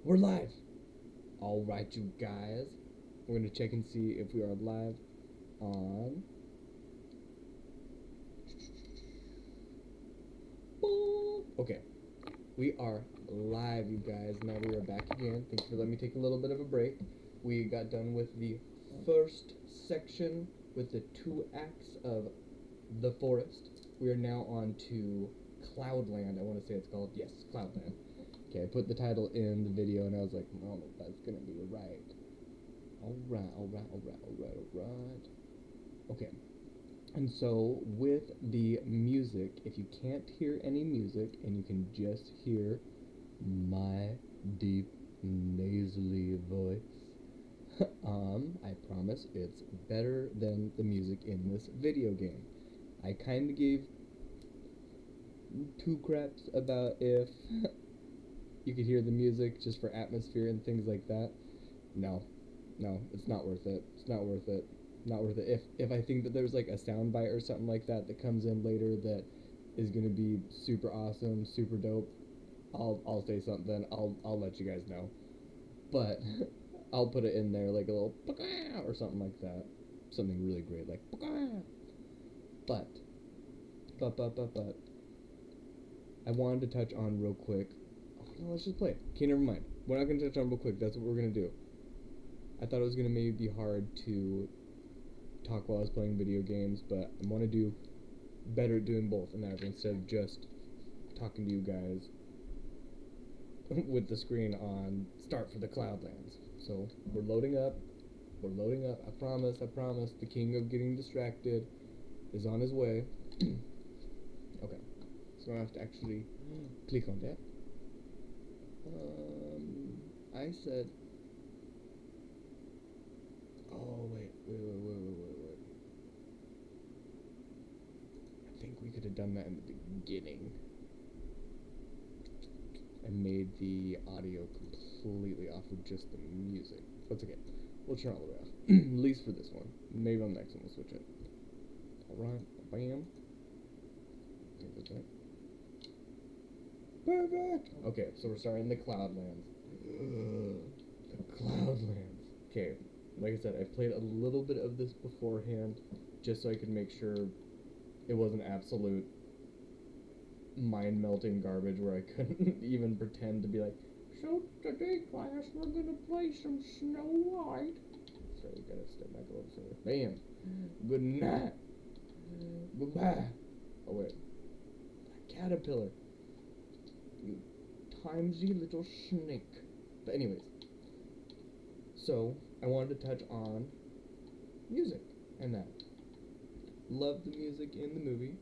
We're live. All right, you guys. We're gonna check and see if we are live on. Okay, we are live, you guys. Now we are back again. Thank you for letting me take a little bit of a break. We got done with the first section with the 2 acts of The Forest. We are now on to Cloudland. I want to say it's called. Yes, Cloudland. Okay, I put the title in the video and I was like, no, that's gonna be right. Alright. Okay. And so with the music, if you can't hear any music and you can just hear my deep nasally voice, I promise it's better than the music in this video game. I kinda gave 2 craps about if you could hear the music just for atmosphere and things like that. No, it's not worth it. It's not worth it. Not worth it. If I think that there's like a soundbite or something like that that comes in later that is gonna be super awesome, super dope, I'll say something. I'll let you guys know. But I'll put it in there like a little or something like that. Something really great like but I wanted to touch on real quick. No, let's just play. Okay, never mind. We're not going to touch on real quick. That's what we're going to do. I thought it was going to maybe be hard to talk while I was playing video games, but I want to do better at doing both and that instead of just talking to you guys with the screen on start for the Cloudlands. So, we're loading up. I promise. The king of getting distracted is on his way. Okay. So I have to actually click on that. I said, oh, wait. I think we could have done that in the beginning. I made the audio completely off with just the music. That's okay. We'll turn all the way off. At least for this one. Maybe on the next one we'll switch it. Alright, bam. I think that's right. Perfect! Okay, so we're starting the Cloudlands. The Cloudlands. Okay, like I said, I played a little bit of this beforehand just so I could make sure it wasn't absolute mind-melting garbage where I couldn't even pretend to be like, so today, class, we're gonna play some Snow White. Sorry, we gotta step back a little further. Bam! Good night! Goodbye! Oh, wait. That caterpillar. You timesy little snake. But anyways, so I wanted to touch on music and that. Love the music in the movie.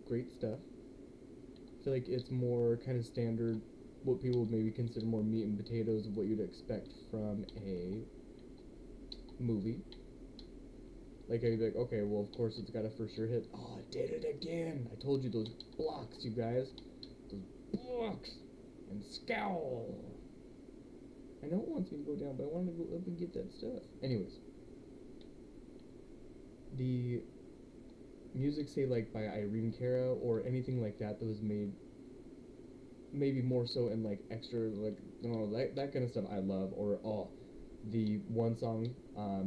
Great stuff. I feel like it's more kind of standard, what people would maybe consider more meat and potatoes of what you'd expect from a movie. Like, I'd be like, okay, well, of course it's got a for sure hit. Oh, I did it again! I told you, those blocks, you guys. Those blocks! And scowl! I know it wants me to go down, but I wanted to go up and get that stuff. Anyways. The music, say, like, by Irene Cara, or anything like that was made, maybe more so in, like, extra, like, you know, that kind of stuff I love. Or, the one song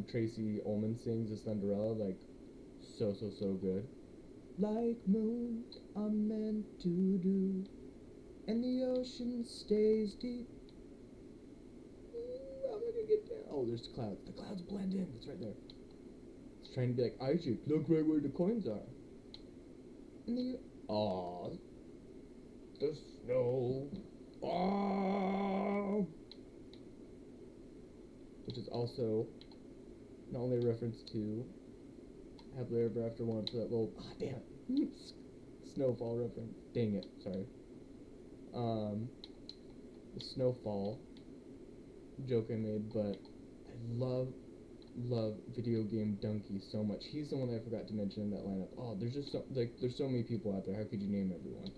Tracy Ullman sings, is Thunderella, like, so good. Like moons are meant to do, and the ocean stays deep. How am I gonna get down? Oh, there's the clouds. The clouds blend in. It's right there. It's trying to be like, Isaac, look right where the coins are. And the the snow. Which is also not only a reference to Happily Ever After 1, to that little damn it, snowfall reference. Dang it, sorry. The snowfall joke I made, but I love Video Game Donkey so much. He's the one that I forgot to mention in that lineup. Oh, there's just so, like, there's so many people out there. How could you name everyone?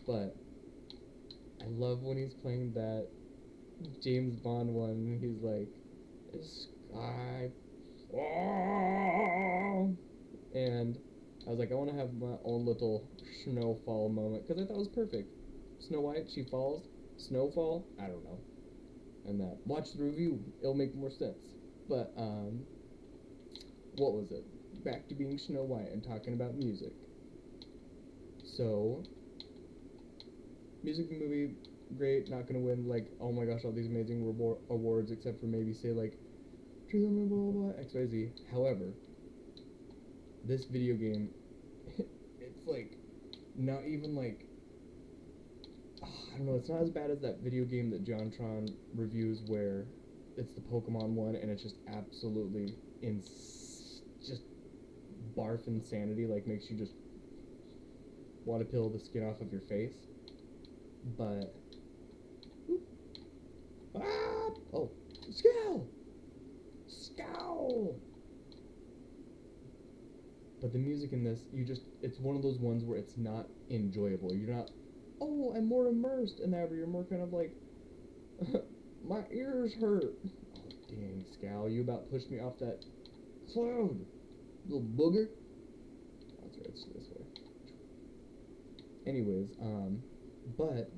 But I love when he's playing that James Bond one. He's like, sky, and I was like, I want to have my own little snowfall moment because I thought it was perfect. Snow White, she falls. Snowfall, I don't know. and that. Watch the review, it'll make more sense. But, what was it? Back to being Snow White and talking about music. So, music movie, great, not gonna win, like, oh my gosh, all these amazing awards, except for maybe, say, like, blah, blah, blah, XYZ. However, this video game, it's, like, not even, like, I don't know, it's not as bad as that video game that JonTron reviews where it's the Pokemon one and it's just absolutely just barf insanity, like makes you just want to peel the skin off of your face. But oh, Scowl. But the music in this, it's one of those ones where it's not enjoyable. You're not, oh, I'm more immersed in that, but you're more kind of like, my ears hurt. Oh, dang, Scowl, you about pushed me off that cloud, little booger. That's right, it's this way. Anyways, but,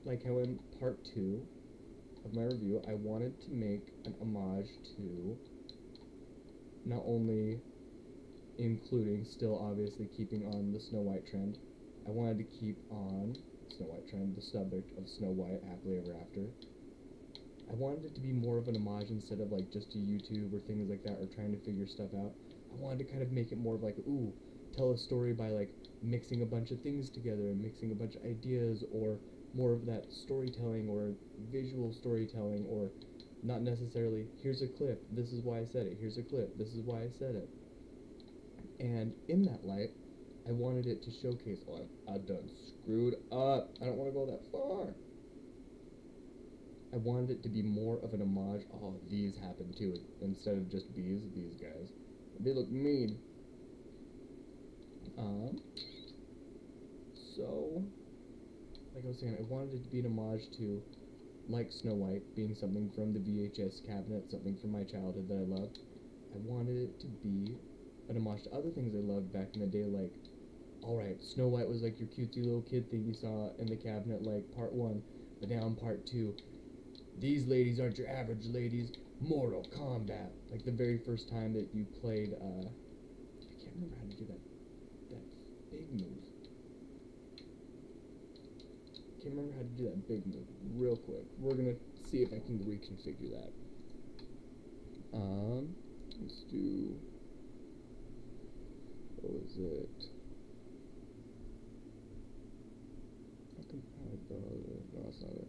like how in part 2 of my review, I wanted to make an homage to not only including, still obviously keeping on the Snow White trend, I wanted to keep on Snow White trend, the subject of Snow White, Happily Ever After. I wanted it to be more of an homage instead of like just to YouTube or things like that, or trying to figure stuff out. I wanted to kind of make it more of like, ooh, tell a story by like mixing a bunch of things together and mixing a bunch of ideas, or more of that storytelling or visual storytelling, or not necessarily, here's a clip, this is why I said it, here's a clip, this is why I said it. And in that light, I wanted it to showcase, oh, I done screwed up, I don't want to go that far. I wanted it to be more of an homage, oh, these happen too, instead of just these guys. They look mean. So, like I was saying, I wanted it to be an homage to, like Snow White, being something from the VHS cabinet, something from my childhood that I loved. I wanted it to be an homage to other things I loved back in the day, like, alright, Snow White was like your cutesy little kid thing you saw in the cabinet, like part 1, but now in part 2, these ladies aren't your average ladies, Mortal Kombat. Like the very first time that you played, I can't remember how to do that big move. Can't remember how to do that big move real quick. We're gonna see if I can reconfigure that. Let's do, what was it? No, that's not it.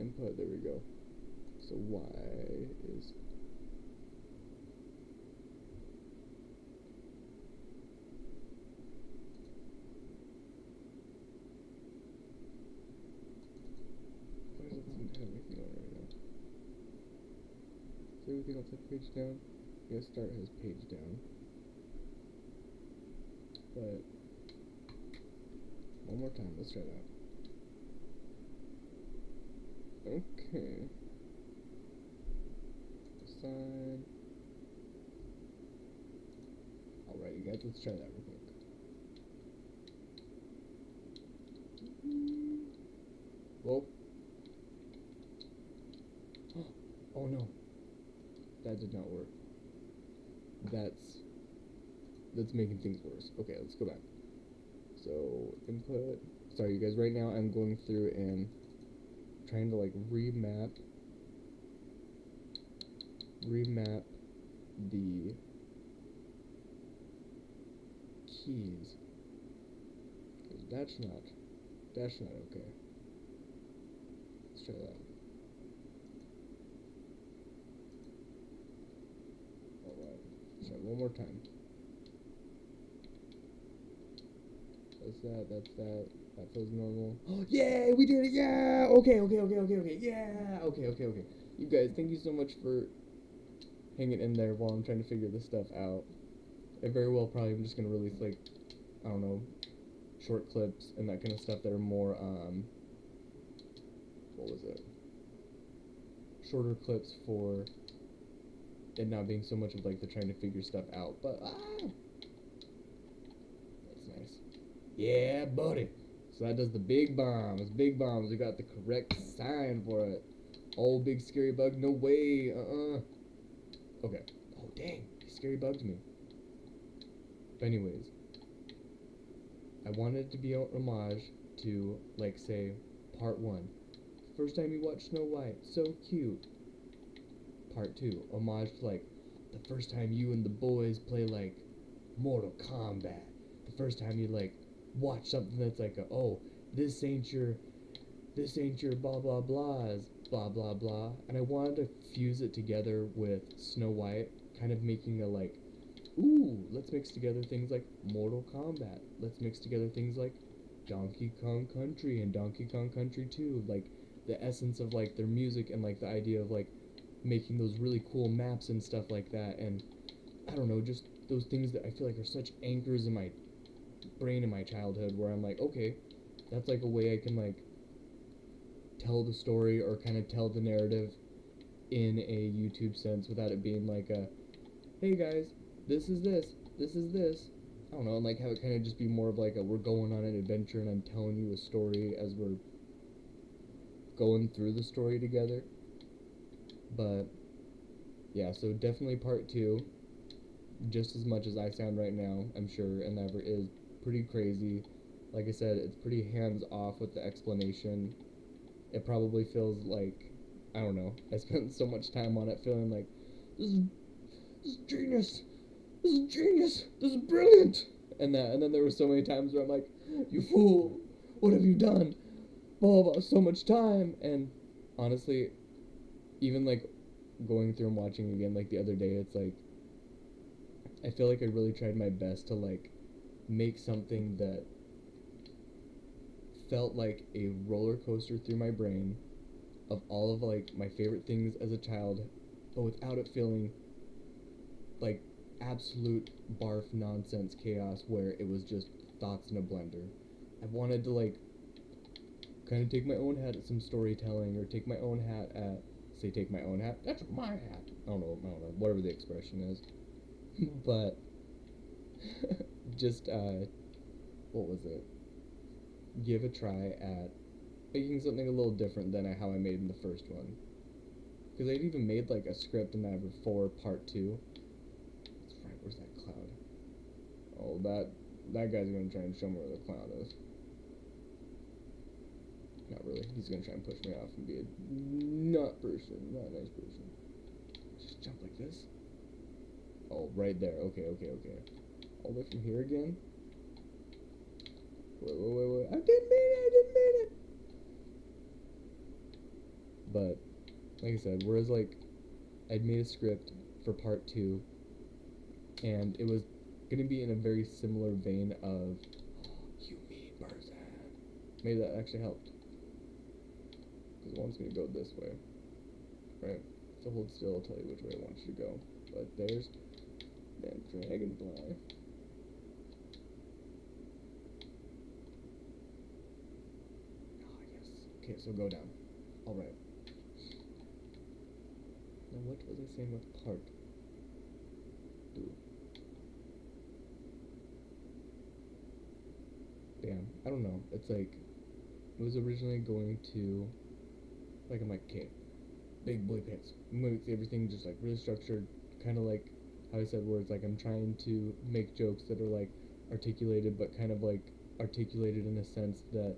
Input, there we go. So Y is everything on right now. So everything else has page down. Yeah, start has page down. But one more time, let's try that. Okay. Assign. Alright, you guys, let's try that real quick. Whoa. Oh no. That did not work. That's making things worse. Okay, let's go back. So, input. Sorry, you guys, right now I'm going through and trying to like remap the keys, because that's not okay. Let's try that. Alright, let's try one more time. That's that. That feels normal. Oh, yay, we did it, yeah! Okay, yeah! Okay. You guys, thank you so much for hanging in there while I'm trying to figure this stuff out. I very well probably am just going to release, like, I don't know, short clips and that kind of stuff that are more, what was it? Shorter clips for it not being so much of, like, the trying to figure stuff out, but, that's nice. Yeah, buddy. So that does the big bombs. Big bombs. We got the correct sign for it. Oh, big scary bug. No way. Okay. Oh, dang. He scary bugged me. But anyways, I wanted it to be an homage to, like, say, part 1. First time you watch Snow White. So cute. Part 2. Homage to, like, the first time you and the boys play, like, Mortal Kombat. The first time you, like, watch something that's like, oh, this ain't your blah blah blahs, blah blah blah. And I wanted to fuse it together with Snow White, kind of making a, like, ooh, let's mix together things like Mortal Kombat. Let's mix together things like Donkey Kong Country and Donkey Kong Country 2. Like, the essence of, like, their music and, like, the idea of, like, making those really cool maps and stuff like that. And I don't know, just those things that I feel like are such anchors in my brain in my childhood, where I'm like, okay, that's like a way I can, like, tell the story or kind of tell the narrative in a YouTube sense without it being like a, hey guys, this is this, this is this. I don't know, and like have it kind of just be more of like a, we're going on an adventure and I'm telling you a story as we're going through the story together. But yeah, so definitely part 2, just as much as I sound right now, I'm sure, and ever is pretty crazy. Like I said, it's pretty hands off with the explanation. It probably feels like, I don't know, I spent so much time on it feeling like, this is genius, this is genius, this is brilliant, and then there were so many times where I'm like, you fool, what have you done? Blah, blah, blah, so much time. And honestly, even like going through and watching again, like the other day, it's like, I feel like I really tried my best to, like, make something that felt like a roller coaster through my brain of all of, like, my favorite things as a child, but without it feeling like absolute barf nonsense chaos where it was just thoughts in a blender. I wanted to, like, kind of take my own hat at some storytelling, or take my own hat at, say, take my own hat, that's my hat, I don't know, whatever the expression is. But just what was it, give a try at making something a little different than how I made in the first one, because I'd even made like a script in that before part 2. That's right, where's that cloud? Oh, that guy's gonna try and show me where the cloud is. Not really, he's gonna try and push me off and be a not a nice person. Just jump like this. Oh, right there. Okay. All the way from here again? Wait. I didn't mean it! But, like I said, whereas, like, I'd made a script for part 2, and it was gonna be in a very similar vein of, you mean person. Maybe that actually helped. Because it wants me to go this way. Right? So hold still, I'll tell you which way it wants you to go. But there's that dragonfly. Ah, yes. Okay, so go down. Alright. Now what was I saying with part 2? Damn, I don't know. It's like, it was originally going to, like, I'm like, okay, big boy pants. I'm gonna make everything just, like, really structured, kind of like how I said, where it's like I'm trying to make jokes that are, like, articulated, but kind of, like, articulated in a sense that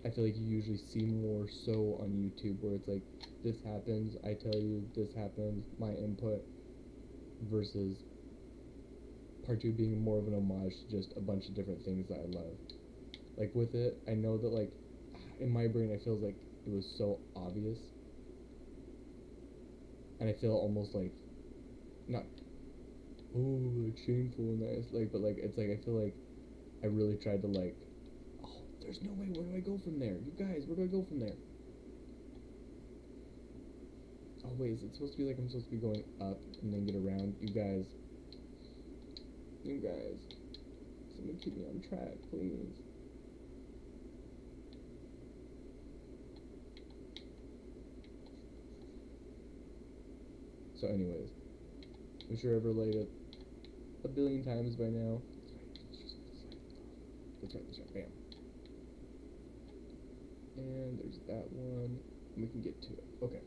I feel like you usually see more so on YouTube, where it's like, this happens, I tell you, this happens, my input, versus part 2 being more of an homage to just a bunch of different things that I love. Like, with it, I know that, like, in my brain, it feels like it was so obvious, and I feel almost like, not, oh, like, shameful and nice, like, but, like, it's like, I feel like I really tried to, like, oh, there's no way, where do I go from there? You guys, where do I go from there? Oh, wait, is it supposed to be like I'm supposed to be going up and then get around? You guys, someone keep me on track, please. So anyways, I'm sure I've relayed it a billion times by now. That's right, bam. And there's that one. We can get to it. Okay.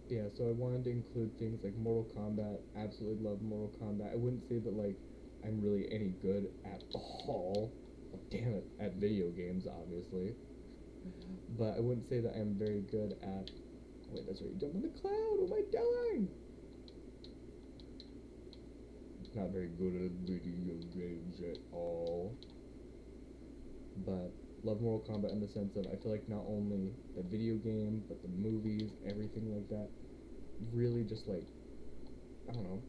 Yeah, so I wanted to include things like Mortal Kombat. Absolutely love Mortal Kombat. I wouldn't say that like I'm really any good at all. Oh, damn it, at video games, obviously. But I wouldn't say that I'm very good at. Wait, that's right. You jump on the cloud. What am I doing? Not very good at video games at all. But love Mortal Kombat in the sense of I feel like not only the video game, but the movies, everything like that, really just like, I don't know,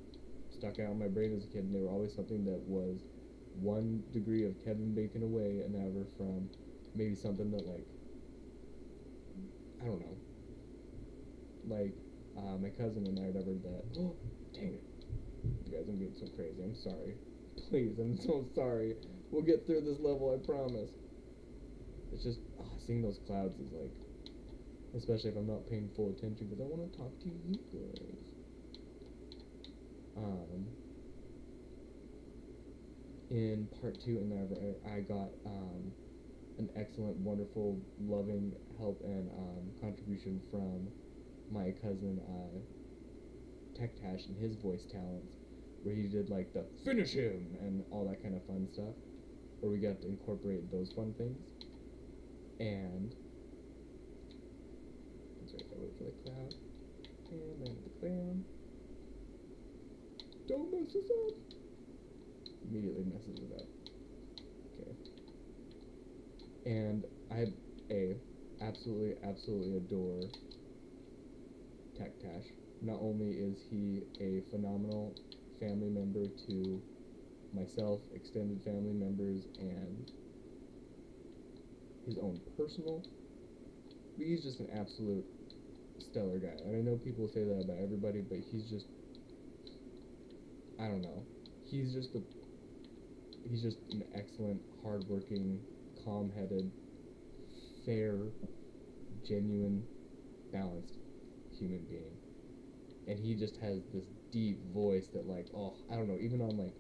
stuck out in my brain as a kid, and they were always something that was one degree of Kevin Bacon away and ever from maybe something that like, I don't know, like my cousin and I whatever that, oh, dang it, you guys, I'm getting so crazy, I'm sorry, please, I'm so sorry, we'll get through this level, I promise. It's just, seeing those clouds is like, especially if I'm not paying full attention, because I want to talk to you guys. In part 2 and whenever I got an excellent, wonderful, loving help and contribution from my cousin Tektash and his voice talents, where he did like the finish him and all that kind of fun stuff, where we got to incorporate those fun things. And that's right, I wait for the cloud and land the clown. Don't mess this up. Immediately messes it up. Okay. And I absolutely adore Tektash. Not only is he a phenomenal family member to myself, extended family members, and his own personal, but he's just an absolute stellar guy. And I know people say that about everybody, but he's just, I don't know. He's just an excellent, hardworking, calm-headed, fair, genuine, balanced human being. And he just has this deep voice that, like, oh, I don't know, even on, like,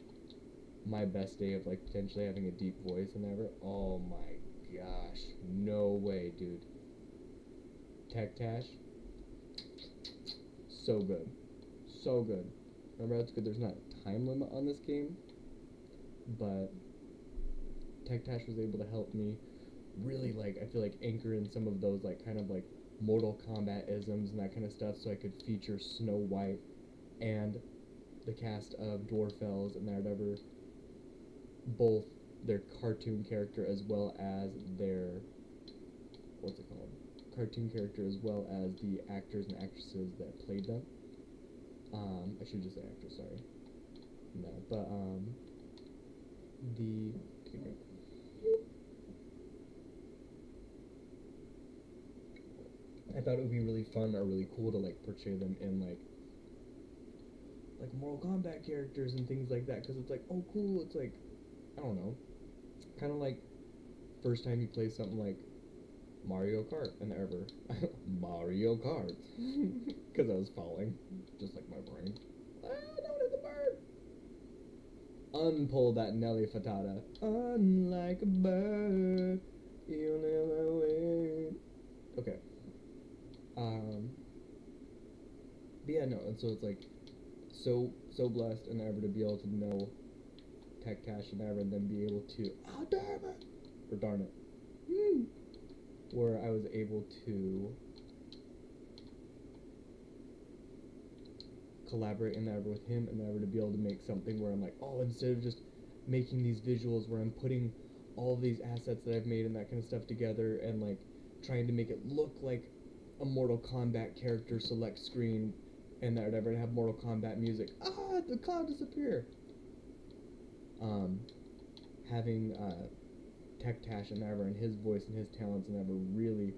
my best day of, like, potentially having a deep voice and ever, oh my gosh, no way, dude. Tektash, so good. So good. Remember, that's good, there's not a time limit on this game, but Tektash was able to help me really, like, I feel like anchor in some of those, like, kind of like Mortal Kombat isms and that kind of stuff, so I could feature Snow White and the cast of Dwarfels and whatever, both their cartoon character as well as their, what's it called? Cartoon character as well as the actors and actresses that played them. I should just say actors, sorry. No, but, I thought it would be really fun or really cool to like portray them in like Mortal Kombat characters and things like that, because it's like, oh cool, it's like, I don't know, kind of like first time you play something like Mario Kart and ever Mario Kart, because I was falling just like my brain. Don't hit the bird. Unpull that Nelly Furtado. Unlike a bird, you'll never win. Okay. But yeah, no, and so it's like so blessed and ever to be able to know Tektash and ever, and then be able to damn it, or darn it, where I was able to collaborate and ever with him and ever to be able to make something where I'm like, oh, instead of just making these visuals where I'm putting all these assets that I've made and that kind of stuff together and like trying to make it look like a Mortal Kombat character select screen and that whatever, and have Mortal Kombat music. The cloud disappear. Having Tektash and ever and his voice and his talents and ever really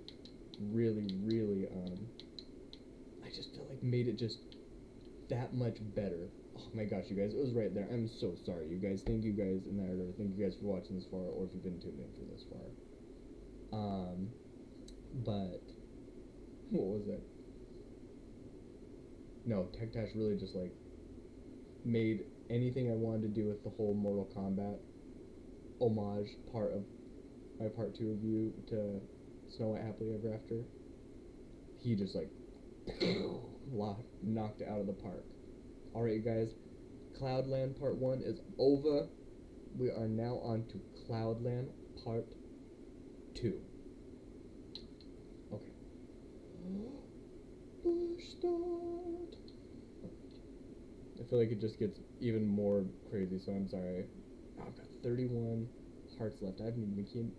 I just feel like made it just that much better. Oh my gosh, you guys, it was right there. I'm so sorry, you guys. Thank you guys in there. Thank you guys for watching this far, or if you've been tuned in for this far. But what was it? No, Tektash really just like made anything I wanted to do with the whole Mortal Kombat homage part of my part 2 review to Snow White Happily Ever After, he just like knocked it out of the park. Alright, you guys, Cloudland Part 1 is over. We are now on to Cloudland Part 2. Okay. Push start. I feel like it just gets even more crazy, so I'm sorry. Oh, I've got 31 hearts left. I haven't even been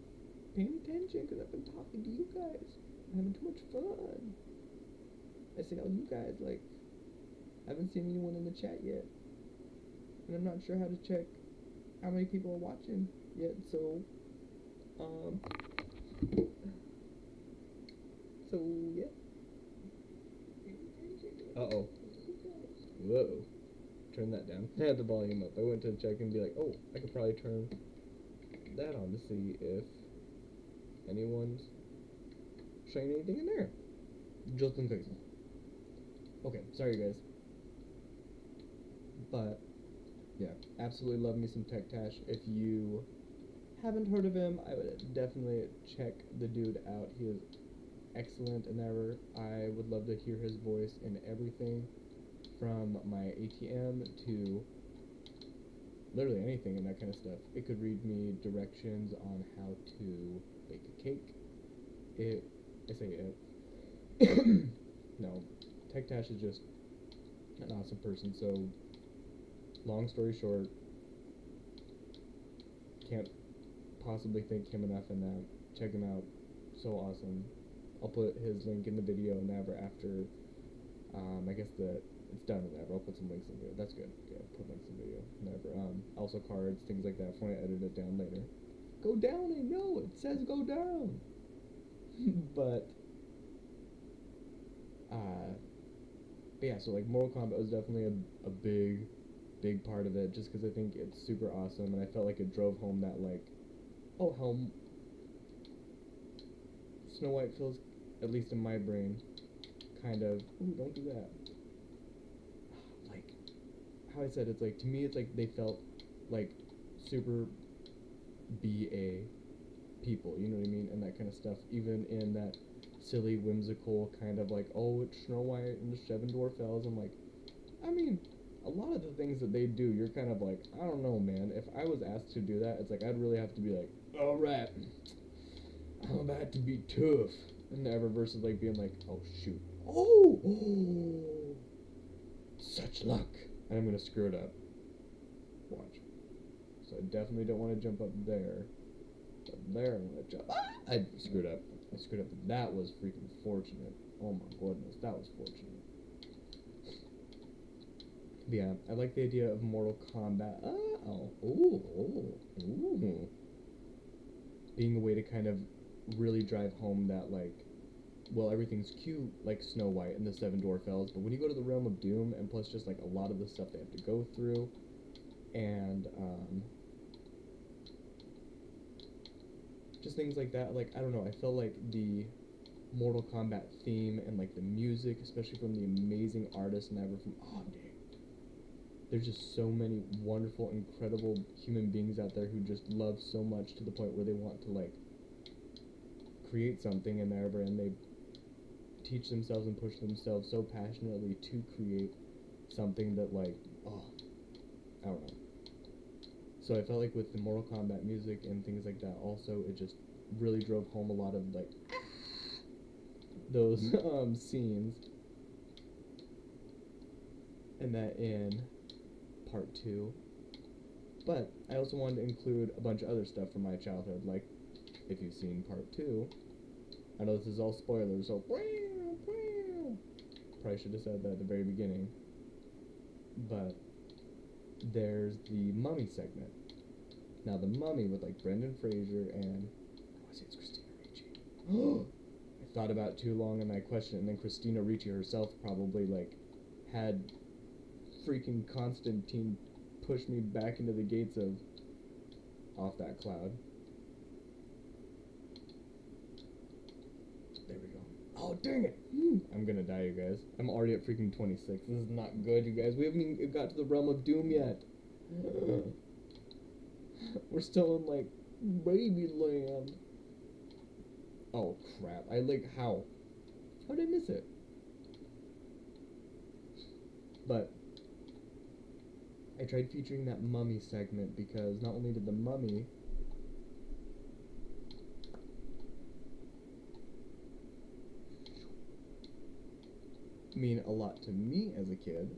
paying attention because I've been talking to you guys. I'm having too much fun. I see all you guys, like, I haven't seen anyone in the chat yet. And I'm not sure how to check how many people are watching yet, so, yeah. Uh-oh. Whoa. Turn that down. I had the volume up. I went to check and be like, oh, I could probably turn that on to see if anyone's saying anything in there. Just in case. Okay, sorry guys. But, yeah, absolutely love me some Tech-Tash. If you haven't heard of him, I would definitely check the dude out. He is excellent and ever. I would love to hear his voice in everything, from my ATM to literally anything and that kind of stuff. It could read me directions on how to bake a cake. I say it. No, Tech-Tash is just an awesome person. So, long story short, can't possibly thank him enough in that. Check him out. So awesome. I'll put his link in the video never after. I guess that it's done or never. I'll put some links in the video. That's good. Yeah, put links in the video. Never. Also cards, things like that. When I edit it down later. Go down, I know. It says go down. But yeah, so like Mortal Kombat was definitely a big part of it, just because I think it's super awesome, and I felt like it drove home that, like, oh, how Snow White feels, at least in my brain, kind of, ooh, don't do that, like, how I said, it's like, to me, it's like they felt like super BA people, you know what I mean, and that kind of stuff, even in that silly, whimsical kind of like, oh, it's Snow White and the Seven Dwarf Elves. I'm like, I mean, a lot of the things that they do, you're kind of like, I don't know, man. If I was asked to do that, it's like, I'd really have to be like, alright, I'm about to be tough. And never versus like being like, oh, shoot. Oh, such luck. And I'm going to screw it up. Watch. So I definitely don't want to jump up there. But there I'm going to jump. Ah! I screwed up. That was freaking fortunate. Oh my goodness, that was fortunate. But yeah, I like the idea of Mortal Kombat. Ooh. Being a way to kind of really drive home that, like, well, everything's cute, like Snow White and the Seven Dwarf Elves, but when you go to the Realm of Doom, and plus just, like, a lot of the stuff they have to go through, and, just things like that, like, I don't know, I felt like the Mortal Kombat theme and, like, the music, especially from the amazing artists and ever from, oh, dang, there's just so many wonderful, incredible human beings out there who just love so much to the point where they want to, like, create something and ever, and they teach themselves and push themselves so passionately to create something that, like, oh, I don't know. So I felt like with the Mortal Kombat music and things like that, also, it just really drove home a lot of, like, those scenes. And that in part 2. But I also wanted to include a bunch of other stuff from my childhood, like, if you've seen part 2, I know this is all spoilers, so probably should have said that at the very beginning. But there's the Mummy segment. Now the Mummy with, like, Brendan Fraser and I want to say it's Christina Ricci. I thought about it too long and I questioned it, and then Christina Ricci herself probably, like, had freaking Constantine push me back into the gates of off that cloud. There we go. Oh, dang it! I'm gonna die, you guys. I'm already at freaking 26. This is not good, you guys. We haven't even got to the Realm of Doom yet. We're still in, like, baby land. Oh crap! I like how? How did I miss it? But I tried featuring that mummy segment because not only did the mummy mean a lot to me as a kid,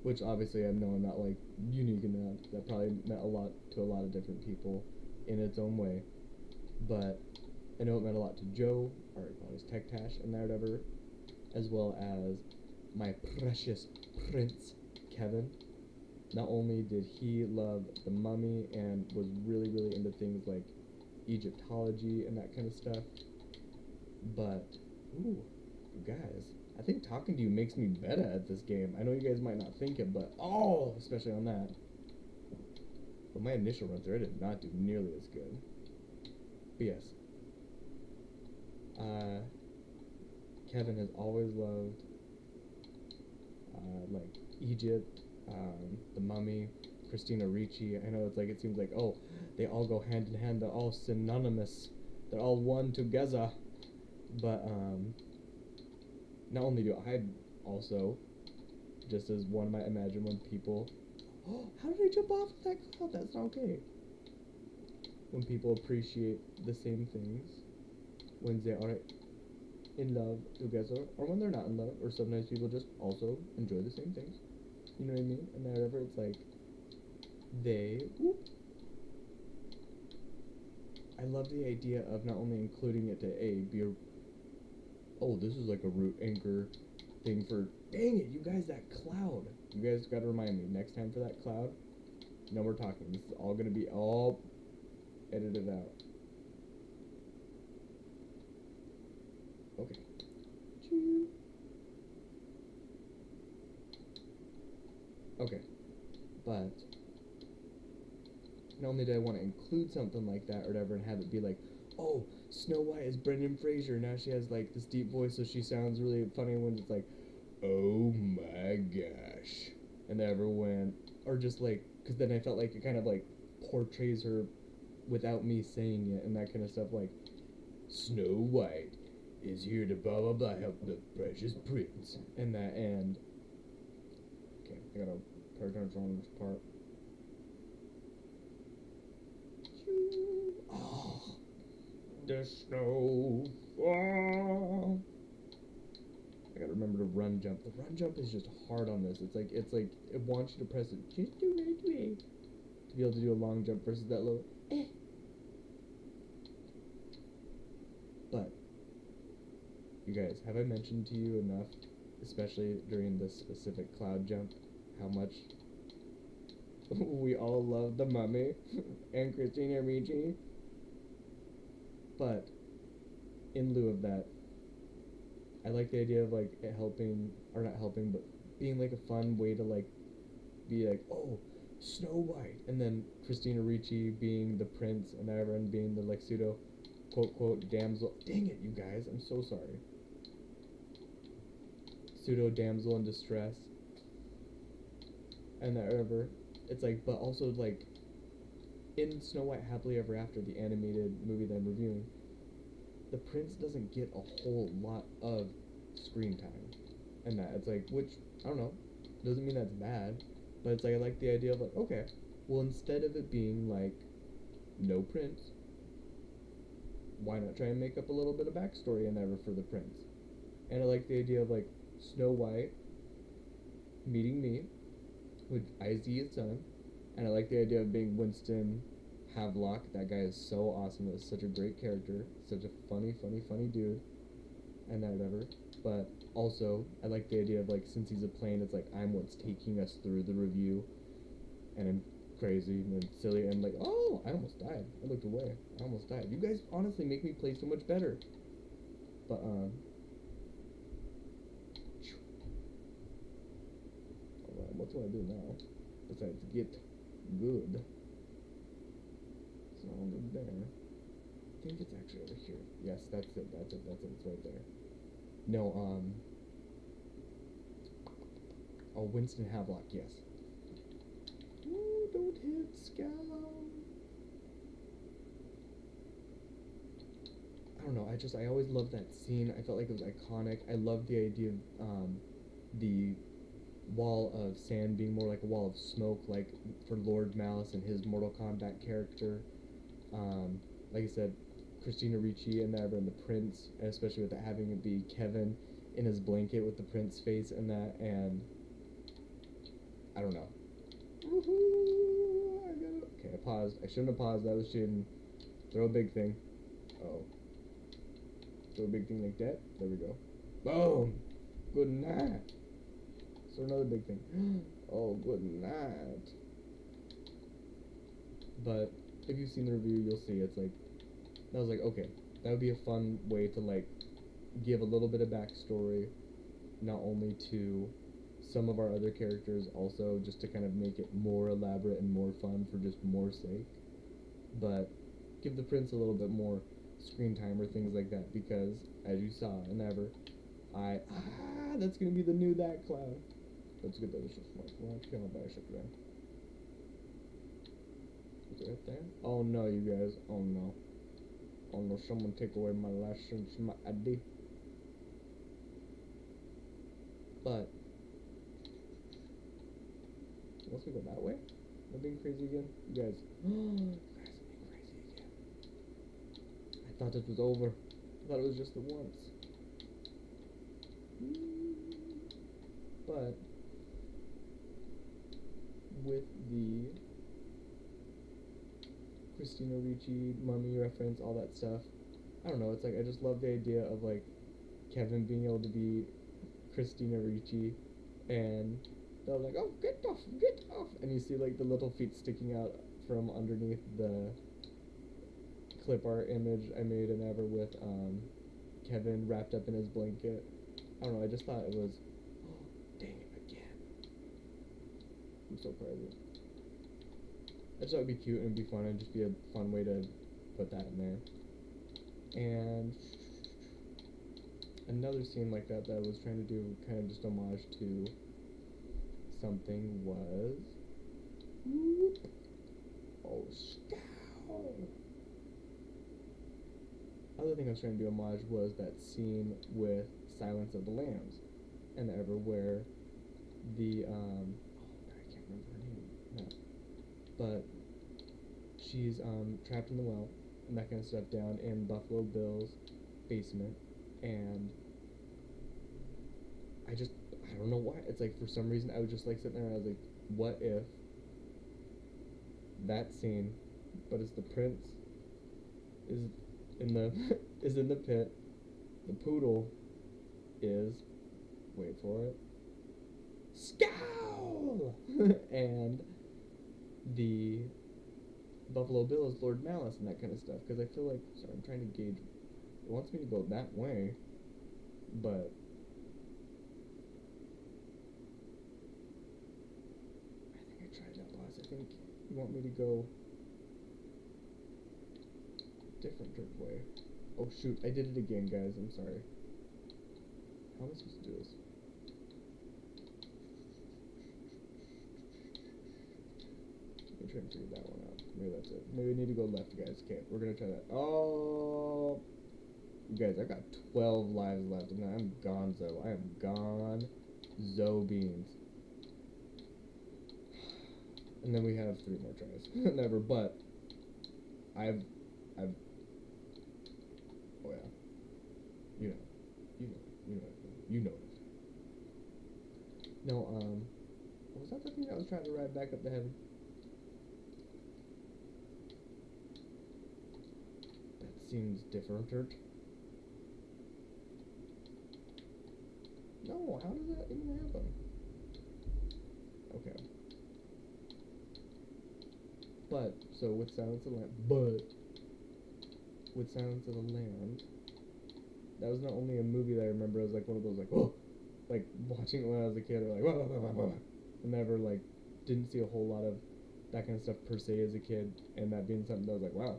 which obviously I know I'm not like unique in that probably meant a lot to a lot of different people in its own way, but I know it meant a lot to Joe, or I call him Tech Tash and whatever, as well as my precious prince Kevin. Not only did he love the mummy and was really, really into things like Egyptology and that kind of stuff, but, ooh, you guys, I think talking to you makes me better at this game. I know you guys might not think it, but, oh, especially on that. But my initial run through, I did not do nearly as good. But yes, Kevin has always loved, like, Egypt, the mummy, Christina Ricci. I know it's like, it seems like, oh, they all go hand in hand, they're all synonymous, they're all one together. But, not only do I also, just as one might imagine when people, oh, how did I jump off of that cloud? That's not okay. When people appreciate the same things, when they are in love together, or when they're not in love, or sometimes people just also enjoy the same things. You know what I mean? And whatever, it's like, they, whoop. I love the idea of not only including it to be a, oh, this is like a root anchor thing for, dang it, you guys, that cloud. You guys gotta remind me, next time for that cloud, no more talking. This is all gonna be all edited out. Okay. Okay. But not only did I want to include something like that or whatever and have it be like, oh, Snow White is Brendan Fraser. Now she has like this deep voice, so she sounds really funny when it's like, oh my gosh. And everyone, or just like, because then I felt like it kind of like portrays her without me saying it and that kind of stuff, like, Snow White is here to blah blah blah help the precious prince. And that, and, okay, I gotta pay attention on this part. Oh, the snow fall. I gotta remember to run jump. The run jump is just hard on this. It's like it wants you to press it just the right way to be able to do a long jump versus that low. But you guys, have I mentioned to you enough, especially during this specific cloud jump, how much we all love the mummy and Christina Ricci? But in lieu of that, I like the idea of like it helping, or not helping, but being like a fun way to like be like, oh, Snow White, and then Christina Ricci being the prince and everyone being the like pseudo quote quote damsel. Dang it, you guys, I'm so sorry. Pseudo damsel in distress, and that whatever. It's like, but also like in Snow White Happily Ever After, the animated movie that I'm reviewing, the prince doesn't get a whole lot of screen time, and that it's like, which I don't know, doesn't mean that's bad, but it's like I like the idea of like, okay, well, instead of it being like no prince, why not try and make up a little bit of backstory and ever for the prince? And I like the idea of like Snow White meeting me with Izzy's son, and I like the idea of being Winston Havelock. That guy is so awesome. It was such a great character, such a funny dude, and that whatever. But also, I like the idea of like, since he's a plane, it's like I'm what's taking us through the review, and I'm crazy and silly and like, oh, I almost died. I looked away. I almost died. You guys honestly make me play so much better. But alright, what do I do now? Besides get good. It's not over there. I think it's actually over here. Yes, that's it. It's right there. No, oh, Winston Havelock, yes. Ooh, don't hit Scallon. I don't know, I always loved that scene. I felt like it was iconic. I loved the idea of the wall of sand being more like a wall of smoke, like for Lord Malice and his Mortal Kombat character. Like I said, Christina Ricci and that, and the Prince, especially with having it be Kevin in his blanket with the Prince face and that, and I don't know. Woohoo! Okay, I paused. I shouldn't have paused. That was shooting. Throw a big thing. Oh. Throw a big thing like that. There we go. Boom! Good night. So another big thing. Oh, good night. But if you've seen the review, you'll see it's like, I was like, okay, that would be a fun way to like give a little bit of backstory, not only to some of our other characters, also just to kind of make it more elaborate and more fun for just more sake, but give the Prince a little bit more screen time or things like that, because as you saw in Ever, that's gonna be the new that cloud. Let's get that shit smart. Well, I can't buy shit today. Is it right there? Oh no, you guys. Oh no. Oh no, someone take away my license, my ID. But once we go that way, am I being crazy again? You guys. You guys are being crazy again. I thought this was over. I thought it was just the once. But with the Christina Ricci Mummy reference, all that stuff, I don't know, it's like I just love the idea of like Kevin being able to be Christina Ricci, and they're like, oh, get off, and you see like the little feet sticking out from underneath the clip art image I made in Ever with Kevin wrapped up in his blanket. I don't know, I just thought it was, oh, dang it, again. I'm so proud of you. I just thought it would be cute and be fun and just be a fun way to put that in there. And another scene like that that I was trying to do kind of just homage to something was, oh, scowl. Other thing I was trying to do homage was that scene with Silence of the Lambs and Ever, where the oh, I can't remember her name. No. But she's trapped in the well and that kind of stuff down in Buffalo Bill's basement, and I don't know why. It's like for some reason I was just like sitting there and I was like, what if that scene, but it's the Prince is in the is in the pit, the poodle is, wait for it, scowl, and the Buffalo Bill is Lord Malice and that kind of stuff, because I feel like, sorry, I'm trying to gauge, it wants me to go that way, but I think I tried that last. I think you want me to go a different way. Oh shoot, I did it again, guys, I'm sorry. How am I supposed to do this? Let me try and figure that one out. Maybe that's it. Maybe I need to go left, guys. Okay, we're gonna try that. Oh, you guys, I got 12 lives left, and I'm gonzo. I am gonzo beans. And then we have 3 more tries. Never, but I've, oh yeah, you know it. No, was that the thing that was trying to ride back up to heaven? That seems different. No, how does that even happen? Okay. But, so with Silence of the Lambs, that was not only a movie that I remember, it was like one of those like, oh, like watching it when I was a kid, or like, whoa, whoa, whoa, whoa. I never like, didn't see a whole lot of that kind of stuff per se as a kid, and that being something that I was like, wow,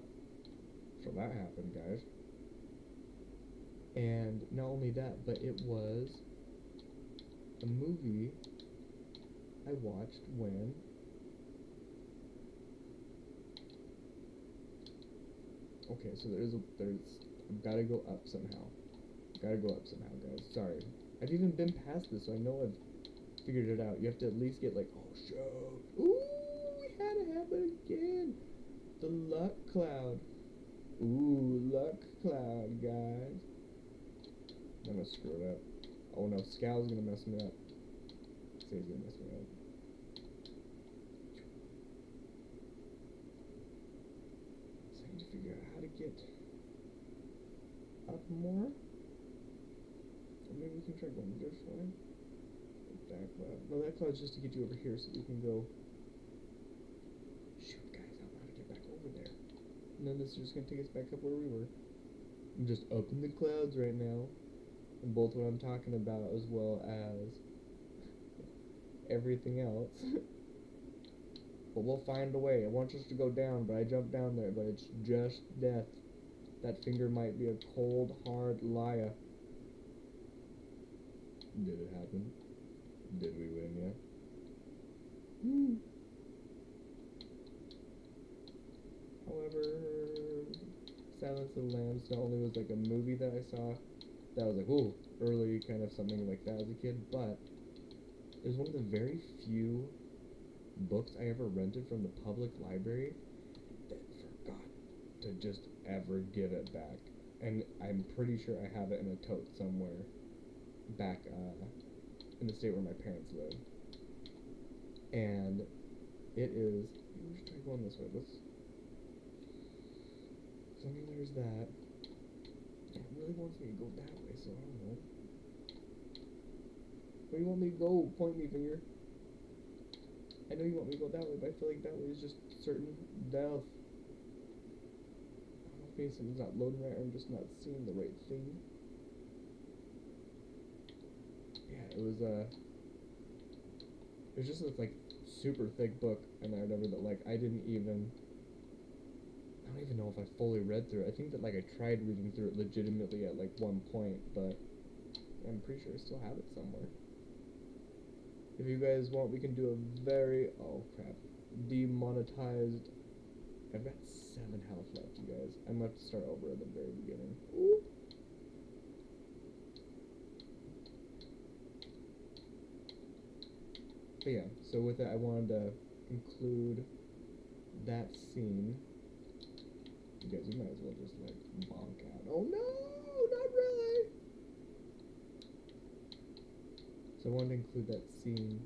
so that happened, guys. And not only that, but it was a movie I watched when okay, so there's I've gotta go up somehow. Gotta go up somehow, guys. Sorry. I've even been past this, so I know I've figured it out. You have to at least get like, oh, shoot. Ooh, we had it happen again. The luck cloud. Ooh, luck cloud, guys. I'm gonna screw it up. Oh no, Scal's gonna mess me up. Say he's gonna mess me up. So I need to figure out how to get up more. Or maybe we can try going this way. That cloud. No, that cloud's just to get you over here so we can go. Shoot, guys, I don't know how to get back over there. And then this is just gonna take us back up where we were. I'm just up in the clouds right now. And both what I'm talking about as well as everything else. But we'll find a way. I want us to go down, but I jumped down there, but it's just death. That finger might be a cold, hard liar. Did it happen? Did we win yet? However, Silence of the Lambs not only was like a movie that I saw that was like, ooh, early kind of something like that as a kid, but it was one of the very few books I ever rented from the public library that forgot to just ever give it back. And I'm pretty sure I have it in a tote somewhere back in the state where my parents live. And it is, we should try going this way. Let's, so I mean, there's that. It really wants me to go that way, so I don't know. Where do you want me to go? Point me, finger. I know you want me to go that way, but I feel like that way is just certain death. I don't know if maybe something's not loading right or I'm just not seeing the right thing. Yeah, it was just this like super thick book and I remember that like I don't even know if I fully read through it. I think that like I tried reading through it legitimately at like one point, but I'm pretty sure I still have it somewhere. If you guys want, we can do a very, oh crap, demonetized. I've got 7 health left, you guys. I'm gonna have to start over at the very beginning. Ooh. But yeah, so with that, I wanted to include that scene. You guys, we might as well just like bonk out. Oh no, not really. So I wanted to include that scene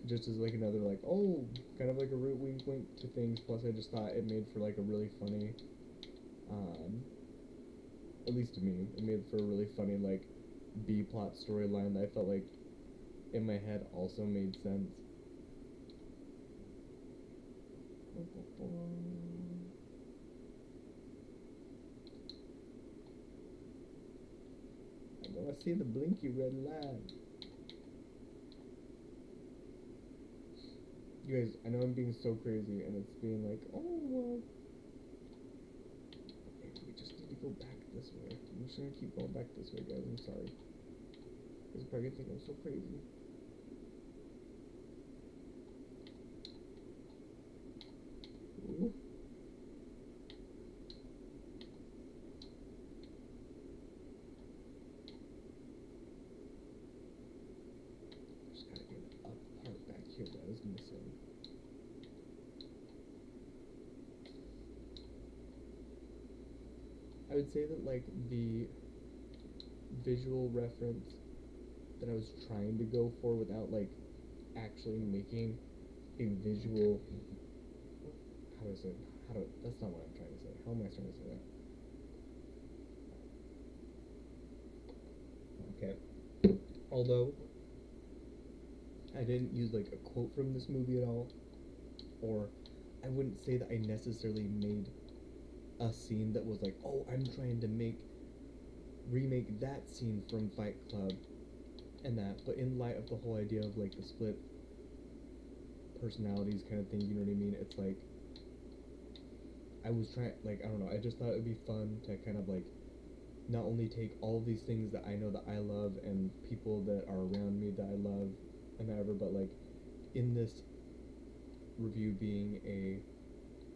just as like another like, oh, kind of like a root wink wink to things. Plus I just thought it made for like a really funny, at least to me, it made for a really funny like B-plot storyline that I felt like in my head also made sense. I see the blinky red light. You guys, I know I'm being so crazy and it's being like, oh well, maybe we just need to go back this way. I'm just gonna keep going back this way, guys. I'm sorry. You guys are probably gonna think I'm so crazy. Ooh. Just gotta get up part back here that I was missing. I would say that like the visual reference that I was trying to go for without like actually making a visual, how do I say, that's not what I'm trying to say. How am I trying to say that? Okay. Although I didn't use like a quote from this movie at all, or I wouldn't say that I necessarily made a scene that was like, oh, I'm trying to remake that scene from Fight Club and that, but in light of the whole idea of like the split personalities kind of thing, you know what I mean? It's like I was trying, like, I don't know, I just thought it would be fun to kind of like not only take all of these things that I know that I love and people that are around me that I love and whatever, but like in this review being a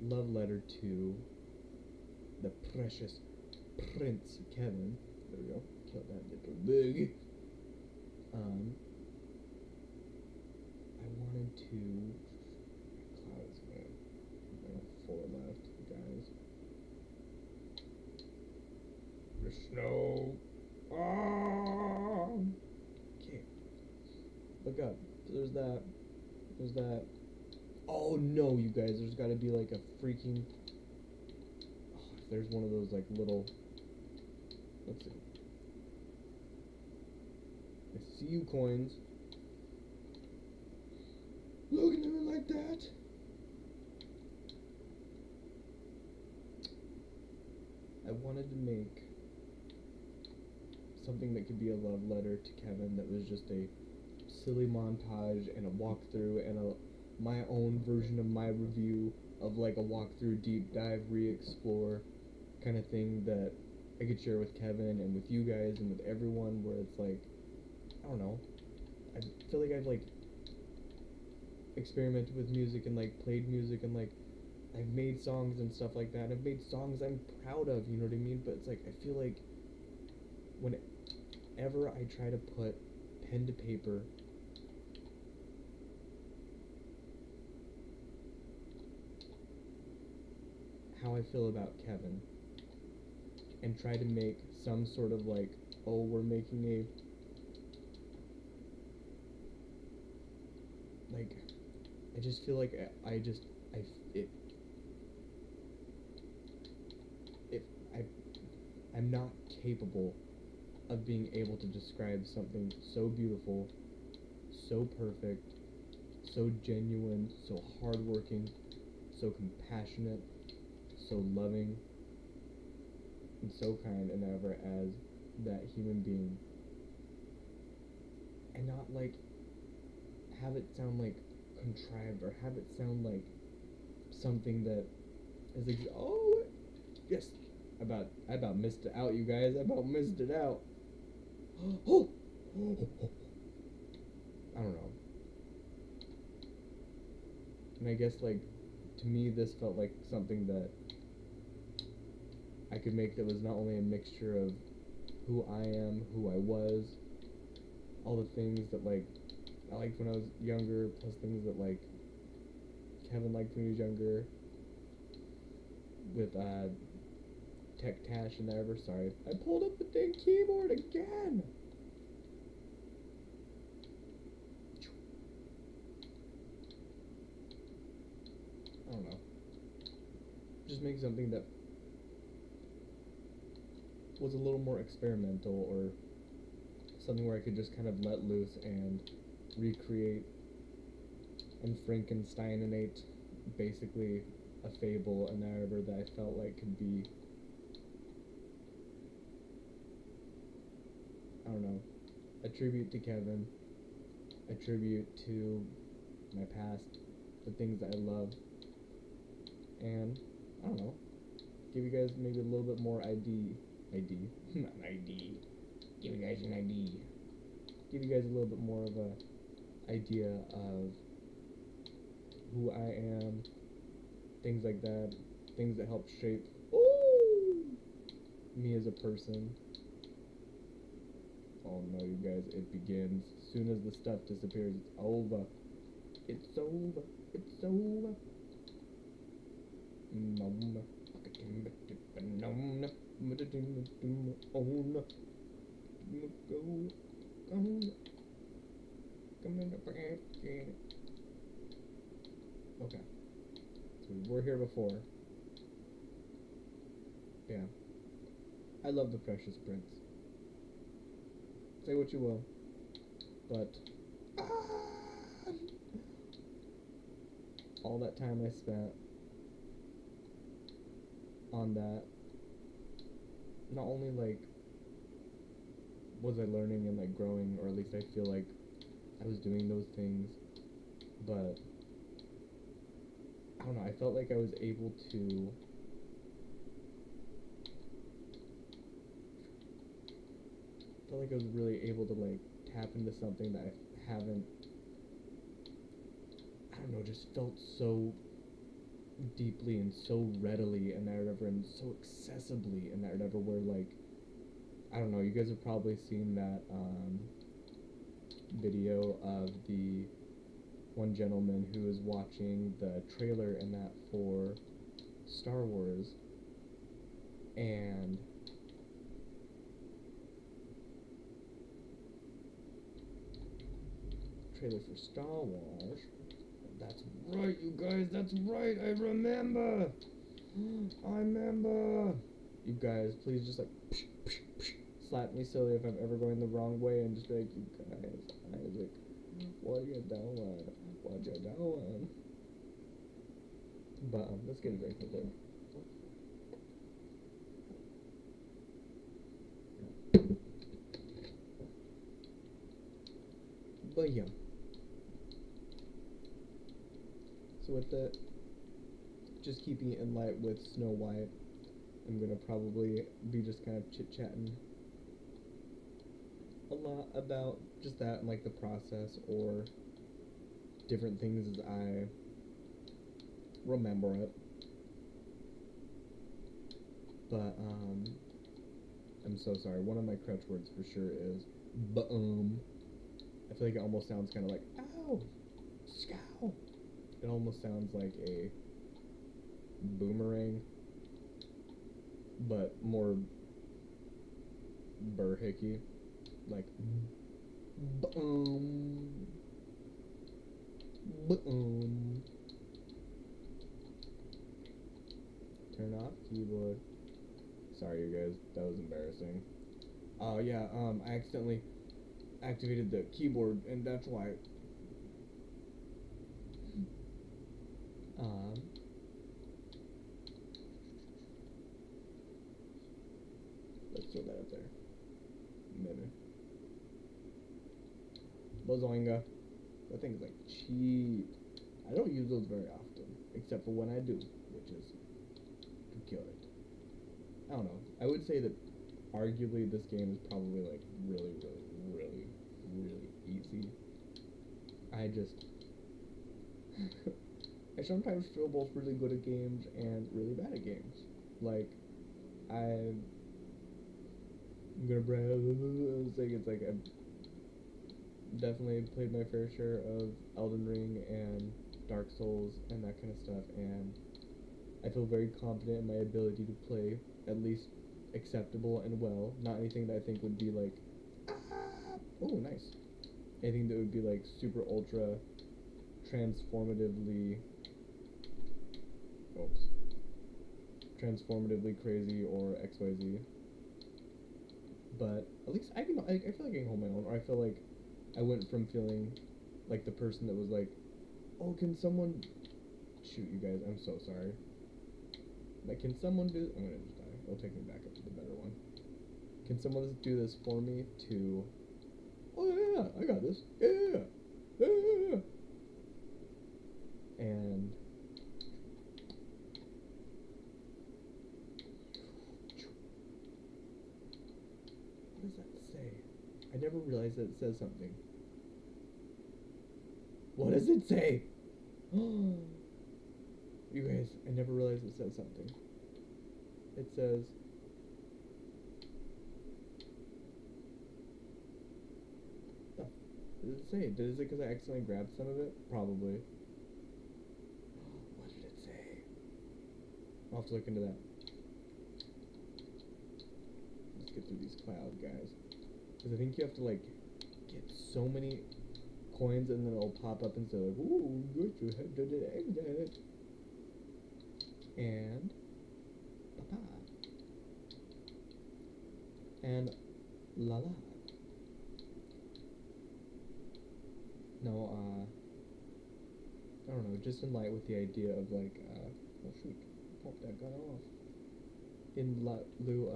love letter to the precious Prince Kevin. There we go. Kill that little bug. I wanted to. Clouds, man. I got 4 left, guys. The snow. Oh! Okay. Look up. There's that. There's that. Oh no, you guys. There's got to be like a freaking. Oh, if there's one of those like little. Let's see. I see you, coins. Look at them like that. I wanted to make something that could be a love letter to Kevin that was just a silly montage and a walkthrough and my own version of my review of like a walkthrough, deep dive, re-explore kind of thing that I could share with Kevin and with you guys and with everyone, where it's like, I don't know, I feel like I've like experimented with music and like played music and like I've made songs and stuff like that, and I've made songs I'm proud of, you know what I mean? But it's like, I feel like whenever I try to put pen to paper how I feel about Kevin and try to make some sort of like, oh, we're making a, like, I just feel like I'm not capable of being able to describe something so beautiful, so perfect, so genuine, so hardworking, so compassionate, so loving, and so kind and ever as that human being. And not like have it sound like contrived or have it sound like something that is like, oh yes, I about missed it out, you guys. I about missed it out. Oh, I don't know. And I guess like to me this felt like something that I could make that was not only a mixture of who I am, who I was, all the things that like I liked when I was younger, plus things that like Kevin liked when he was younger, with Tech Tash and ever. Sorry, I pulled up the dang keyboard again. I don't know. Just make something that was a little more experimental, or something where I could just kind of let loose and recreate and Frankensteinate basically a fable, a narrative that I felt like could be, I don't know, a tribute to Kevin, a tribute to my past, the things that I love, and I don't know, give you guys maybe a little bit more ID, not an ID, give you guys an ID, give you guys a little bit more of a idea of who I am, things like that, things that help shape me as a person. Oh no, you guys, it begins. As soon as the stuff disappears, it's over. It's over. It's over. Okay. So we were here before. Yeah. I love the Precious Prince. Say what you will, but all that time I spent on that, not only like was I learning and like growing, or at least I feel like I was doing those things, but I don't know, I felt like I was able to I was really able to like tap into something that I haven't, I don't know, just felt so deeply and so readily and narrative and so accessibly and narrative where like I don't know, you guys have probably seen that video of the one gentleman who is watching the trailer in that for Star Wars and trailer for Star Wars. That's right, you guys, that's right, I remember. I remember. You guys, please just like slap me silly if I'm ever going the wrong way and just be like, you guys, Isaac, what you doing? What you doing? But let's get a drink real quick. But yeah. So with that, just keeping it in light with Snow White, I'm gonna probably be just kind of chit-chatting a lot about just that and like the process or different things as I remember it. But I'm so sorry. One of my crutch words for sure is I feel like it almost sounds kind of like ow, scow. It almost sounds like a boomerang, but more burhicky, like Turn off keyboard. Sorry, you guys, that was embarrassing. Oh yeah, I accidentally activated the keyboard, and that's why. Let's throw that up there. Maybe. Bazoinga. That thing's like cheap. I don't use those very often, except for when I do, which is to kill it. I don't know. I would say that arguably this game is probably like really easy. I just I sometimes feel both really good at games and really bad at games. Like I'm gonna brag. It's like I've definitely played my fair share of Elden Ring and Dark Souls and that kind of stuff, and I feel very confident in my ability to play at least acceptable and well. Not anything that I think would be like, oh nice. Anything that would be like super ultra transformatively, transformatively crazy or XYZ. But at least I feel like I can hold my own, or I feel like I went from feeling like the person that was like, oh, can someone shoot, you guys, I'm so sorry. Like, can someone do, I'm gonna just die. It'll take me back up to the better one. Can someone do this for me to, oh yeah, I got this. Yeah. And what does that say? I never realized that it says something. What does it say? You guys, I never realized it says something. It says, what did it say? Did it say because I accidentally grabbed some of it? Probably. What did it say? I'll have to look into that. Let's get through these clouds, guys. Because I think you have to, like, get so many coins and then it'll pop up and say, like, ooh, get your head to the exit. And and la la. No, I don't know, just in light with the idea of like, oh shoot, pop that gun off. In lieu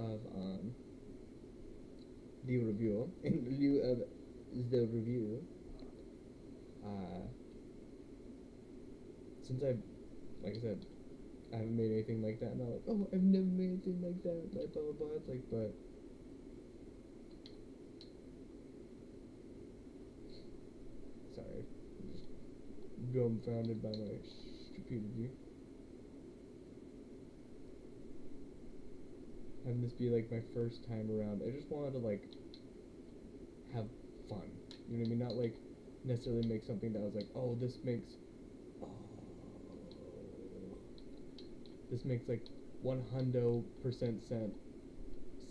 of the review, since I've, like I said, I haven't made anything like that, and I'm like, oh, I've never made anything like that, blah, blah, blah, it's like, but, sorry, I'm just dumbfounded by my stupidity. having this be like my first time around. I just wanted to like have fun. You know what I mean? Not like necessarily make something that was like, oh, this makes like 100%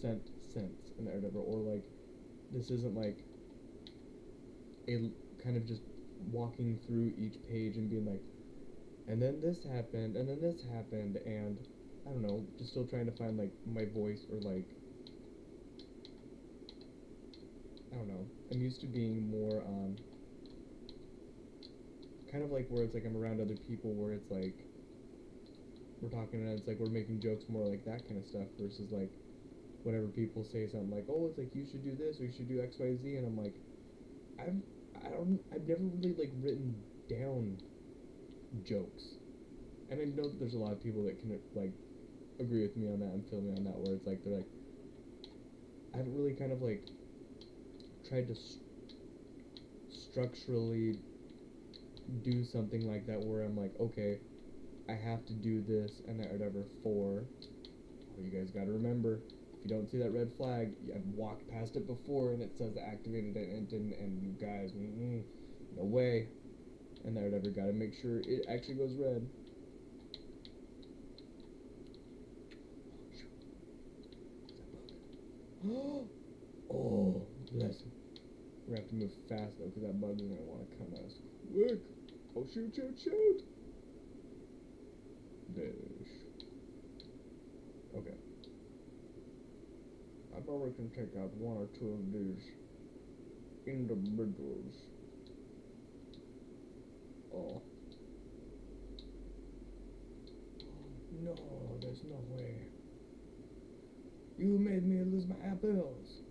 sense and whatever, or like this isn't like a kind of just walking through each page and being like, and then this happened, and then this happened, and I don't know, just still trying to find like my voice, or like, I don't know, I'm used to being more kind of like where it's like I'm around other people where it's like we're talking and it's like we're making jokes, more like that kind of stuff, versus like whenever people say something like, oh, it's like you should do this or you should do XYZ, and I'm like, I've never really like written down jokes, and I know that there's a lot of people that can like agree with me on that and feel me on that, where it's like they're like, I haven't really kind of like tried to structurally do something like that where I'm like, okay, I have to do this and that whatever for. Oh, you guys gotta remember, if you don't see that red flag, I've walked past it before and it says activated and it didn't, and you guys, no way. And that whatever, gotta make sure it actually goes red. Oh, bless him. We're gonna have to move fast though, because that bug is gonna want to come at us quick. Oh, shoot, shoot, shoot! Dish. Okay. I bet we can take out one or two of these individuals. Oh. No, there's no way. You made me lose my apples.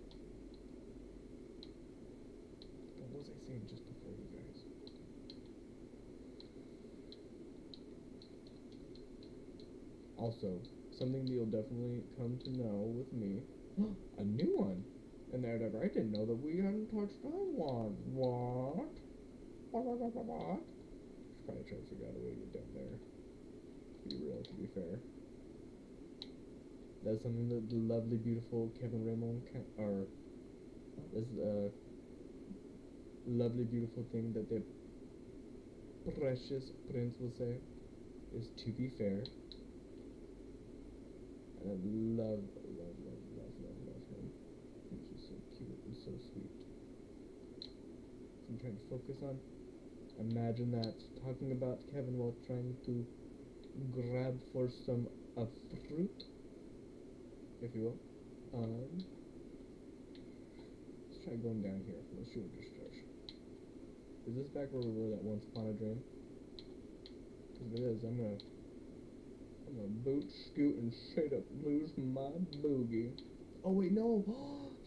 What was I saying just before, you guys? Also, something that you'll definitely come to know with me, a new one. And whatever, I didn't know that we hadn't touched on one. What? What? Should probably try to figure out a way to get down there. To be real, to be fair. That's something that the lovely, beautiful Kevin Raymond, or this lovely, beautiful thing that the precious prince will say is, to be fair. And I love him. He's just so cute and so sweet. So I'm trying to focus on. Imagine that, talking about Kevin while trying to grab for some fruit, if you will. Let's try going down here. Let's shoot a distraction. Is this back where we were that once upon a dream? Because if it is, I'm gonna boot, scoot, and straight up lose my boogie. Oh wait, no!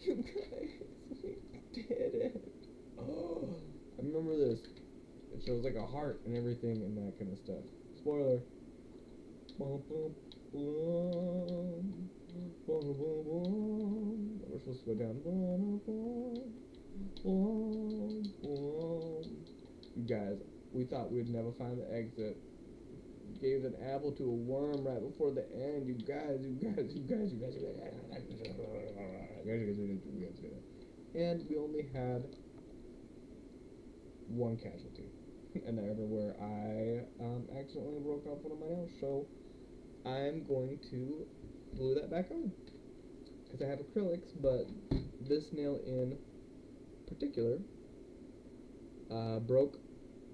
You guys, we did it! Oh, I remember this. It shows like a heart and everything and that kind of stuff. Spoiler. Bum, bum, bum. Bum, bum, bum. We're supposed to go down. Bum, bum, bum, bum. You guys, we thought we'd never find the exit. Gave an apple to a worm right before the end. You guys. And we only had one casualty. And everywhere I accidentally broke off one of my nails, so I'm going to glue that back on. Because I have acrylics, but this nail in particular broke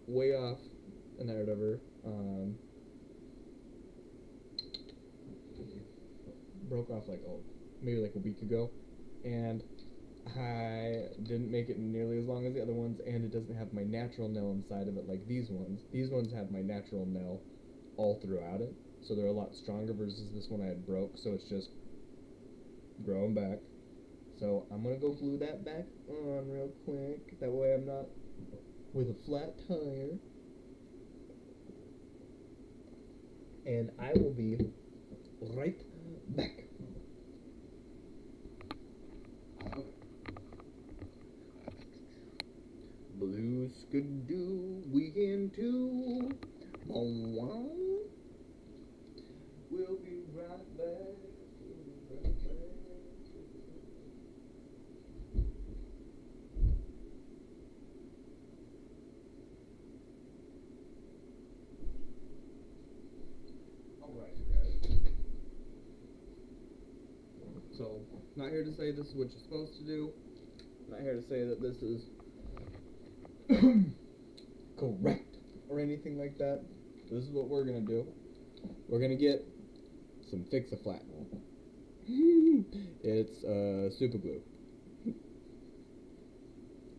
way off, and whatever. Broke off like maybe like a week ago, and I didn't make it nearly as long as the other ones, and it doesn't have my natural nail inside of it like these ones. These ones have my natural nail all throughout it, so they're a lot stronger versus this one I had broke, so it's just growing back. So I'm gonna go glue that back on real quick, that way I'm not with a flat tire. And I will be right back. Blue skidoo, weekend 2. We'll be right back. Not here to say this is what you're supposed to do. Not here to say that this is correct or anything like that. This is what we're gonna do. We're gonna get some Fix-A-Flat. It's super glue.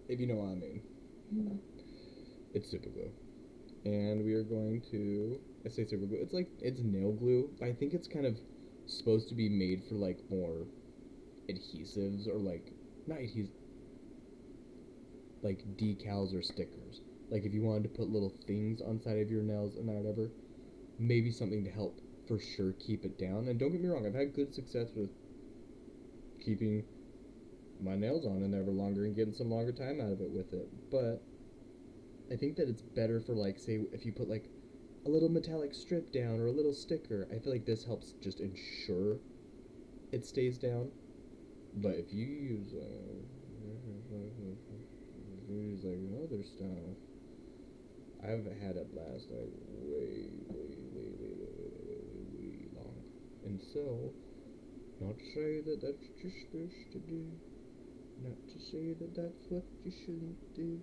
If you know what I mean. It's super glue. And we are going to, I say super glue, it's nail glue, but I think it's kind of supposed to be made for like more adhesives or like, not adhesives, like decals or stickers. Like if you wanted to put little things on side of your nails and whatever, maybe something to help for sure keep it down. And don't get me wrong, I've had good success with keeping my nails on and ever longer and getting some longer time out of it with it. But I think that it's better for like, say, if you put like a little metallic strip down or a little sticker, I feel like this helps just ensure it stays down. But if you use like other stuff, I've had it last like way long. And so, not to say that that's what you're supposed to do, not to say that that's what you shouldn't do,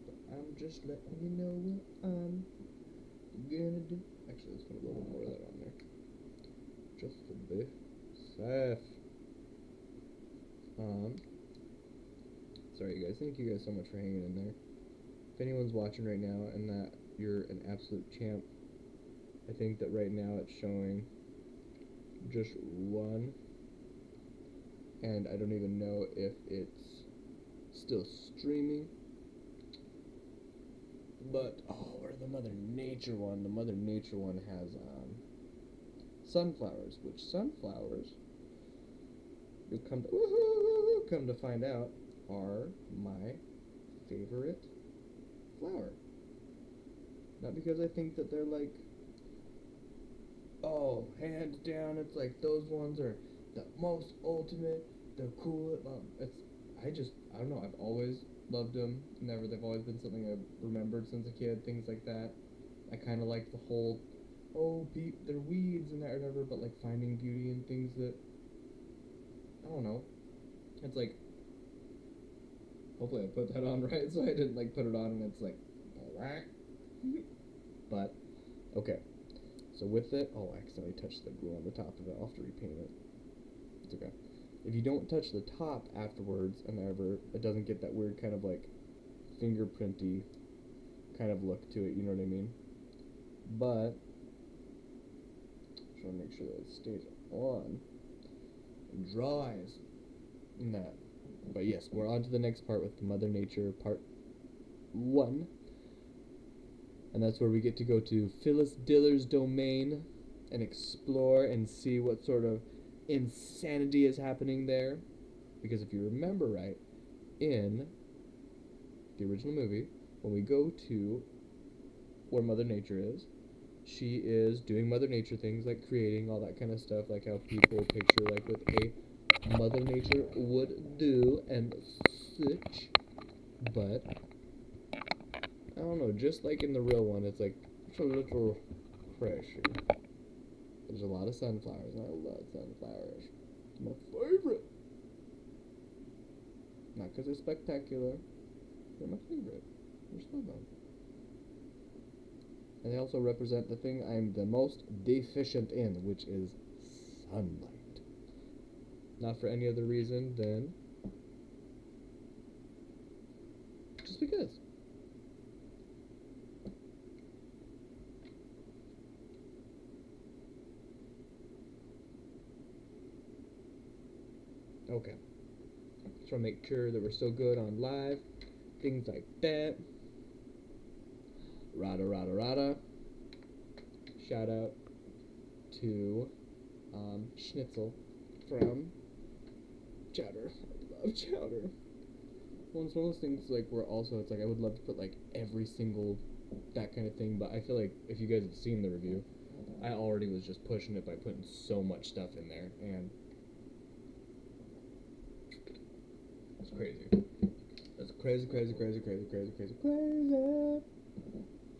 but I'm just letting you know what I'm gonna do. Actually, let's put a little more of that on there, just to be safe. Sorry, you guys. Thank you guys so much for hanging in there. If anyone's watching right now and that you're an absolute champ, I think that right now it's showing just one, and I don't even know if it's still streaming. But where's the Mother Nature one? The Mother Nature one has sunflowers, which sunflowers, you'll come to find out, are my favorite flower. Not because I think that they're like, oh, hands down, it's like those ones are the most ultimate, the coolest. I don't know, I've always loved them. They've always been something I've remembered since a kid, things like that. I kind of like the whole, they're weeds and that or whatever, but like finding beauty in things that, I don't know. It's like, hopefully I put that on right, so I didn't like put it on and it's like, but, okay. So with it, I accidentally touched the glue on the top of it. I'll have to repaint it. It's okay. If you don't touch the top afterwards and it doesn't get that weird kind of like fingerprinty kind of look to it, you know what I mean? But, I'm trying to make sure that it stays on and dries and that. But yes, we're on to the next part with the Mother Nature part 1. And that's where we get to go to Phyllis Diller's domain and explore and see what sort of insanity is happening there. Because if you remember right, in the original movie, when we go to where Mother Nature is, she is doing Mother Nature things like creating all that kind of stuff, like how people picture like what a Mother Nature would do and such. But I don't know, just like in the real one, it's like, it's a little crazy. There's a lot of sunflowers, and I love sunflowers. It's my favorite. Not because they're spectacular, they're my favorite. They're snowbound. And they also represent the thing I'm the most deficient in, which is sunlight. Not for any other reason than just because. Okay. Just want to make sure that we're still good on live. Things like that. Rada. Shout out to Schnitzel from Chowder. I love Chowder. Well, it's one of those things like where also it's like I would love to put like every single that kind of thing, but I feel like if you guys have seen the review, I already was just pushing it by putting so much stuff in there, and it's crazy. That's crazy.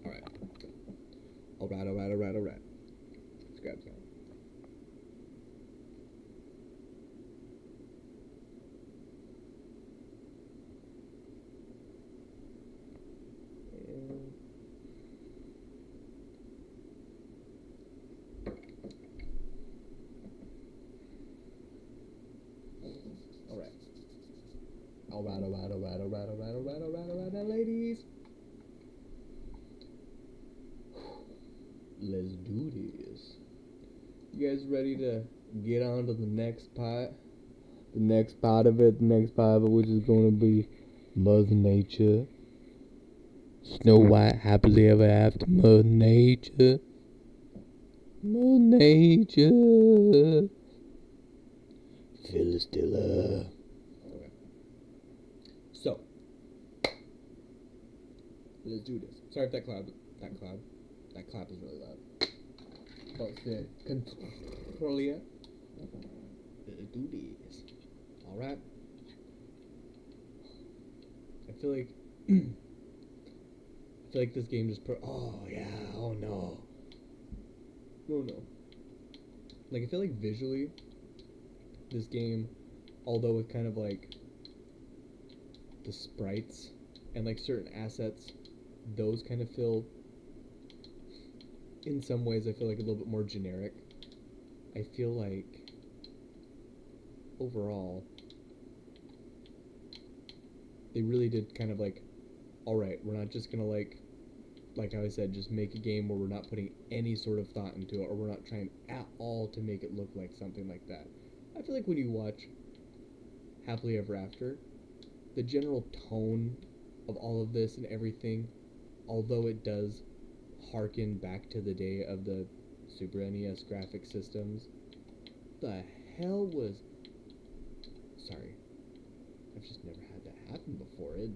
Alright. Let's grab some. Let's do this. You guys ready to get on to the next part? The next part of it, which is gonna be Mother Nature. Snow White happily ever after. Mother Nature. Mother Nature. Philistilla. Okay. So, let's do this. Sorry if that clap is really loud. But the controller. Let's do this. Alright. I feel like this game just oh yeah, oh no. Oh no. Like I feel like visually this game, although with kind of like the sprites and like certain assets, those kind of feel in some ways I feel like a little bit more generic. I feel like overall they really did kind of like, alright, we're not just gonna like how I said, just make a game where we're not putting any sort of thought into it, or we're not trying at all to make it look like something like that. I feel like when you watch Happily Ever After, the general tone of all of this and everything, although it does harken back to the day of the Super NES graphic systems, the hell was... Sorry. I've just never had that happen before. It...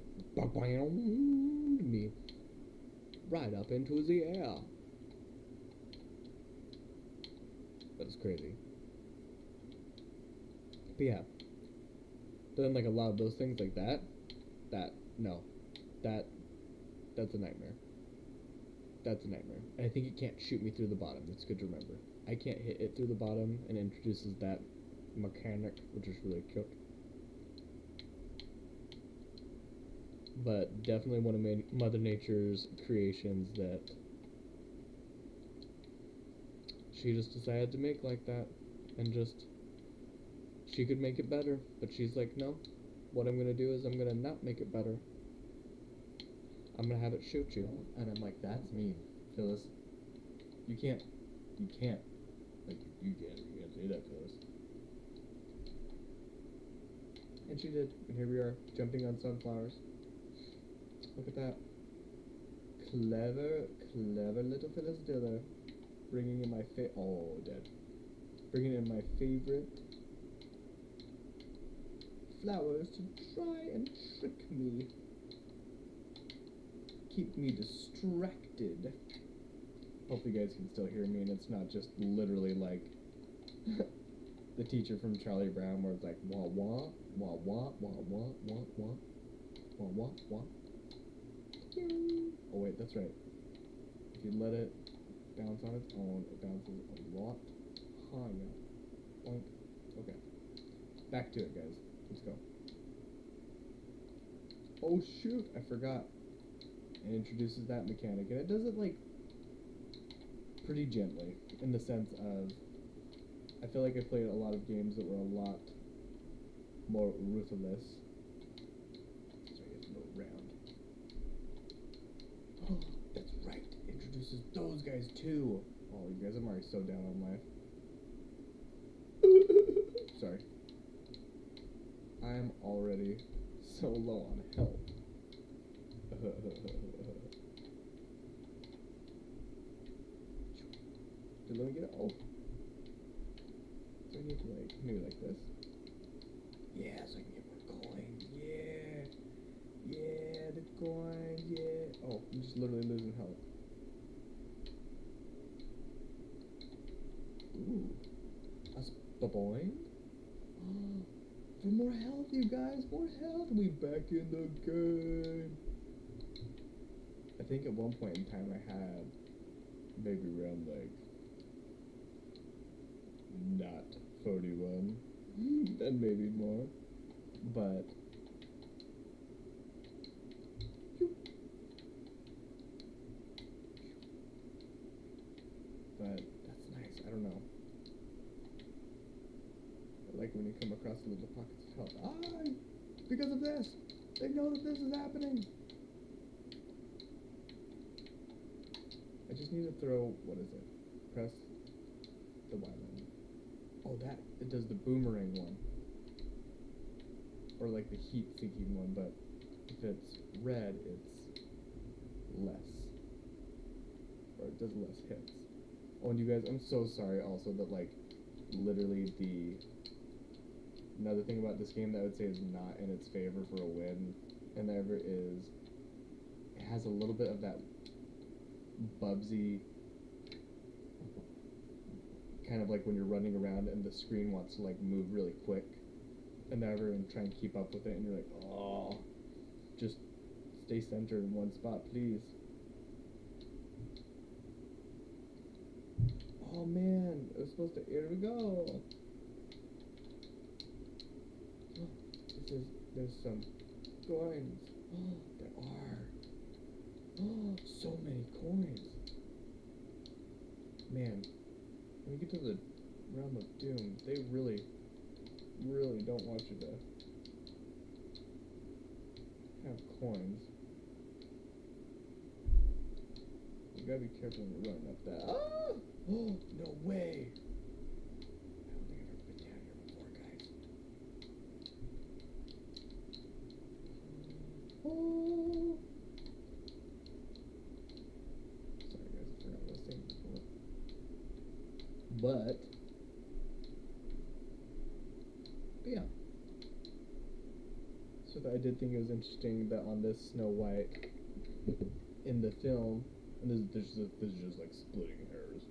me right up into the air. That's crazy. But yeah. But then like a lot of those things like that's a nightmare. That's a nightmare. And I think it can't shoot me through the bottom. That's good to remember. I can't hit it through the bottom, and introduces that mechanic, which is really cute. But definitely one of Mother Nature's creations that she just decided to make like that, and just she could make it better, but she's like, no, what I'm gonna do is I'm gonna not make it better. I'm gonna have it shoot you. And I'm like, that's mean, Phyllis. You can't like you can't say that, Phyllis. And she did, and here we are jumping on sunflowers. Look at that. Clever little Phyllis Diller. Bringing in my Bringing in my favorite flowers to try and trick me. Keep me distracted. Hopefully you guys can still hear me and it's not just literally like the teacher from Charlie Brown where it's like wah wah, wah wah, wah wah, wah wah, wah wah, wah. Oh wait, that's right. If you let it bounce on its own, it bounces a lot higher. Boink. Okay. Back to it, guys. Let's go. Oh shoot, I forgot. It introduces that mechanic, and it does it like pretty gently, in the sense of I feel like I played a lot of games that were a lot more ruthless. Sorry, I have to move around. Oh, that's right. It introduces those guys too. Oh, you guys, I'm already so down on life. Sorry. I'm already so low on health. Let me get it. Oh. So I need to like, maybe like this. Yeah, so I can get more coins. Yeah. Yeah, the coin. Yeah. Oh, I'm just literally losing health. Ooh. A boing. For more health, you guys. More health. We back in the game. I think at one point in time I had maybe around like not 41 and maybe more, but that's nice. I don't know. I like when you come across little pockets of health. Because of this, they know that this is happening. I just need to throw, what is it? press the Y button. Oh, that, it does the boomerang one. Or like the heat-seeking one, but if it's red, it's less. Or it does less hits. Oh, and you guys, I'm so sorry also that, like, literally another thing about this game that I would say is not in its favor for a win, and ever is, it has a little bit of that Bubsy, kind of like when you're running around and the screen wants to, like, move really quick, and ever and try and keep up with it, and you're like, oh, just stay centered in one spot, please. Oh man, it was supposed to, here we go. There's some coins. Oh, there are. Oh, so many coins. Man, when you get to the realm of doom, they really, really don't want you to have coins. You gotta be careful when you're running up that. Ah! Oh, no way! I don't think I've ever been down here before, guys. Oh! Sorry, guys, I forgot what I was saying before. But yeah. So I did think it was interesting that on this Snow White, in the film, and this is just like splitting hairs.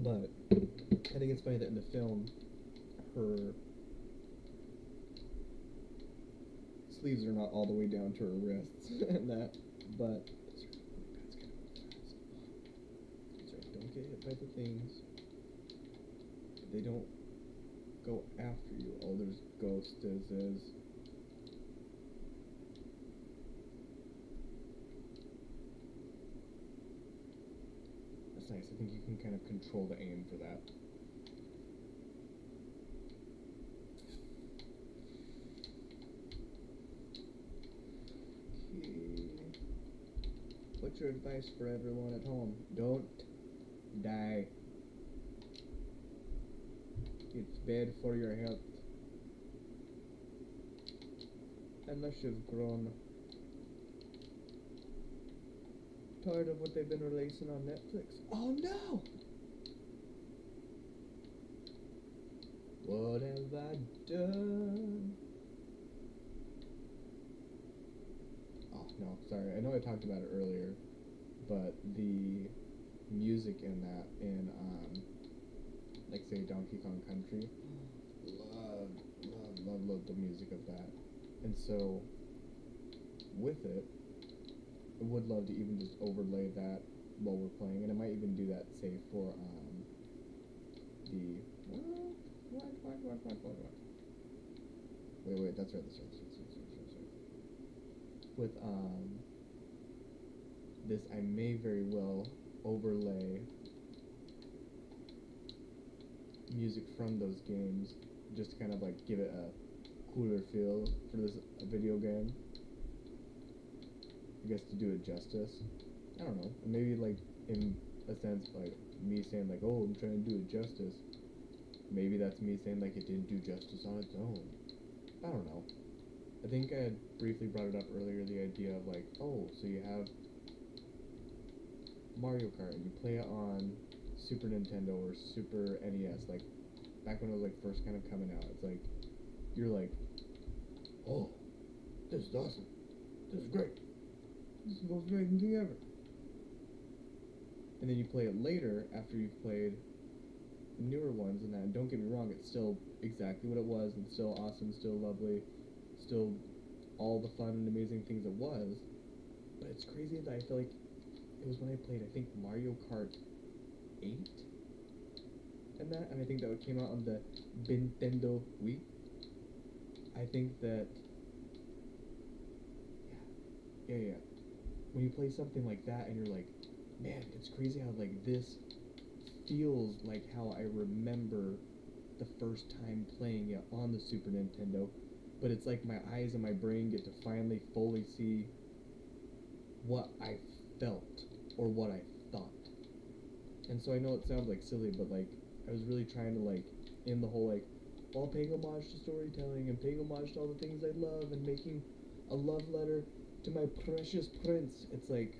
But I think it's funny that in the film, her sleeves are not all the way down to her wrists and that, but sorry, don't get hit by the things. They don't go after you. Oh, there's ghosts is. That's nice. I think you can kind of control the aim for that. Okay. What's your advice for everyone at home? Don't die. It's bad for your health. Unless you've grown tired of what they've been releasing on Netflix. Oh no! What have I done? Oh no, sorry. I know I talked about it earlier, but the music in that, like say Donkey Kong Country, love the music of that. And so, with it, I would love to even just overlay that while we're playing, and I might even do that, say, for, the, wait, that's right. With, this, I may very well overlay music from those games, just to kind of, like, give it a cooler feel for this video game. I guess to do it justice. I don't know. Maybe like in a sense like me saying like, oh, I'm trying to do it justice. Maybe that's me saying like it didn't do justice on its own. I don't know. I think I had briefly brought it up earlier, the idea of like, oh, so you have Mario Kart and you play it on Super Nintendo or Super NES, like back when it was like first kind of coming out. It's like you're like, oh, this is awesome. This is great. This is the most amazing thing ever. And then you play it later after you've played the newer ones, and that, don't get me wrong, it's still exactly what it was. It's still awesome, still lovely, still all the fun and amazing things it was. But it's crazy that I feel like it was when I played, I think, Mario Kart 8 and that, and I think that came out on the Nintendo Wii. I think that, yeah. When you play something like that and you're like, man, it's crazy how like this feels like how I remember the first time playing it on the Super Nintendo, but it's like my eyes and my brain get to finally fully see what I felt or what I thought. And so I know it sounds like silly, but like I was really trying to like in the whole like while paying homage to storytelling and paying homage to all the things I love and making a love letter to my precious prince. It's like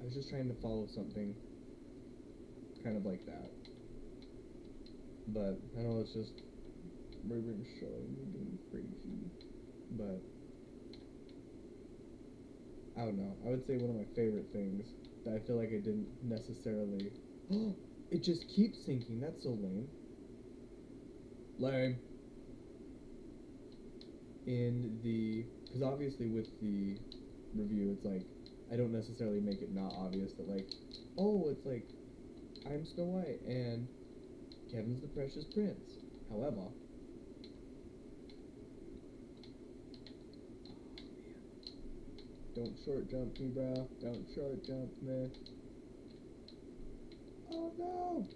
I was just trying to follow something kind of like that. But I know it's just Ruben showing me being crazy. But I don't know. I would say one of my favorite things that I feel like I didn't necessarily. It just keeps sinking. That's so lame. Lame. In the, because obviously with the review, it's like I don't necessarily make it not obvious that like, oh, it's like I'm Snow White and Kevin's the Precious Prince. However, don't short jump me, bro. Don't short jump me. Oh no!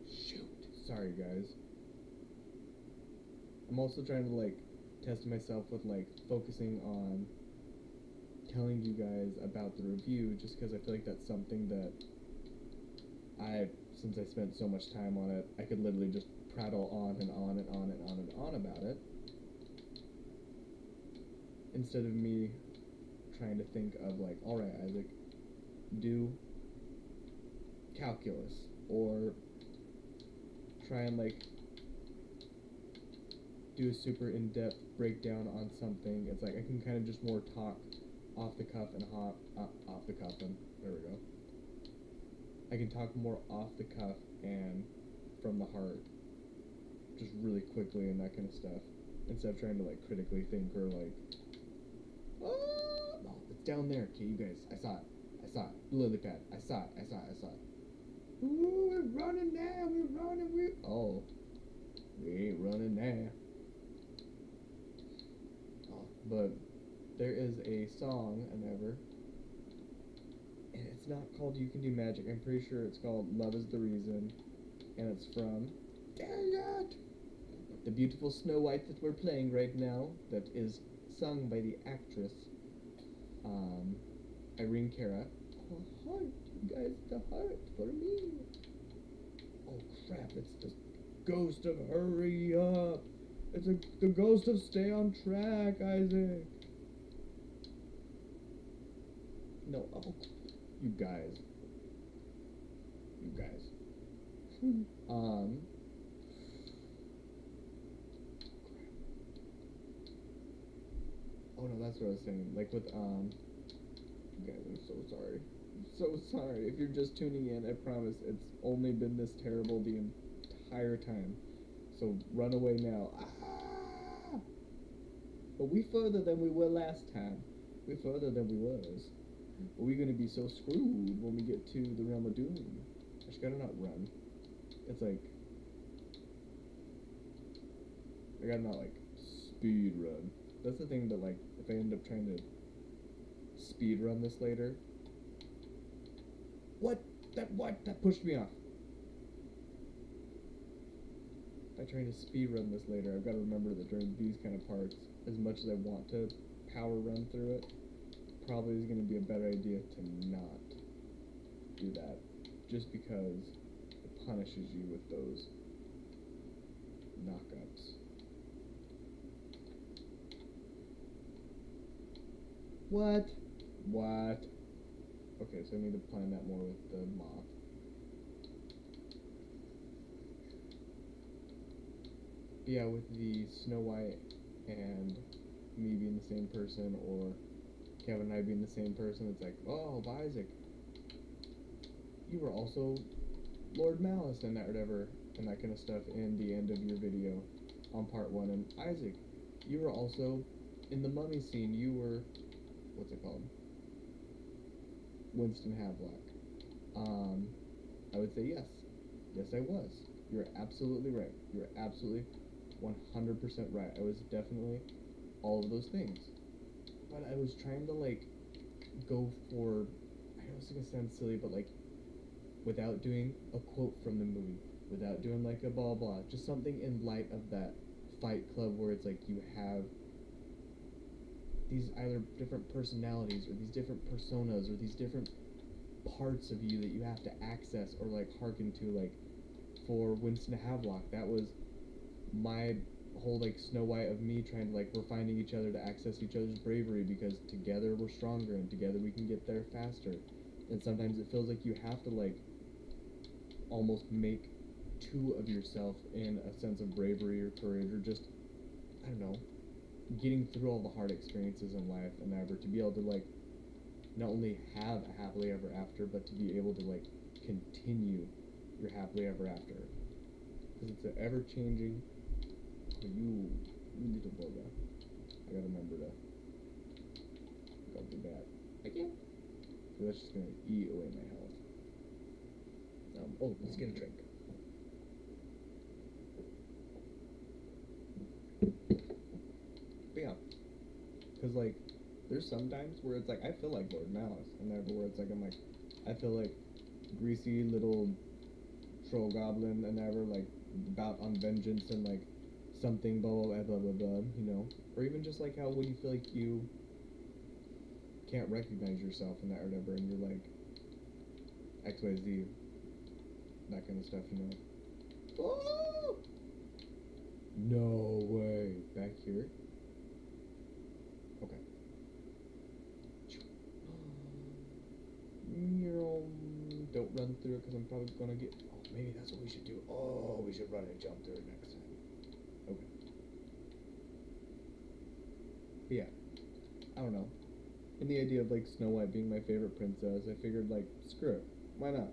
Shoot. Sorry, guys. I'm also trying to like test myself with like focusing on telling you guys about the review, just because I feel like that's something that since I spent so much time on it, I could literally just prattle on and on and on and on and on about it, instead of me trying to think of like, alright, Isaac, do calculus, or try and like do a super in-depth breakdown on something. It's like I can kind of just more talk off the cuff and off the cuff, and there we go. I can talk more off the cuff and from the heart, just really quickly and that kind of stuff, instead of trying to like critically think or like, oh, no, it's down there. Okay, you guys, I saw it, lily pad, I saw it. Ooh, we're running now, oh, we ain't running now. Oh, but there is a song, and it's not called You Can Do Magic. I'm pretty sure it's called Love Is the Reason, and it's from, dang it, the beautiful Snow White that we're playing right now, that is sung by the actress, Irene Cara. A heart, you guys, the heart for me. Oh crap, it's the ghost of Hurry Up. It's the ghost of Stay on Track, Isaac. No, oh, you guys. Oh no, that's what I was saying. Like with, you guys, I'm so sorry. If you're just tuning in, I promise it's only been this terrible the entire time. So run away now. Ah! But we further than we were last time. We further than we was. Are we gonna be so screwed when we get to the realm of doom? I just gotta not run. It's like I gotta not like speed run. That's the thing that like if I end up trying to speed run this later. What? That pushed me off. If I try to speed run this later, I've got to remember that during these kind of parts, as much as I want to power run through it, probably is going to be a better idea to not do that, just because it punishes you with those knockups. What? Okay, so I need to plan that more with the moth. But yeah, with the Snow White and me being the same person, or Kevin and I being the same person, it's like, oh, Isaac, you were also Lord Malice and that whatever, and that kind of stuff in the end of your video on part 1. And Isaac, you were also in the mummy scene. You were, what's it called? Winston Havelock. I would say yes. Yes, I was. You're absolutely right. You're absolutely 100% right. I was definitely all of those things. But I was trying to, like, go for, I know it's going to sound silly, but, like, without doing a quote from the movie, without doing, like, a blah blah, just something in light of that Fight Club where it's like you have these either different personalities or these different personas or these different parts of you that you have to access or like hearken to. Like for Winston Havelock, that was my whole like Snow White of me trying to like, we're finding each other to access each other's bravery because together we're stronger and together we can get there faster. And sometimes it feels like you have to like almost make two of yourself in a sense of bravery or courage or just, I don't know, getting through all the hard experiences in life and ever to be able to like not only have a happily ever after, but to be able to like continue your happily ever after, because it's an ever changing. You little boga, I gotta remember to go do that again, because that's just gonna eat away my health. Oh, let's get a drink. But yeah, because like there's some times where it's like I feel like Lord Malice, and then where it's like I'm like I feel like greasy little troll goblin, and ever like about on vengeance and like something blah blah blah blah blah, you know, or even just like how when you feel like you can't recognize yourself in that or whatever, and you're like XYZ, that kind of stuff, you know. Oh! No way, back here. Okay. Don't run through it because I'm probably gonna get. Oh, maybe that's what we should do. Oh, we should run and jump through it next time. Okay. But yeah, I don't know. And the idea of like Snow White being my favorite princess, I figured like screw it, why not?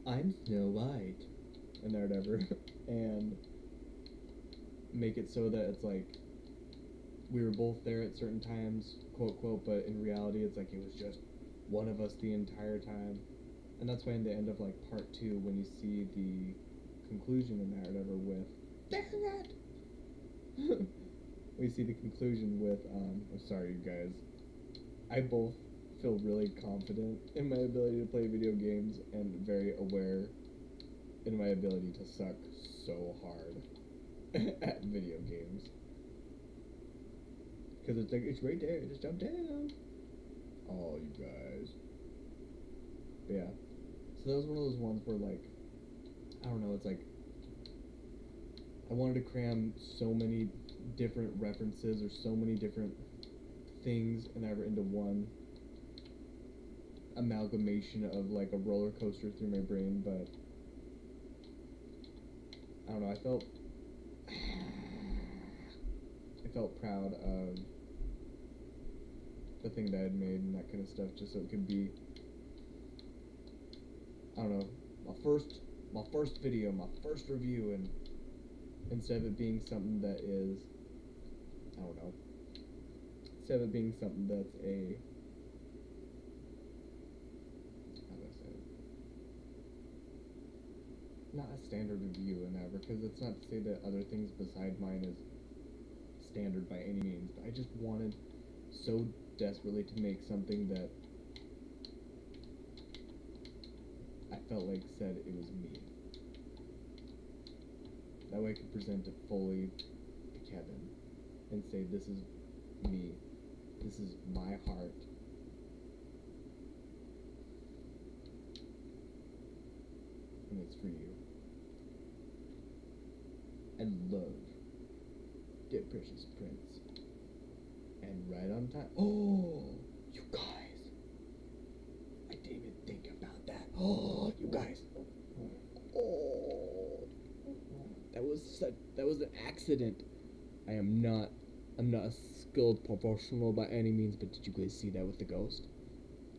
I'm Snow White, and whatever, and make it so that it's like we were both there at certain times, quote quote, but in reality it's like it was just one of us the entire time. And that's why in the end of like part 2, when you see the conclusion in that or whatever with dang it, we see the conclusion with I'm sorry you guys, I both feel really confident in my ability to play video games and very aware in my ability to suck so hard at video games. Because it's like, it's right there, just jump down. Oh, you guys. But yeah. So that was one of those ones where like, I don't know, it's like, I wanted to cram so many different references or so many different things and ever into one amalgamation of like a roller coaster through my brain, but I don't know, I felt proud of the thing that I had made and that kind of stuff, just so it could be, I don't know, my first video, my first review, and instead of it being something that is, I don't know, instead of it being something that's a, how do I say it? Not a standard review and ever, because it's not to say that other things beside mine is standard by any means, but I just wanted so desperately to make something that I felt like said it was me. That way I could present it fully to Kevin and say, this is me, this is my heart, and it's for you. I love Dear Precious Prince. And right on time. Oh, you guys. I didn't even think about that. Oh, you guys. Oh. That was an accident. I'm not a skilled professional by any means, but did you guys see that with the ghost?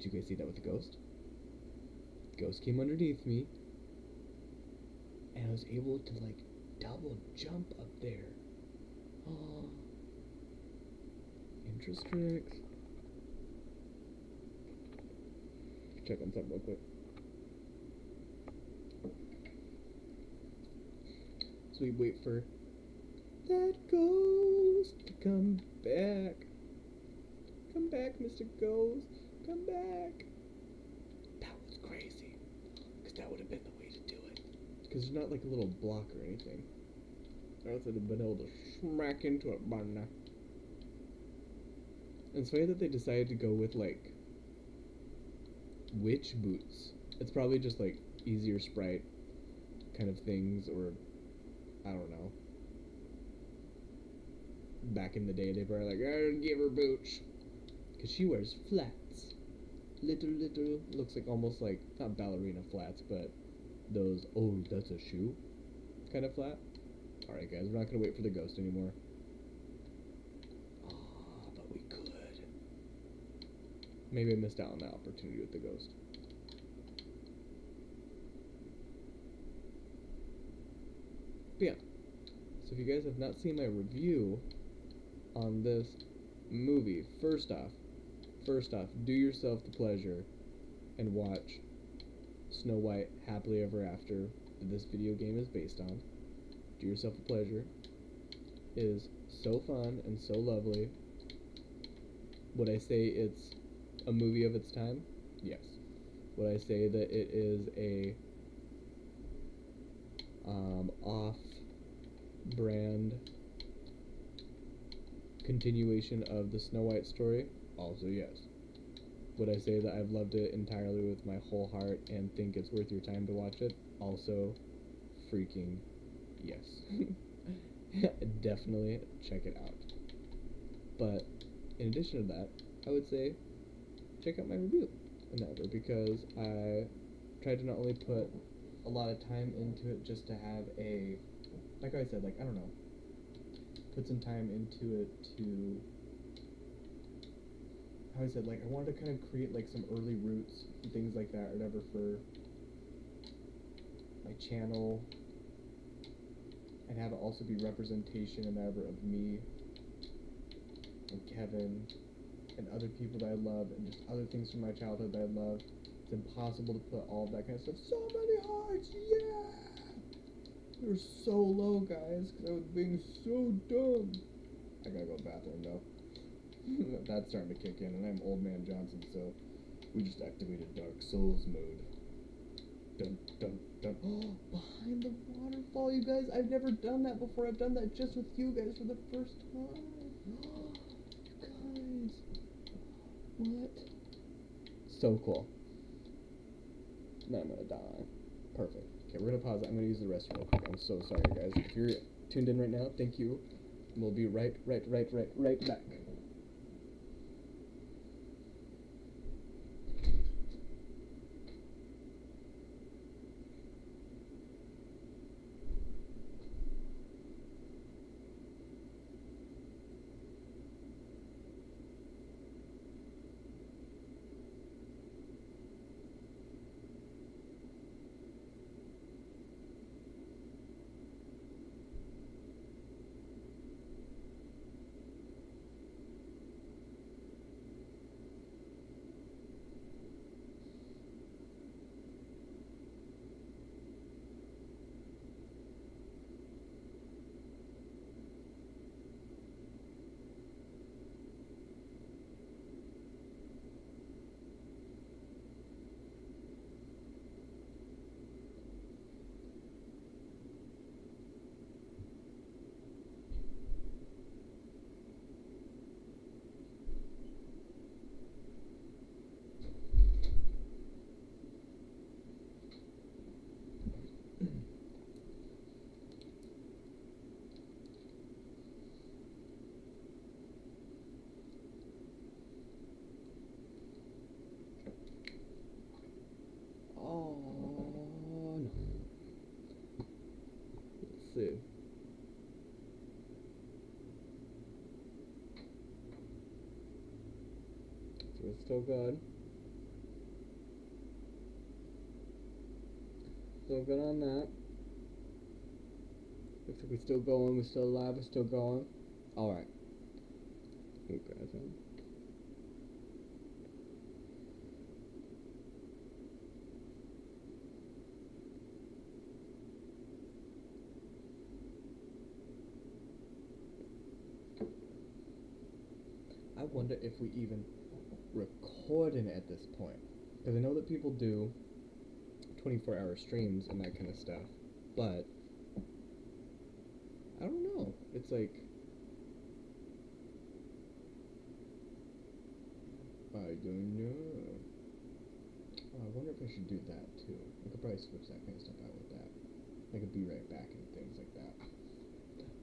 Did you guys see that with the ghost? Ghost came underneath me, and I was able to like double jump up there. Oh. Interest tricks. Check on something real quick. So we wait for that ghost to come back. Come back, Mr. Ghost. Come back. That was crazy. Because that would have been the way to do it. Because there's not like a little block or anything. Or else I'd have been able to smack into it by now. It's funny that they decided to go with like witch boots. It's probably just like easier sprite kind of things, or I don't know. Back in the day, they probably like, I don't give her boots, because she wears flats. Little, looks like almost like, not ballerina flats, but those, oh, that's a shoe kind of flat. Alright, guys, we're not going to wait for the ghost anymore. Ah, but we could. Maybe I missed out on that opportunity with the ghost. But yeah, so if you guys have not seen my review on this movie, first off, do yourself the pleasure and watch Snow White Happily Ever After that this video game is based on. Do yourself the pleasure. It is so fun and so lovely. Would I say it's a movie of its time? Yes. Would I say that it is a off-brand continuation of the Snow White story? Also yes. Would I say that I've loved it entirely with my whole heart and think it's worth your time to watch it? Also freaking yes. Definitely check it out. But in addition to that, I would say check out my review in that order, because I tried to not only put a lot of time into it just to have a, like I said, like, I don't know, put some time into it to, how I said, like, I wanted to kind of create, like, some early roots and things like that, or whatever, for my channel, and have it also be representation and whatever of me, and Kevin, and other people that I love, and just other things from my childhood that I love. It's impossible to put all of that kind of stuff. So many hearts, yeah! You're so low, guys, because I was being so dumb. I gotta go to the bathroom, though. That's starting to kick in, and I'm Old Man Johnson, so we just activated Dark Souls mode. Dun, dun, dun. Oh, behind the waterfall, you guys. I've never done that before. I've done that just with you guys for the first time. You guys. What? So cool. Now I'm gonna die. Perfect. Okay, we're gonna pause it. I'm gonna use the restroom real quick. I'm so sorry, guys. If you're tuned in right now, thank you. We'll be right back. Oh, no. Let's see. So it's still good. Still good on that. Looks like we're still going, we're still alive, we're still going. Alright. Okay, then. I wonder if we even recording at this point, because I know that people do 24-hour streams and that kind of stuff, but I don't know. It's like, don't know. Oh, I wonder if I should do that too. I could probably switch that kind of stuff out with that. I could be right back and things like that.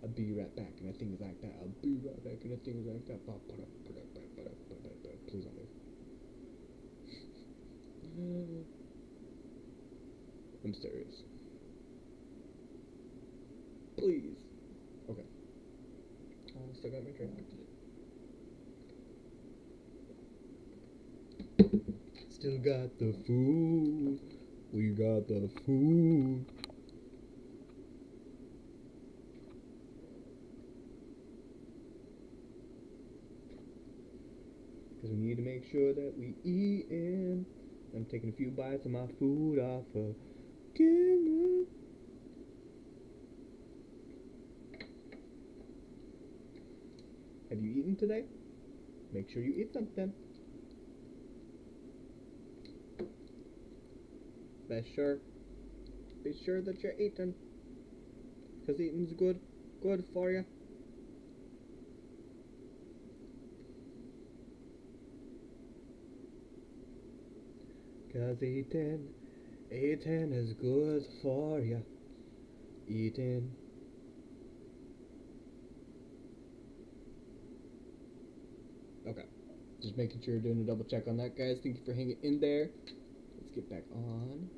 I'll be right back and things like that. I'll be right back and things like that. Please don't move. I'm serious. Please. Okay. Still got my train back today. Still got the food. We got the food. Because we need to make sure that we eatin'. I'm taking a few bites of my food off of camera. Have you eaten today? Make sure you eat something. Be sure that you're eating. Because eating's good for you. Cause eating is good for ya. Eating. Okay. Just making sure you're doing a double check on that, guys. Thank you for hanging in there. Let's get back on.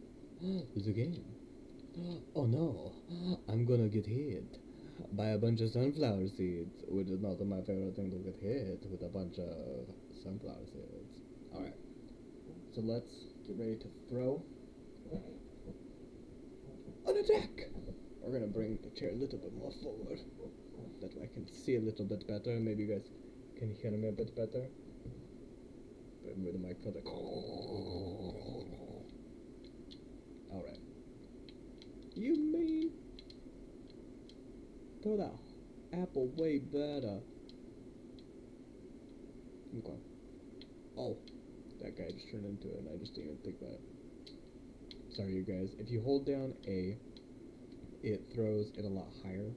There's a game. Oh no. I'm gonna get hit by a bunch of sunflower seeds, which is not my favorite thing to get hit with a bunch of sunflower seeds. Alright. So let's get ready to throw an attack. We're gonna bring the chair a little bit more forward. That way I can see a little bit better. Maybe you guys can hear me a bit better. But move the mic further. Alright. You mean throw that apple way better. Okay. Oh. That guy just turned into it and I just didn't even think that. Sorry you guys. If you hold down A, it throws it a lot higher.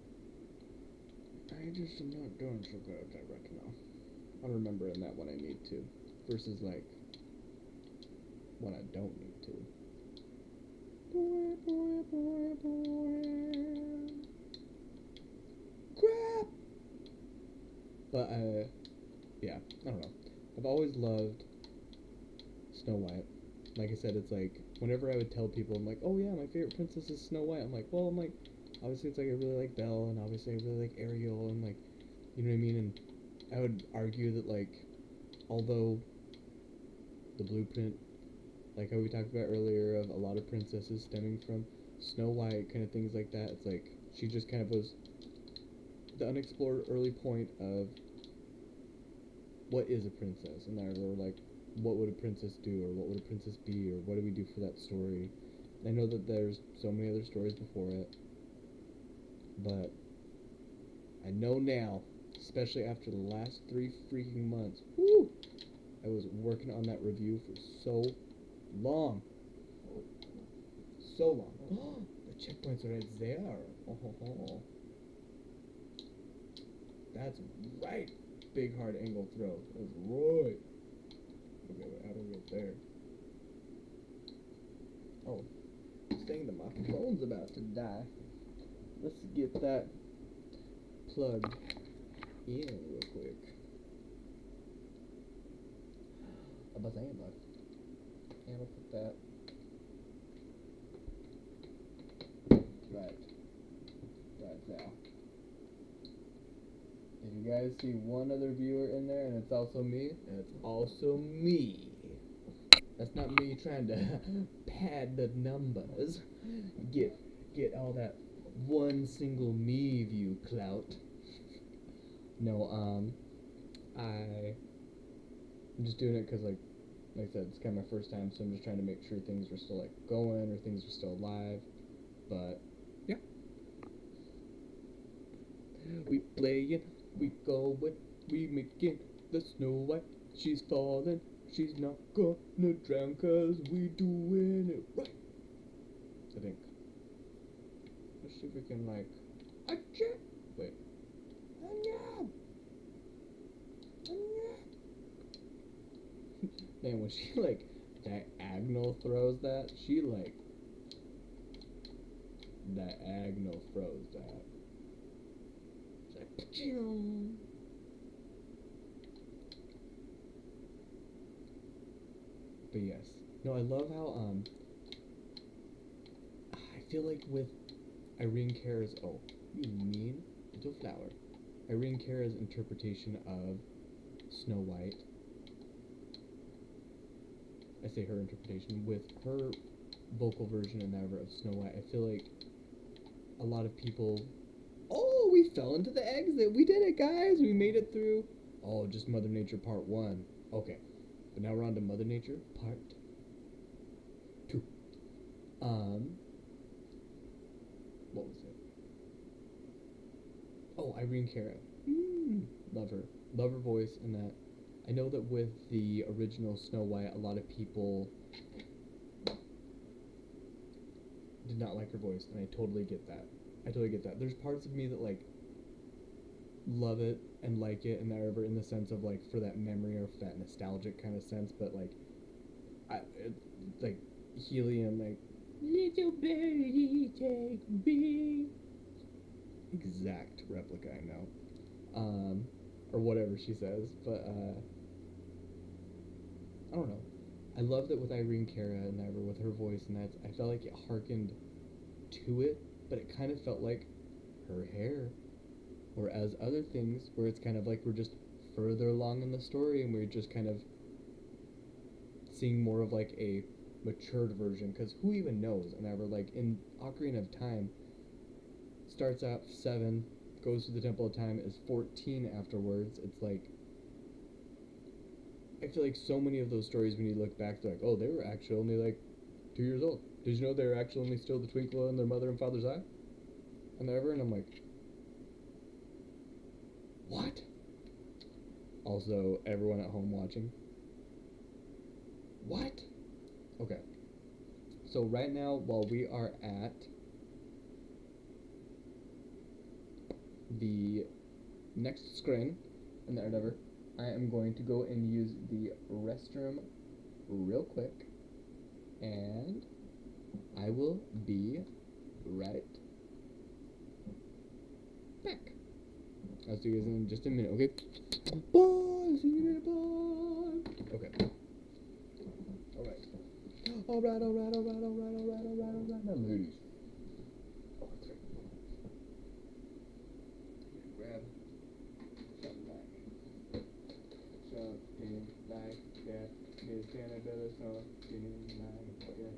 I just am not doing so good at that right now. I'll remember in that when I need to. Versus like when I don't need to. Crap! But yeah, I don't know. I've always loved Snow White. Like I said, it's like whenever I would tell people, I'm like, oh yeah, my favorite princess is Snow White. I'm like, well, obviously it's like I really like Belle, and obviously I really like Ariel, and like, you know what I mean? And I would argue that like, although the blueprint, like how we talked about earlier, of a lot of princesses stemming from Snow White, kind of things like that, it's like she just kind of was the unexplored early point of what is a princess, and they were like, what would a princess do, or what would a princess be, or what do we do for that story? I know that there's so many other stories before it, but I know now, especially after the last 3 freaking months, whoo, I was working on that review for so long. So long. The checkpoints are right there. Oh. That's right. Big hard angle throw. That's right. Okay, how do we get there? Oh, this thing that my phone's about to die. Let's get that plugged in real quick. And we'll put that right there. If you guys see one other viewer in there, and it's also me, and it's also me. That's not me trying to pad the numbers. Get all that one single me view clout. No, I'm just doing it because like I said, it's kind of my first time, so I'm just trying to make sure things are still like going or things are still alive. But yeah, we playin', we goin', we making the Snow White. She's falling, she's not gonna drown 'cause we doing it right. I think. Let's see if we can like. Wait. Man, when she like diagonal throws that, she like diagonal throws that. It's like, pa-choom. But yes, no, I love how I feel like with Irene Cara's you mean little flower. Irene Cara's interpretation of Snow White. I say her interpretation with her vocal version and ever of Snow White. I feel like a lot of people. Oh, we fell into the exit. We did it, guys. We made it through. Oh, just Mother Nature Part 1. Okay, but now we're on to Mother Nature Part 2. What was it? Oh, Irene Cara. Love her. Love her voice and that. I know that with the original Snow White, a lot of people did not like her voice, and I totally get that. I totally get that. There's parts of me that, like, love it and like it and whatever in the sense of, like, for that memory or for that nostalgic kind of sense, but, like, like, Helium, like, little birdie, take me. Exact replica, I know. Or whatever she says, but, I don't know. I love that with Irene Cara and that, with her voice and that, I felt like it harkened to it, but it kind of felt like her hair. Or as other things, where it's kind of like we're just further along in the story and we're just kind of seeing more of like a matured version, because who even knows? And ever, like, in Ocarina of Time, starts out 7, goes to the Temple of Time, is 14 afterwards. It's like, I feel like so many of those stories, when you look back, they're like, oh, they were actually only like 2 years old. Did you know they were actually only still the twinkle in their mother and father's eye? And ever, and I'm like, what? Also, everyone at home watching, what? Okay. So right now, while we are at the next screen, and whatever, I am going to go and use the restroom real quick, and I will be right back. I'll see you guys in just a minute, okay? Bye! See you in a minute, bye! Okay. Alright, now ladies. Grab something like that. Miss Annabella, something like that. Okay.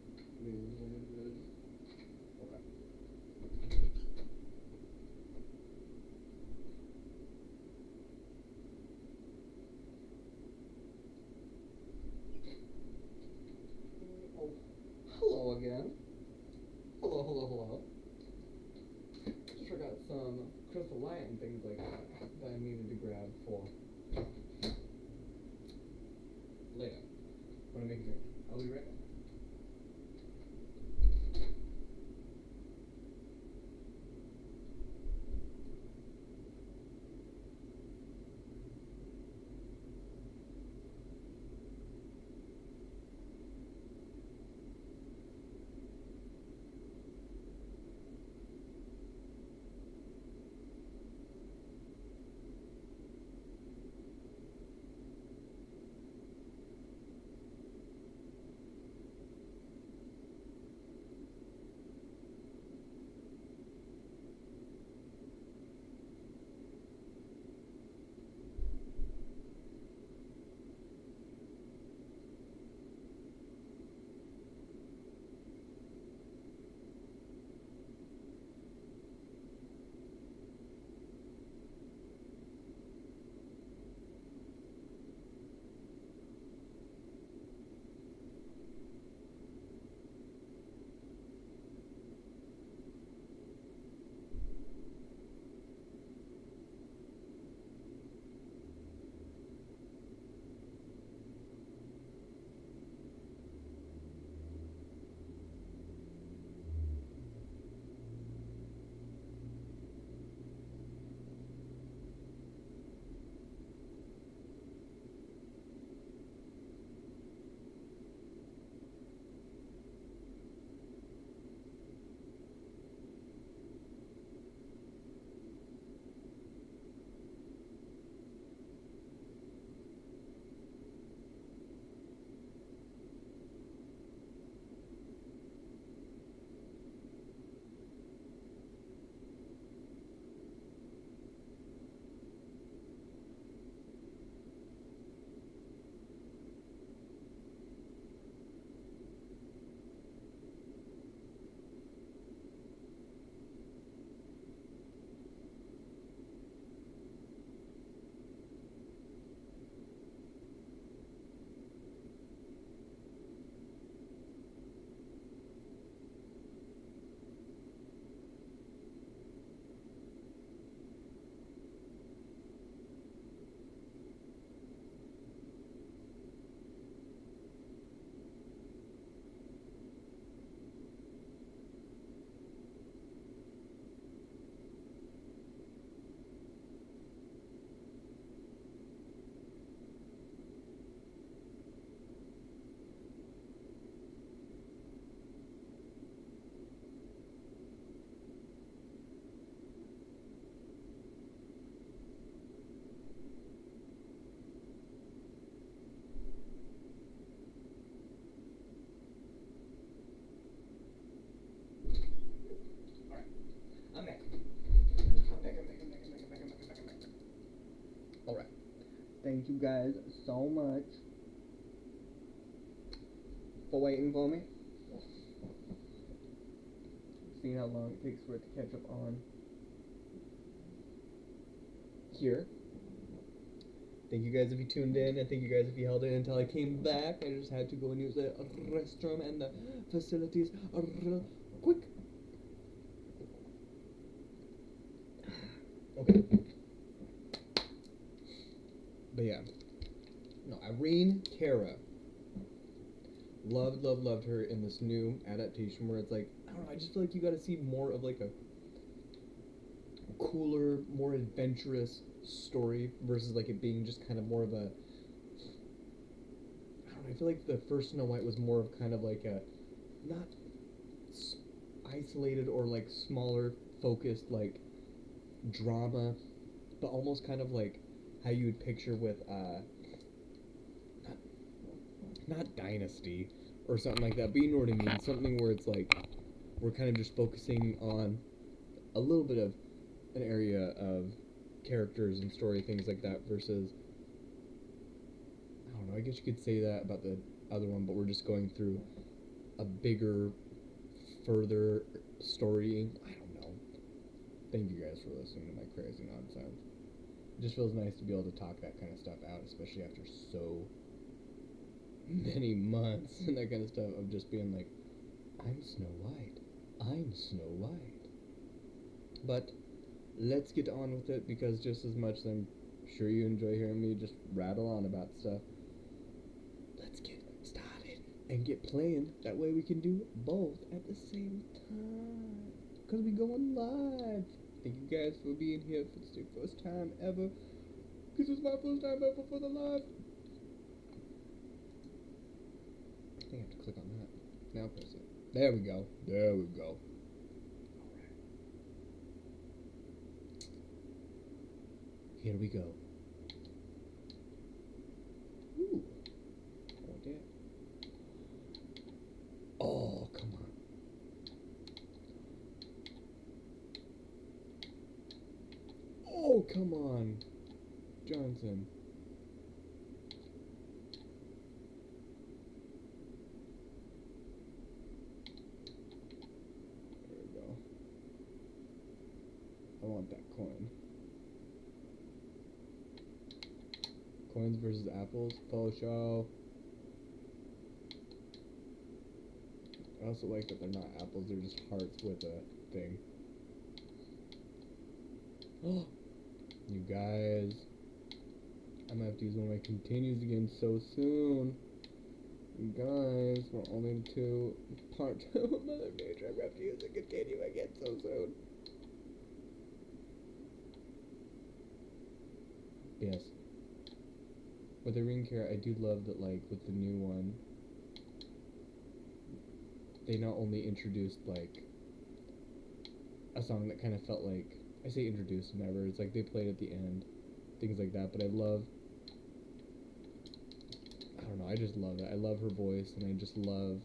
Oh, hello again. Hello. Just forgot some crystal light and things like that I needed to grab for later. When I make a drink. I'll be right back. guys so much for waiting for me. Seeing how long it takes for it to catch up on here. Thank you guys if you tuned in, and thank you guys if you held in until I came back. I just had to go and use the restroom and the facilities real quick. Okay. But yeah. No, Irene Cara. Loved her in this new adaptation where it's like, I don't know, I just feel like you gotta see more of like a cooler, more adventurous story versus like it being just kind of more of a, I don't know, I feel like the first Snow White was more of kind of like a not isolated or like smaller focused like drama, but almost kind of like how you would picture with not Dynasty or something like that, but you know what I mean, something where it's like we're kind of just focusing on a little bit of an area of characters and story, things like that, versus, I don't know, I guess you could say that about the other one, but we're just going through a bigger, further story. I don't know. Thank you guys for listening to my crazy nonsense. It just feels nice to be able to talk that kind of stuff out, especially after so many months and that kind of stuff of just being like, I'm Snow White. I'm Snow White. But let's get on with it, because just as much as I'm sure you enjoy hearing me just rattle on about stuff, let's get started and get playing. That way we can do both at the same time, because we going live. Thank you guys for being here for the first time ever, because it's my first time ever for the live. I think I have to click on that. Now press it. There we go. There we go. Alright. Here we go. Ooh. Oh, damn. Oh, come on. Oh, come on. Johnson. I want that coin. Coins versus apples. Faux show. I also like that they're not apples, they're just hearts with a thing. Oh, you guys. I'm gonna have to use one of my continues again so soon. You guys, we're only to part 2 of Mother Nature. I'm gonna have to use a continue again so soon. Yes. With the Ring Care, I do love that, like, with the new one, they not only introduced, like, a song that kind of felt like, I say introduced, never, it's like they played at the end, things like that, but I love, I don't know, I just love it. I love her voice, and I just love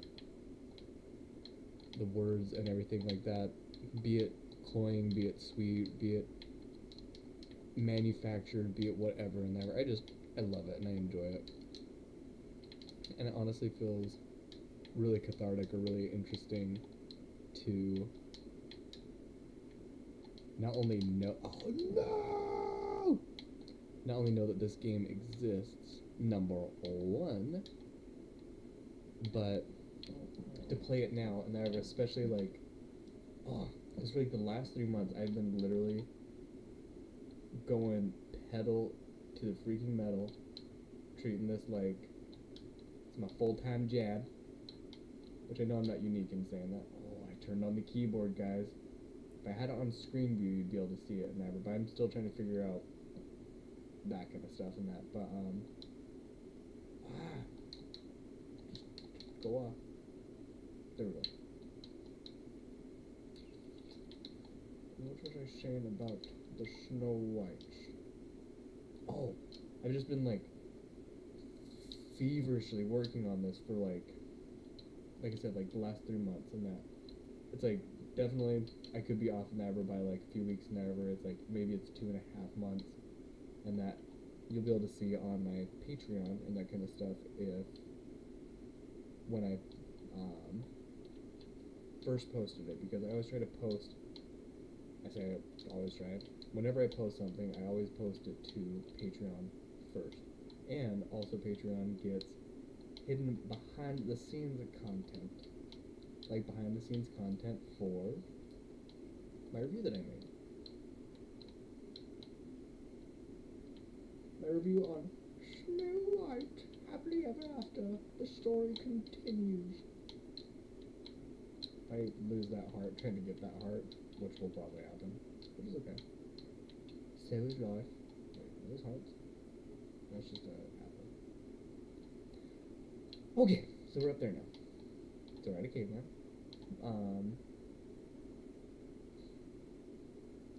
the words and everything like that, be it cloying, be it sweet, be it manufactured, be it whatever and ever. I love it and I enjoy it. And it honestly feels really cathartic or really interesting to not only know, not only know that this game exists, number one, but to play it now and ever, especially like, it's like the last 3 months I've been literally going pedal to the freaking metal, treating this like it's my full-time job, which I know I'm not unique in saying that. Oh, I turned on the keyboard, guys. If I had it on screen view, you'd be able to see it and ever, but I'm still trying to figure out that kind of stuff and that, but just go off. There we go. What was I saying about the Snow White? Oh, I've just been like feverishly working on this for like I said, like the last 3 months, and that it's like definitely I could be off and ever by like a few weeks and ever. It's like maybe it's 2.5 months, and that you'll be able to see on my Patreon and that kind of stuff if when I first posted it, because I always try to post. I say I always try. Whenever I post something, I always post it to Patreon first, and also Patreon gets hidden behind the scenes content, like behind the scenes content for my review that I made. My review on Snow White, Happily Ever After, the story continues. I lose that heart trying to get that heart, which will probably happen, which is okay. Sailor's life. Wait, those hearts? That's just a apple. Okay, so we're up there now. So we're at a caveman.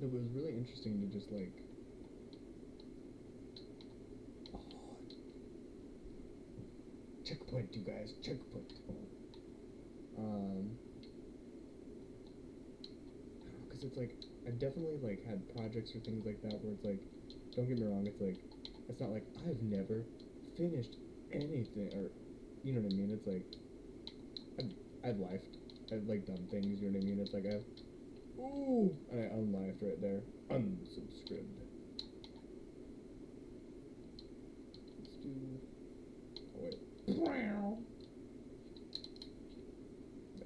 It was really interesting to just like. Oh, checkpoint, you guys, checkpoint. Because it's like I've definitely like had projects or things like that where it's like, don't get me wrong, it's like it's not like I've never finished anything, or you know what I mean. It's like I've lifed, I've like done things, you know what I mean. It's like I've and I unlifed right there, unsubscribed. Let's do. Oh wait. There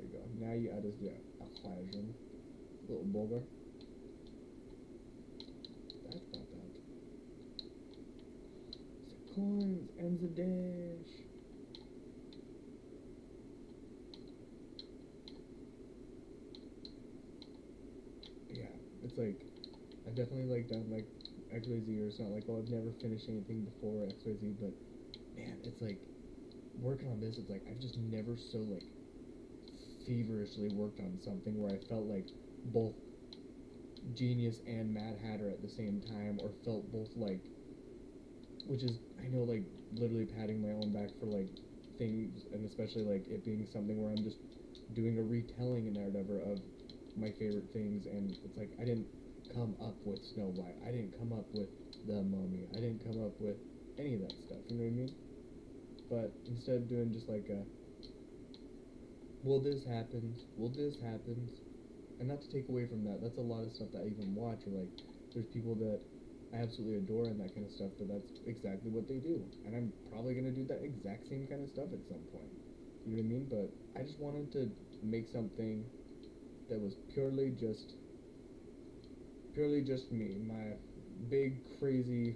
you go. Now you add the equation. Little bugger. That's not that. The coins and the dash. Yeah, it's like I've definitely like done like XYZ, or it's not like, oh, I've never finished anything before XYZ, but man, it's like working on this, it's like I've just never so like feverishly worked on something where I felt like both genius and Mad Hatter at the same time, or felt both like, which is, I know, like literally patting my own back for like things, and especially like it being something where I'm just doing a retelling and whatever of my favorite things, and it's like I didn't come up with Snow White, I didn't come up with the Mummy, I didn't come up with any of that stuff, you know what I mean? But instead of doing just like a, well this happens, and not to take away from that, that's a lot of stuff that I even watch, or like there's people that I absolutely adore and that kind of stuff, but that's exactly what they do, and I'm probably gonna do that exact same kind of stuff at some point, you know what I mean? But I just wanted to make something that was purely just me, my big crazy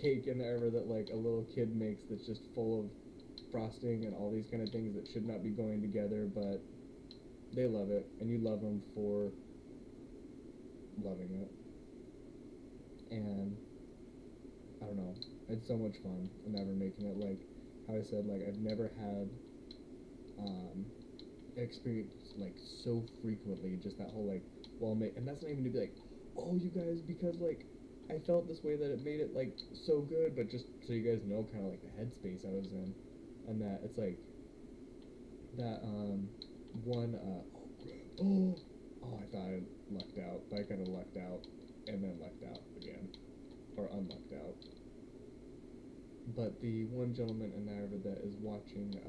cake and whatever that like a little kid makes, that's just full of frosting and all these kind of things that should not be going together, but they love it, and you love them for loving it. And I don't know, it's so much fun whenever making it. Like how I said, like I've never had experience like so frequently, just that whole like, well, and that's not even to be like, oh you guys, because like I felt this way that it made it like so good, but just so you guys know kind of like the headspace I was in, and that it's like that one I thought I lucked out, but I kind of lucked out and then lucked out again, or unlucked out. But the one gentleman in Niagara that is watching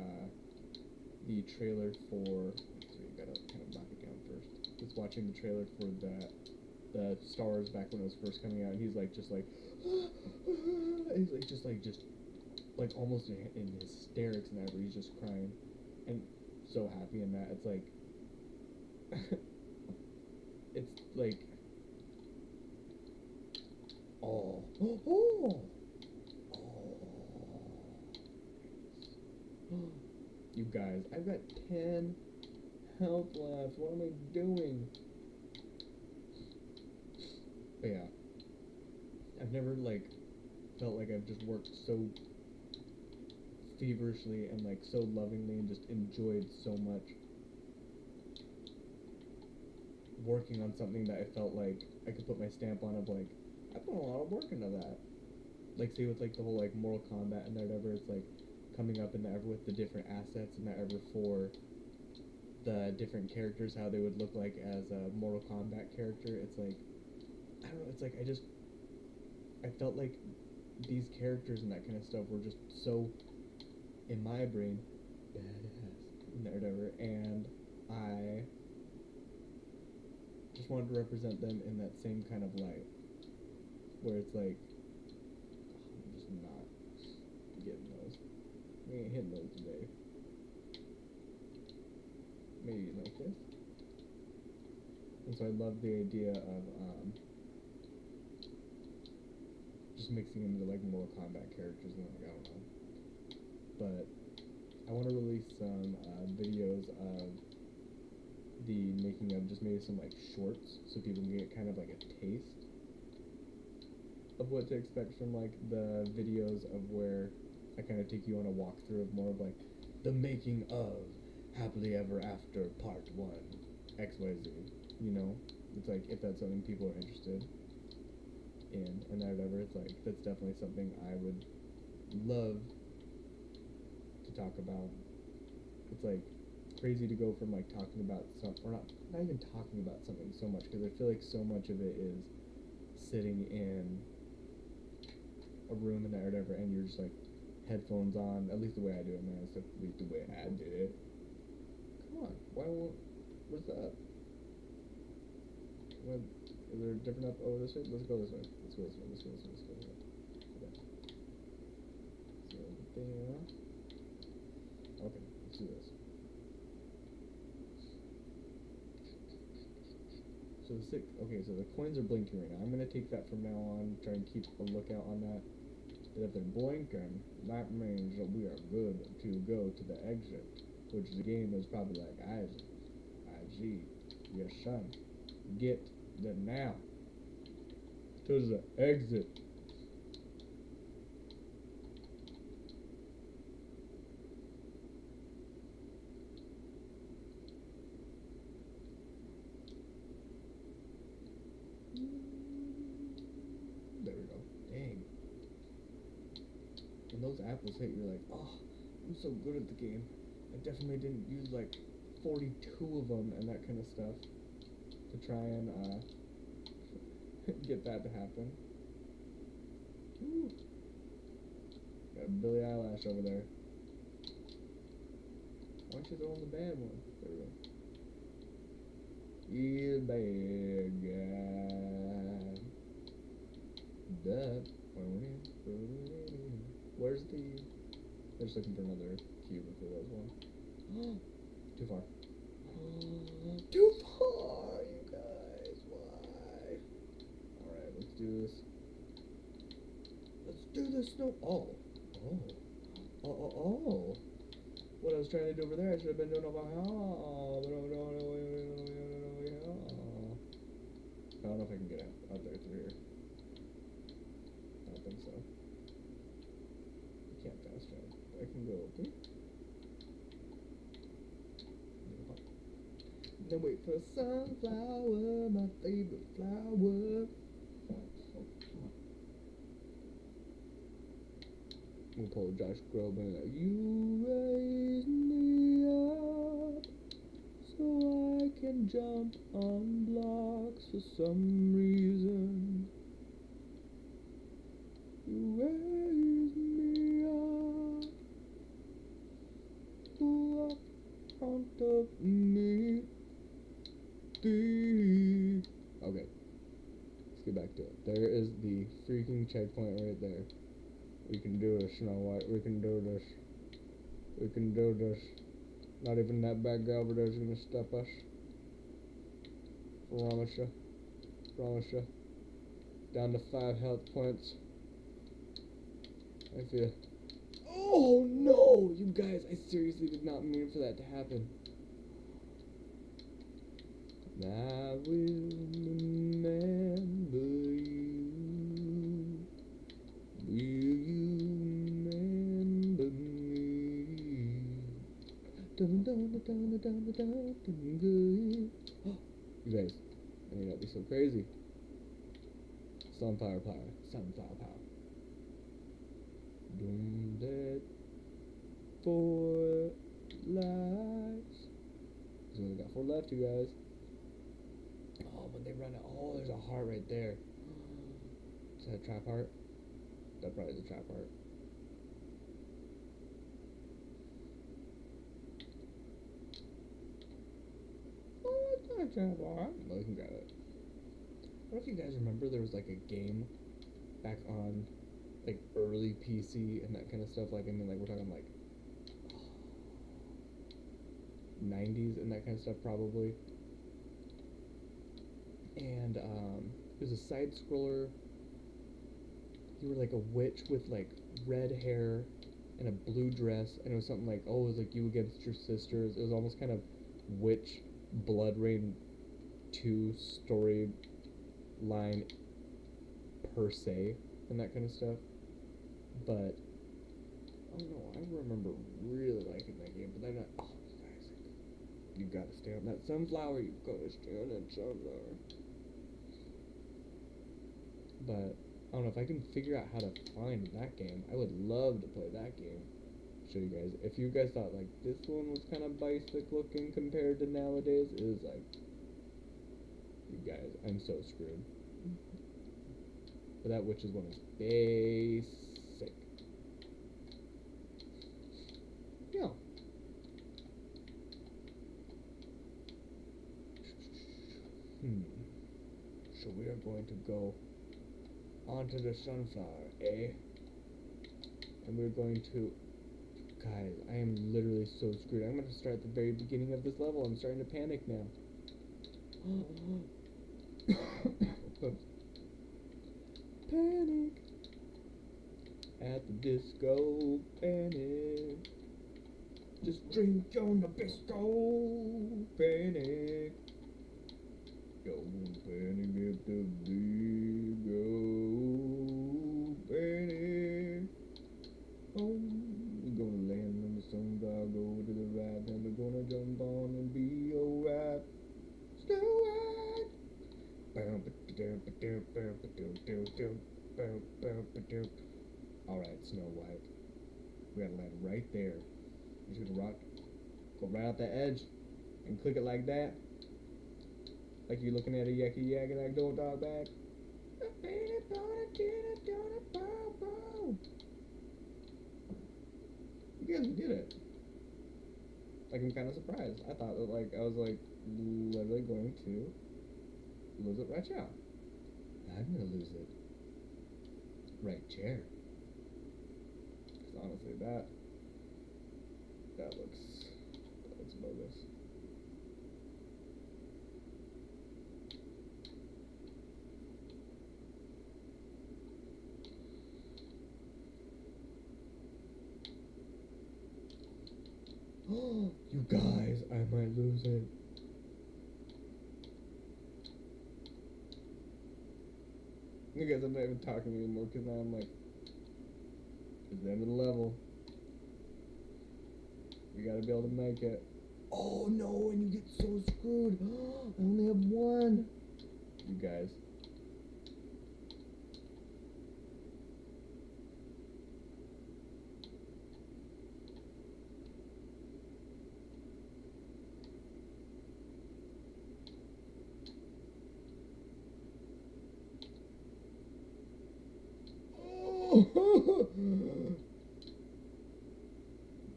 the trailer for, so you gotta kind of knock it down first. Just watching the trailer for the Star Wars back when it was first coming out, and he's like just like he's like just like almost in hysterics and that, where he's just crying and so happy in that. It's like it's like oh. You guys, I've got 10 health left. What am I doing? But yeah, I've never like felt like I've just worked so feverishly and like so lovingly and just enjoyed so much working on something that I felt like I could put my stamp on, of like I put a lot of work into that. Like say with like the whole like Mortal Kombat and whatever, it's like coming up and ever with the different assets and that ever for the different characters, how they would look like as a Mortal Kombat character. It's like I don't know, it's like I felt like these characters and that kind of stuff were just so, in my brain, badass, whatever, and I just wanted to represent them in that same kind of light, where it's like, I'm just not getting those. We ain't hitting those today. Maybe like this. And so I love the idea of just mixing into like Mortal Kombat characters and like, I don't know. But I want to release some videos of the making of, just maybe some like shorts, so people can get kind of like a taste of what to expect from like the videos of where I kind of take you on a walkthrough of more of like the making of Happily Ever After Part 1 XYZ, you know? It's like, if that's something people are interested in and whatever, it's like, that's definitely something I would love to talk about. It's like crazy to go from like talking about or not even talking about something so much, because I feel like so much of it is sitting in a room and whatever, and you're just like headphones on, at least the way I do it, man. It's at least the way I did it. Come on, why won't, what's up? What, is there a different up? Oh, this way? Let's go this way. Let's go this way. Let's go this way. Let's go this way. Okay. So, there. Okay, let's do this. So so the coins are blinking right now. I'm gonna take that from now on, try and keep a lookout on that. That if they're blinking, that means that we are good to go to the exit, which the game is probably like, Isaac, IG, your son, get the now to the exit. There we go. Dang. When those apples hit, you're like, oh, I'm so good at the game. I definitely didn't use like 42 of them and that kind of stuff to try and get that to happen. Ooh. Got Billie Eilish over there. Why don't you throw in the bad one? There we go. You bad guy. Duh. Where's the... I'm just looking for another cube if there was one. Too far. Too far, you guys. Why? Alright, let's do this. Let's do this. No. Oh. What I was trying to do over there, I should have been doing over here. I don't know if I can get out there through here. I don't think so. I can't fast travel. I can go up here. Then wait for sunflower, my favorite flower. We'll pull Josh Groban out. You raise me up so I can jump on blocks for some reason. You raise me up front of me. Okay, let's get back to it. There is the freaking checkpoint right there. We can do this, Snow White. We can do this. We can do this. Not even that bad guy over there is gonna stop us. Promise ya. Promise ya. Down to 5 health points. I feel. Oh no! You guys, I seriously did not mean for that to happen. I will remember you. Will you remember me? Dun dun dun dun dun dun dun dun good. You guys, I may not be so crazy. Sunflower power. Sunflower power. Doom dead 4 lives. We only got 4 left, you guys. Oh, when they run it, oh, there's a heart right there. Is that a trap heart? That probably is a trap heart. Oh, it's not a trap heart. Well, you can grab it. I don't know if you guys remember there was like a game back on like early PC and that kind of stuff. Like, I mean, like we're talking like 90s and that kind of stuff probably. And it was a side scroller. You were like a witch with like red hair and a blue dress, and it was something like, oh, it was like you against your sisters. It was almost kind of Witch Blood Rain 2 story line per se and that kind of stuff. But I don't know, I remember really liking that game, but then oh, guys, you gotta stay on that sunflower, you gotta stay on that sunflower. But I don't know if I can figure out how to find that game. I would love to play that game. Show you guys. If you guys thought like this one was kind of basic looking compared to nowadays, it is like, you guys, I'm so screwed. But that witch's one is basic. Yeah. So we are going to go onto the sunflower, eh? And we're going to... Guys, I am literally so screwed. I'm going to start at the very beginning of this level. I'm starting to panic now. Panic. At the disco, panic. Just drink on the Nabisco, panic. Don't panic at the disco, panic. Oh, we're gonna land on the sunflower, go to the right, and we're gonna jump on and be alright. Snow White. Alright, Snow White. We gotta land right there. I'm just gonna rock, go right out the edge, and click it like that. Like you're looking at a yucky yak and like don't dog back. You guys did it. Like, I'm kind of surprised. I thought that, like, I was, like, literally going to lose it right now. I'm gonna lose it right chair. Because honestly, that looks bogus. You guys, I might lose it. You guys, I'm not even talking anymore because now I'm like, it's the end of the level. We gotta be able to make it. Oh no, and you get so screwed. I only have one. You guys.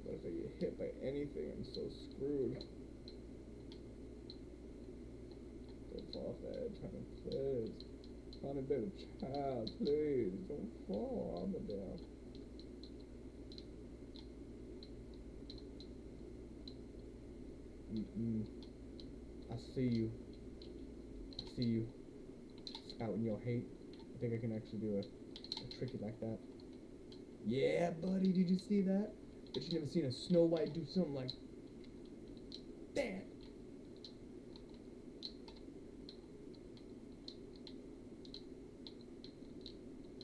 But if I get hit by anything, I'm so screwed. Don't fall off the edge, honey, please. Honey, baby child, please. Don't fall off the down. I see you. I see you. Spouting your hate. I think I can actually do a tricky like that. Yeah, buddy, did you see that? But you never seen a Snow White do something like that.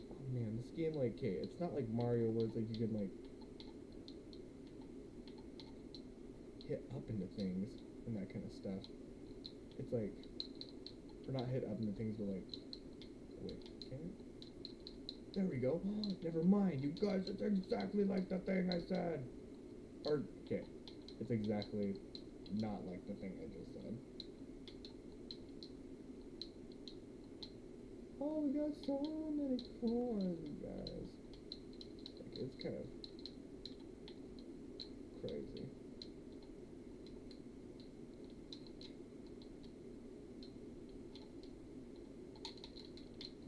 Oh man, this game, like, okay, it's not like Mario where it's like you can, like, hit up into things and that kind of stuff. It's like, or not hit up into things, but like, wait, can it? There we go. Never mind, you guys, it's exactly like the thing I said. Or, okay, it's exactly not like the thing I just said. Oh, we got so many coins, guys. Like, it's kind of crazy.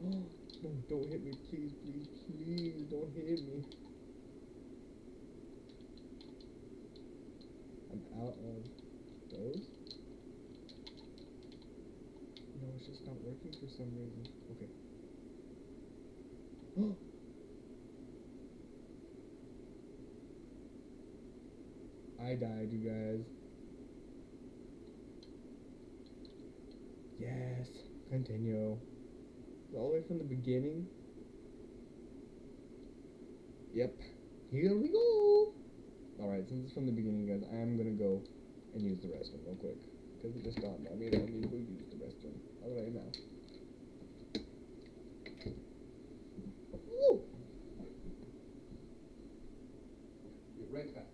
Oh, no, don't hit me, please, please, please, don't hit me. I'm out of those. No, it's just not working for some reason. Okay. Oh! I died, you guys. Yes. Continue. All the way from the beginning. Yep. Here we go. Alright, since it's from the beginning, guys, I am gonna go and use the restroom real quick. Because it just dawned on me that I need to go use the restroom. Alright, now. Woo! Be right back.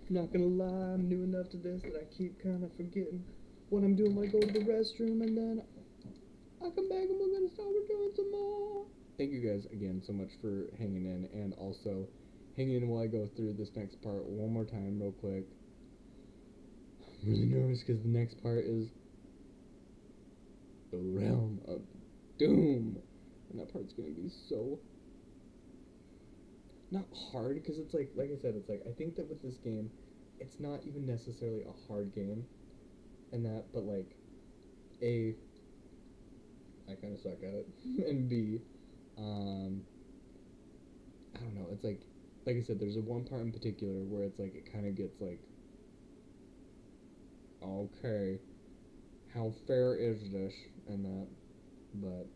Not gonna lie, I'm new enough to this that I keep kind of forgetting what I'm doing when I go to the restroom, and then I come back and we're gonna start doing some more. Thank you guys again so much for hanging in, and also hanging in while I go through this next part one more time real quick. I'm really nervous because the next part is the realm of doom, and that part's gonna be so not hard, because it's like I said, it's like I think that with this game, it's not even necessarily a hard game, and that, but like, A, I kind of suck at it, and B, I don't know, it's like I said, there's a one part in particular where it's like, it kind of gets like, okay, how fair is this, and that, but,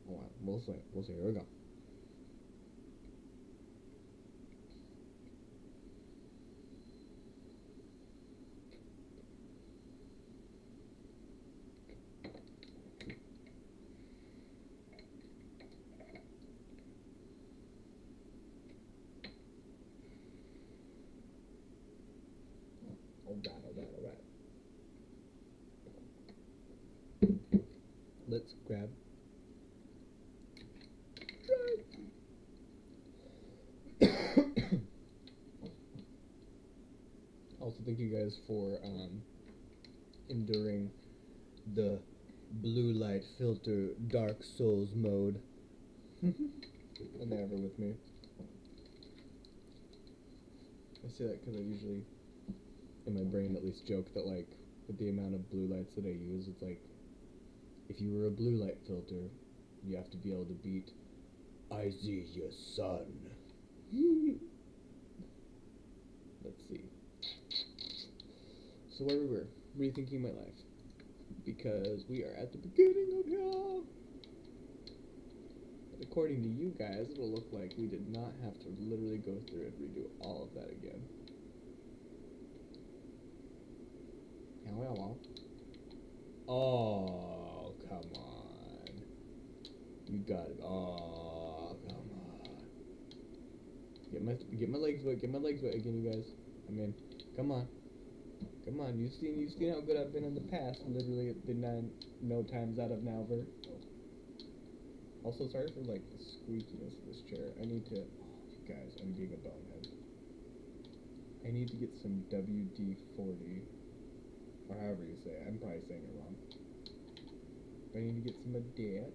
oh well, we'll see, here we go. Alright. Let's grab. Also, thank you guys for enduring the blue light filter Dark Souls mode. And they're ever with me. I say that because I usually, in my brain at least, joke that like with the amount of blue lights that I use, it's like if you were a blue light filter, you have to be able to beat I see your sun. Let's see. So where we were, rethinking my life, because we are at the beginning of y'all. But according to you guys, it'll look like we did not have to literally go through and redo all of that again. Hello. Oh, come on. You got it. Oh, come on. Get my legs wet. Get my legs wet again, you guys. I mean, come on. Come on. You've seen how good I've been in the past. Literally, the no times out of now. Also, sorry for like the squeakiness of this chair. I need to. Oh, you guys, I'm being a bonehead. I need to get some WD-40, or however you say it. I'm probably saying it wrong. But I need to get some of that.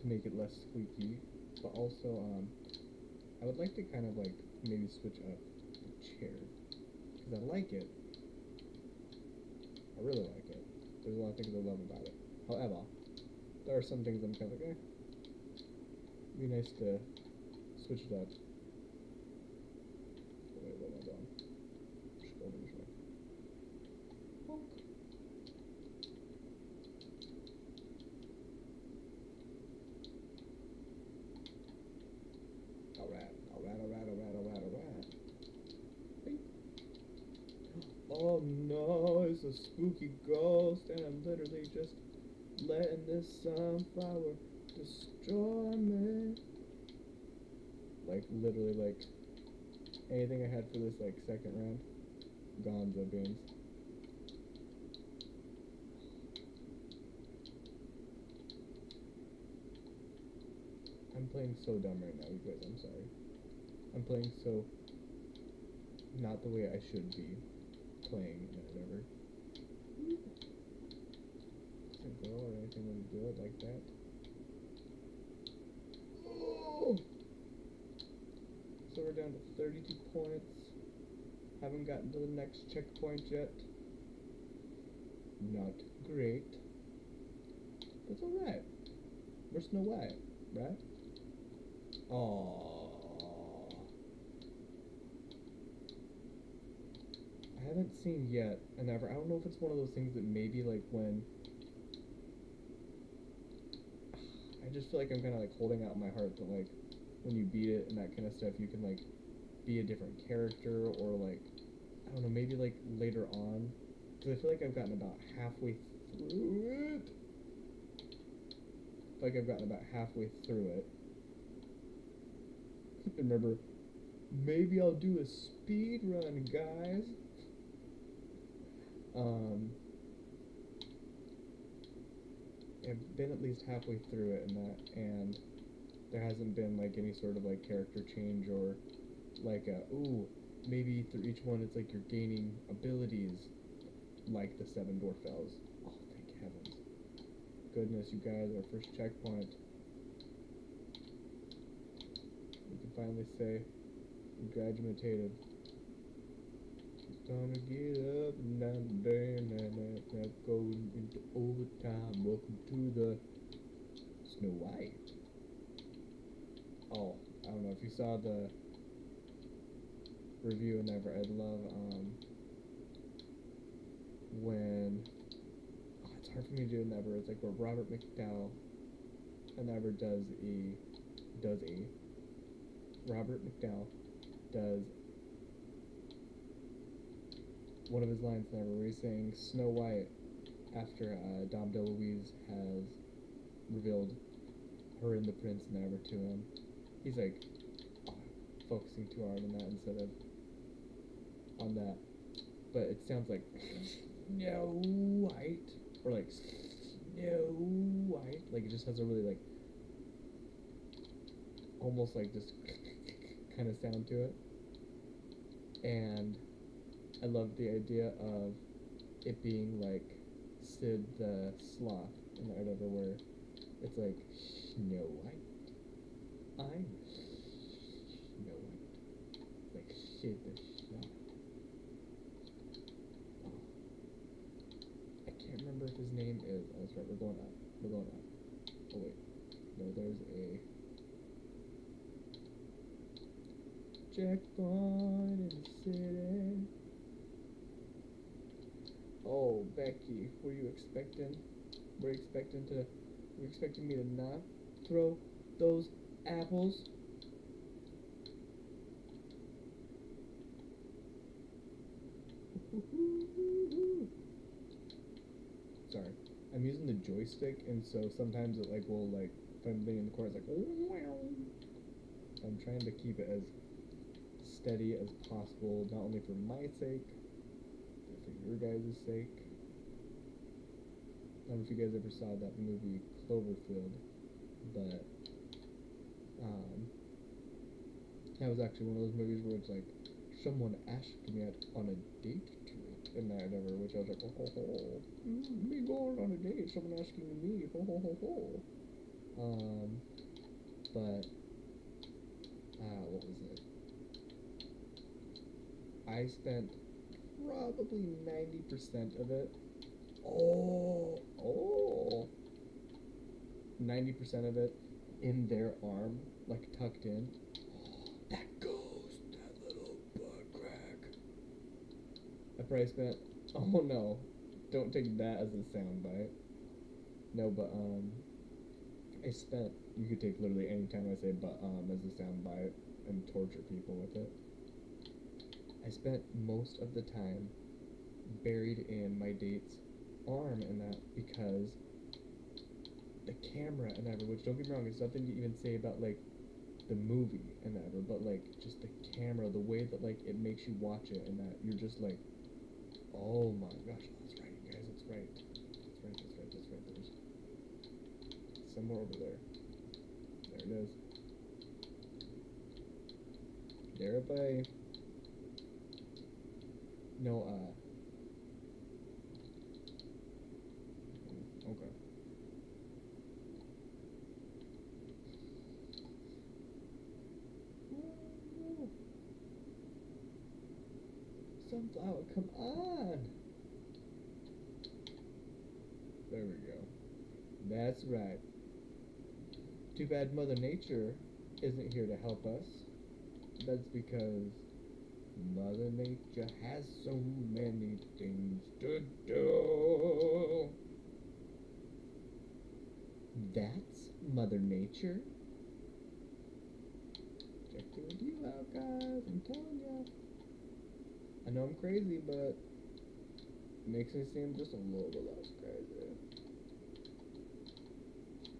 To make it less squeaky. But also, I would like to kind of like maybe switch up the chair. Because I like it. I really like it. There's a lot of things I love about it. However, there are some things I'm kind of like, it'd be nice to switch it up. Wait, what am I doing? Just go over this way. Honk. Alright. Bing. Oh no, it's a spooky ghost, and I'm literally just letting this sunflower destroy me. Like, literally, like, anything I had for this, like, second round, gonzo beans. I'm playing so dumb right now, you guys, I'm sorry. I'm playing so not the way I should be playing or whatever. Doesn't go or anything when you do it like that. Oh! So we're down to 32 points. Haven't gotten to the next checkpoint yet. Not great. But it's alright. We're Snow White, right? Aww. I haven't seen yet an ever. I don't know if it's one of those things that maybe like when I just feel like I'm kind of like holding out my heart that like when you beat it and that kind of stuff you can like be a different character or like I don't know, maybe like later on, because I feel like I've gotten about halfway through it. I feel like I've gotten about halfway through it. Remember, maybe I'll do a speed run, guys. I've been at least halfway through it and there hasn't been like any sort of like character change or like ooh, maybe through each one it's like you're gaining abilities like the 7 dwarf elves. Oh, thank heavens. Goodness, you guys, our first checkpoint. We can finally say we graduated. Time to get up and down the day and now going into overtime. Welcome to the Snow White. Oh, I don't know if you saw the review and ever. I'd love when it's hard for me to do an ever. It's like where Robert McDowell and ever Robert McDowell does one of his lines never where he's saying Snow White after Dom DeLuise has revealed her and the prince never to him. He's like focusing too hard on that instead of on that. But it sounds like Snow White or like Snow White. Like it just has a really like almost like just kind of sound to it. And I love the idea of it being like Sid the Sloth in whatever where it's like Snow White. I'm Snow White. Like Sid the Sloth. Oh. I can't remember if his name is. Oh, that's right. We're going up. Oh wait. No, there's a checkpoint in the city. Oh, Becky, were you expecting me to not throw those apples? Sorry, I'm using the joystick, and so sometimes it like will like if I'm being in the corner, it's like I'm trying to keep it as steady as possible, not only for my sake, but for your guys' sake. I don't know if you guys ever saw that movie Cloverfield, but that was actually one of those movies where it's like someone asked me out on a date to it, and that ever, which I was like, oh ho ho, me going on a date, someone asking me, ho ho ho ho. But what was it? I spent probably 90% of it. 90% of it in their arm, like tucked in. That ghost, that little butt crack. I probably spent, oh no, don't take that as a soundbite. No, but I spent, you could take literally any time I say but as a soundbite and torture people with it. I spent most of the time buried in my date's arm and that because the camera and ever, which don't get me wrong, it's nothing to even say about like the movie and ever, but like just the camera, the way that like it makes you watch it and that you're just like, oh my gosh, that's right, you guys, that's right. There's somewhere over there. There it is. There by no okay. Sunflower, come on. There we go. That's right. Too bad Mother Nature isn't here to help us. That's because Mother Nature has so many things to do. That's Mother Nature. Check the review out, guys. I'm telling ya. I know I'm crazy, but it makes me seem just a little bit less crazy.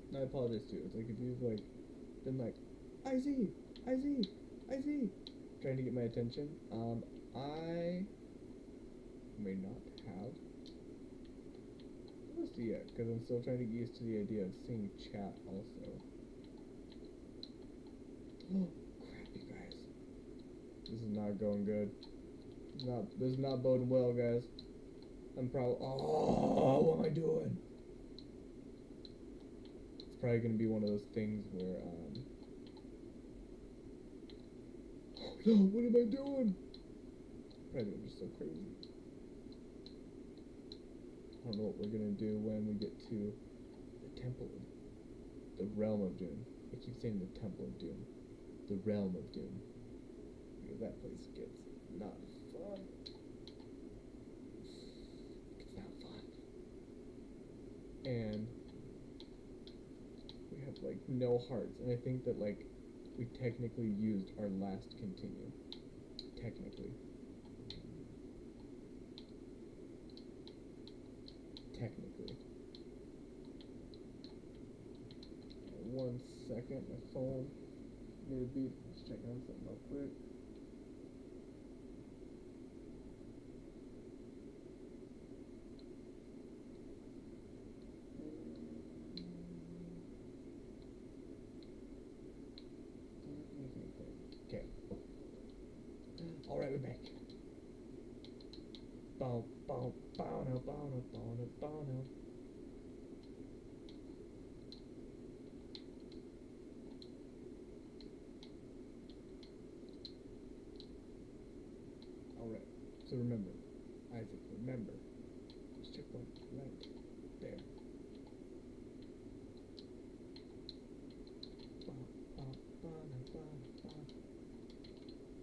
And I apologize too. It's like if you've like been like, I see, trying to get my attention. I may not have. Let's see yet, because I'm still trying to get used to the idea of seeing chat also. Oh crap, you guys! This is not going good. This is not boding well, guys. I'm probably. Oh, what am I doing? It's probably gonna be one of those things where no, what am I doing? Probably just so crazy. I don't know what we're gonna do when we get to the temple, the realm of Doom. I keep saying the temple of Doom, the realm of Doom, because that place gets not fun. It's not fun. And we have like no hearts, and I think that like we technically used our last continue. Technically. 1 second, my phone made a beep. Just checking on something real quick. Okay. Alright, we're back. Bow, bow, bow, now, bow, now, bow, now, bow, now. Alright, so remember, Isaac, remember, this checkpoint right there.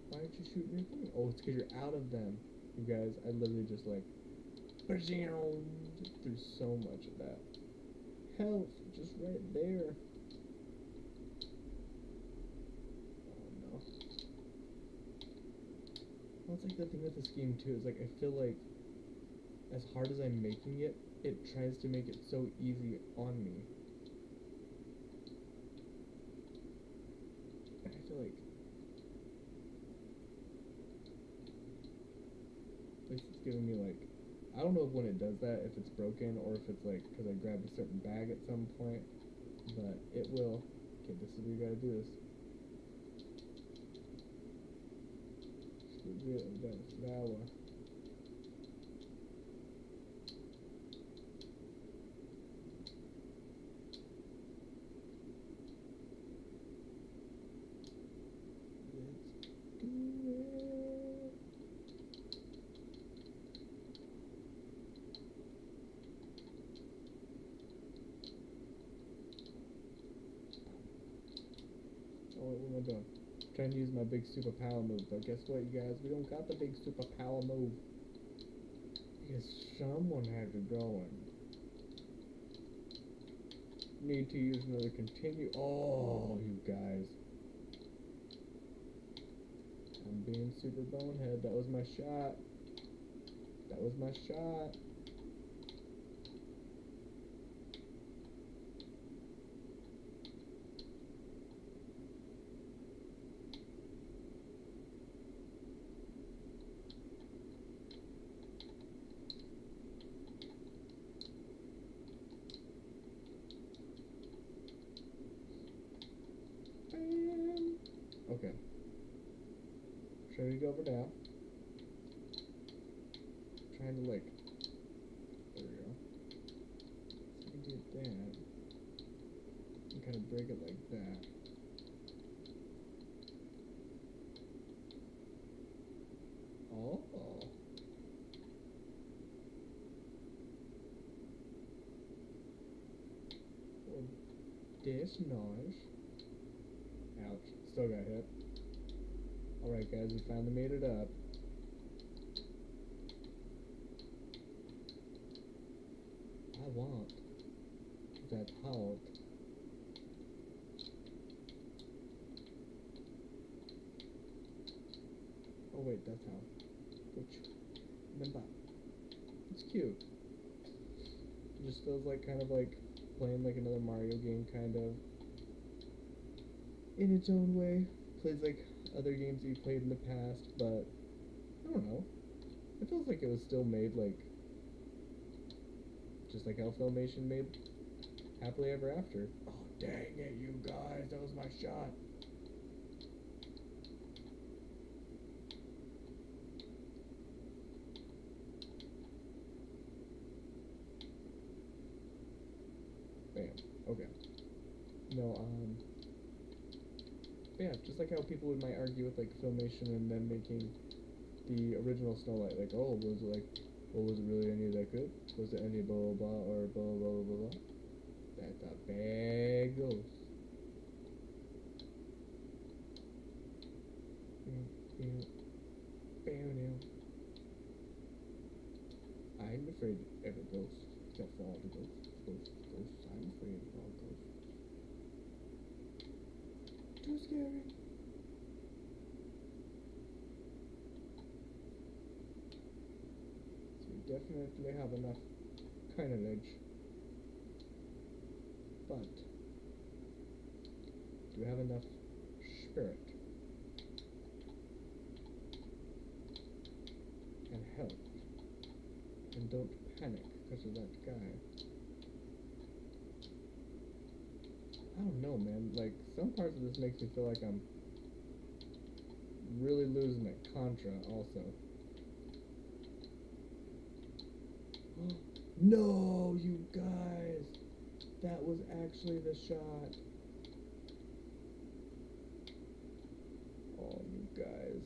Why aren't you shooting your thing? Oh, it's because you're out of them. You guys, I literally just like through so much of that. Health, just right there. Oh no. Well, it's like the thing with this game too, is like I feel like as hard as I'm making it, it tries to make it so easy on me. And I feel like at least it's giving me like I don't know if when it does that, if it's broken or if it's like because I grabbed a certain bag at some point, but it will. Okay, this is where you gotta do this. That's flour. Let's do it. Oh, what am I doing? Trying to use my big superpower move, but guess what, you guys? We don't got the big superpower move because someone had to go and need to use another continue. Oh, you guys! I'm being super bonehead. That was my shot. That was my shot. Bam. Okay. Ready to go over now. Trying to like. There we go. So we did that. And kind of break it like that. Oh. Well, that's nice. Ouch. Still got hit. Alright guys, we finally made it up. I want that heart. Oh wait, that's how. Which, remember, it's cute. It just feels like kind of like playing like another Mario game, kind of. In its own way. Plays like other games that you played in the past, but I don't know. It feels like it was still made like just like how Filmation made Happily Ever After. Oh dang it, you guys, that was my shot. Bam. Okay. No, yeah, just like how people would might argue with like Filmation and then making the original Snow White, like, oh, was it like, well, was it really any that good? Was it any blah blah blah or blah blah blah blah blah? That's a bad ghost. I'm afraid of every ghost, except for all the ghosts. Ghosts. I'm afraid of all ghosts. Too scary. So we definitely have enough carnage. But do we have enough spirit and health? And don't panic because of that guy. I don't know, man. Like, some parts of this makes me feel like I'm really losing at Contra also. No, you guys! That was actually the shot. Oh, you guys.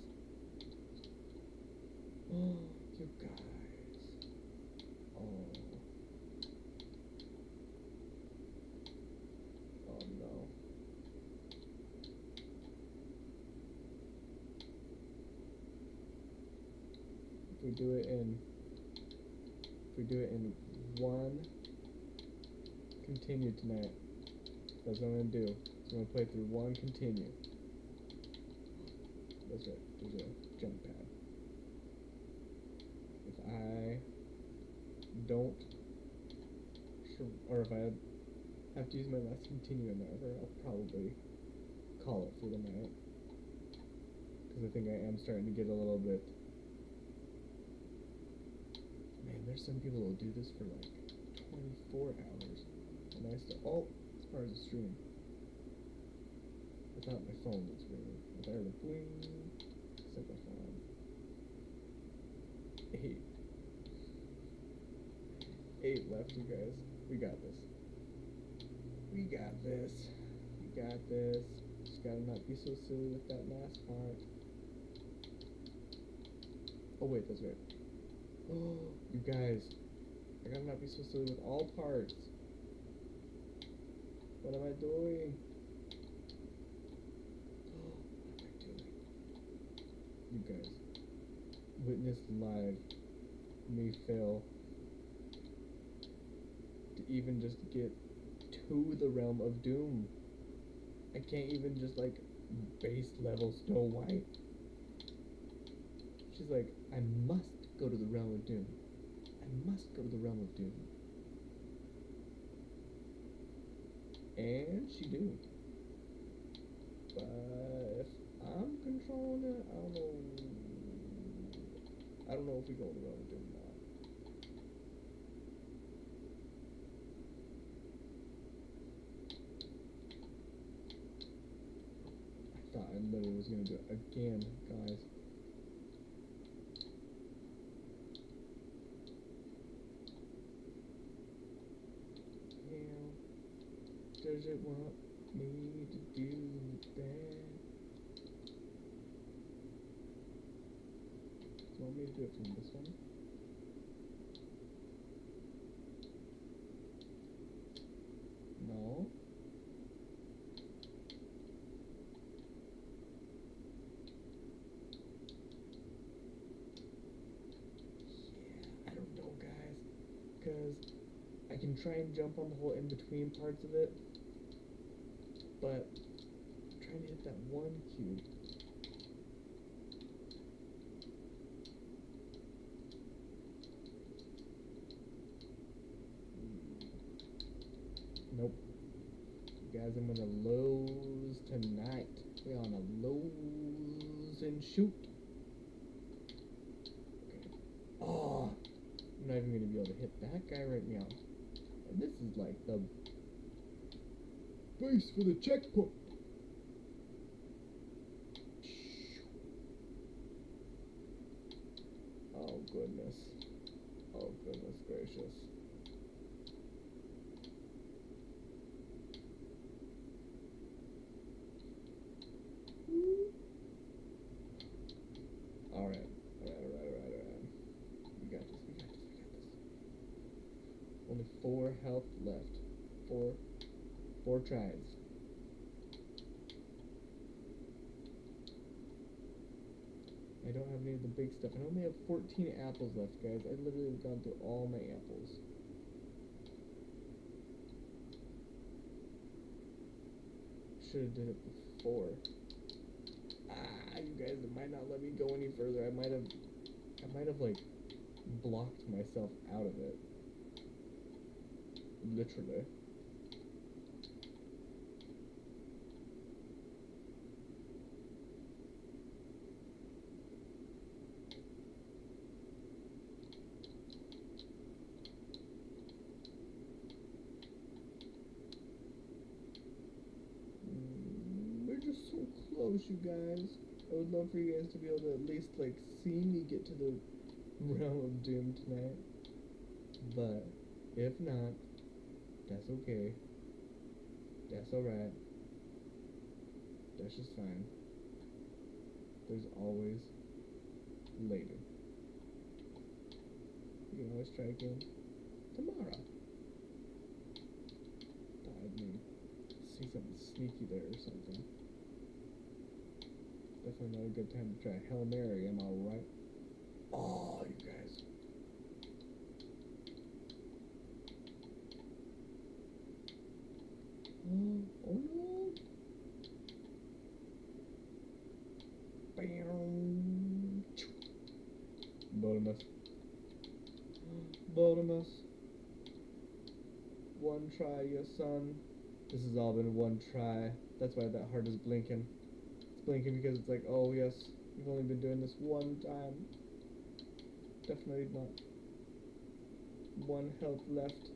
Oh, you guys. Oh. Oh no. If we do it in one continue tonight, that's what I'm gonna do. So I'm gonna play through one continue. That's right, there's a jump pad. If I don't, or if I have to use my last continue in there, I'll probably call it for the night. Because I think I am starting to get a little bit. Man, there's There's some people who'll do this for like 24 hours. And I still, oh, it's part of the stream. I thought my phone was ringing. I heard a bling. Set my phone on. 8 left, you guys. We got this. We got this. We got this. Just gotta not be so silly with that last part. Oh wait, that's right. Oh, you guys. I gotta not be so silly with all parts. What am I doing? Oh, what am I doing? You guys. Witness live me fail to even just get to the realm of doom. I can't even just like base level Snow White. She's like, I must go to the realm of doom. I must go to the realm of doom. And she do. But if I'm controlling it, I don't know if we go to the realm of doom or not. I thought I literally was gonna do it again, guys. Does it want me to do that? Do you want me to do it from this one? No. Yeah, I don't know, guys. Because I can try and jump on the whole in-between parts of it. But I'm trying to hit that one cube. Nope. You guys, I'm gonna lose tonight. We're on a lose and shoot. Okay. Oh, I'm not even gonna be able to hit that guy right now. And this is like the base for the checkpoint. Oh goodness. Oh goodness gracious. Alright. We got this. Only 4 health left. Four tries. I don't have any of the big stuff. I only have 14 apples left, guys. I literally have gone through all my apples. Should have did it before. Ah, you guys, it might not let me go any further. I might have like blocked myself out of it. Literally. We're just so close, you guys. I would love for you guys to be able to at least like see me get to the realm of doom tonight. But if not, that's okay. That's alright. That's just fine. There's always later. You can always try again tomorrow. Thought I may see something sneaky there or something. Definitely not a good time to try Hail Mary, am I right? Oh, you guys. Oh no. Bam. Botimus. Botimus. One try, your son. This has all been one try. That's why that heart is blinking. It's blinking because it's like, oh yes, you've only been doing this one time. Definitely not 1 health left.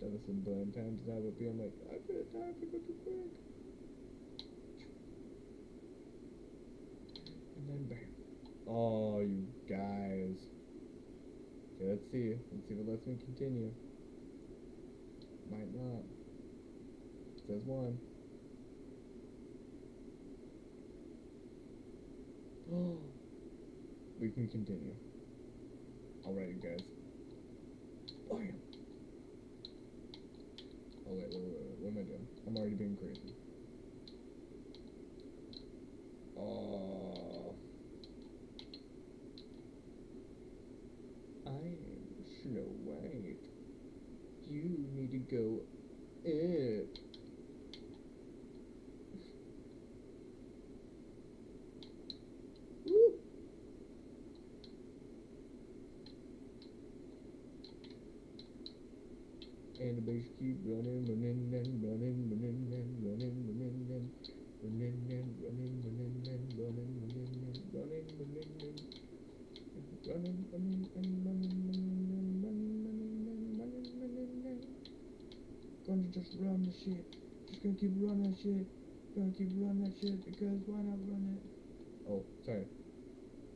Done this a billion times now, but being like, I'm gonna die if I go too quick. And then bam. Oh, you guys. Okay, let's see. Let's see if it lets me continue. Might not. It says 1. Oh. We can continue. Alright, you guys. Bam! Oh, wait. What am I doing? I'm already being crazy. Oh. I am Snow White. You need to go up. Woo! And the bass keep running and running and running and running and running and running and running and running and running and gonna just run the shit. Just gonna keep running that shit. Gonna keep running that shit because why not run it? Oh, sorry.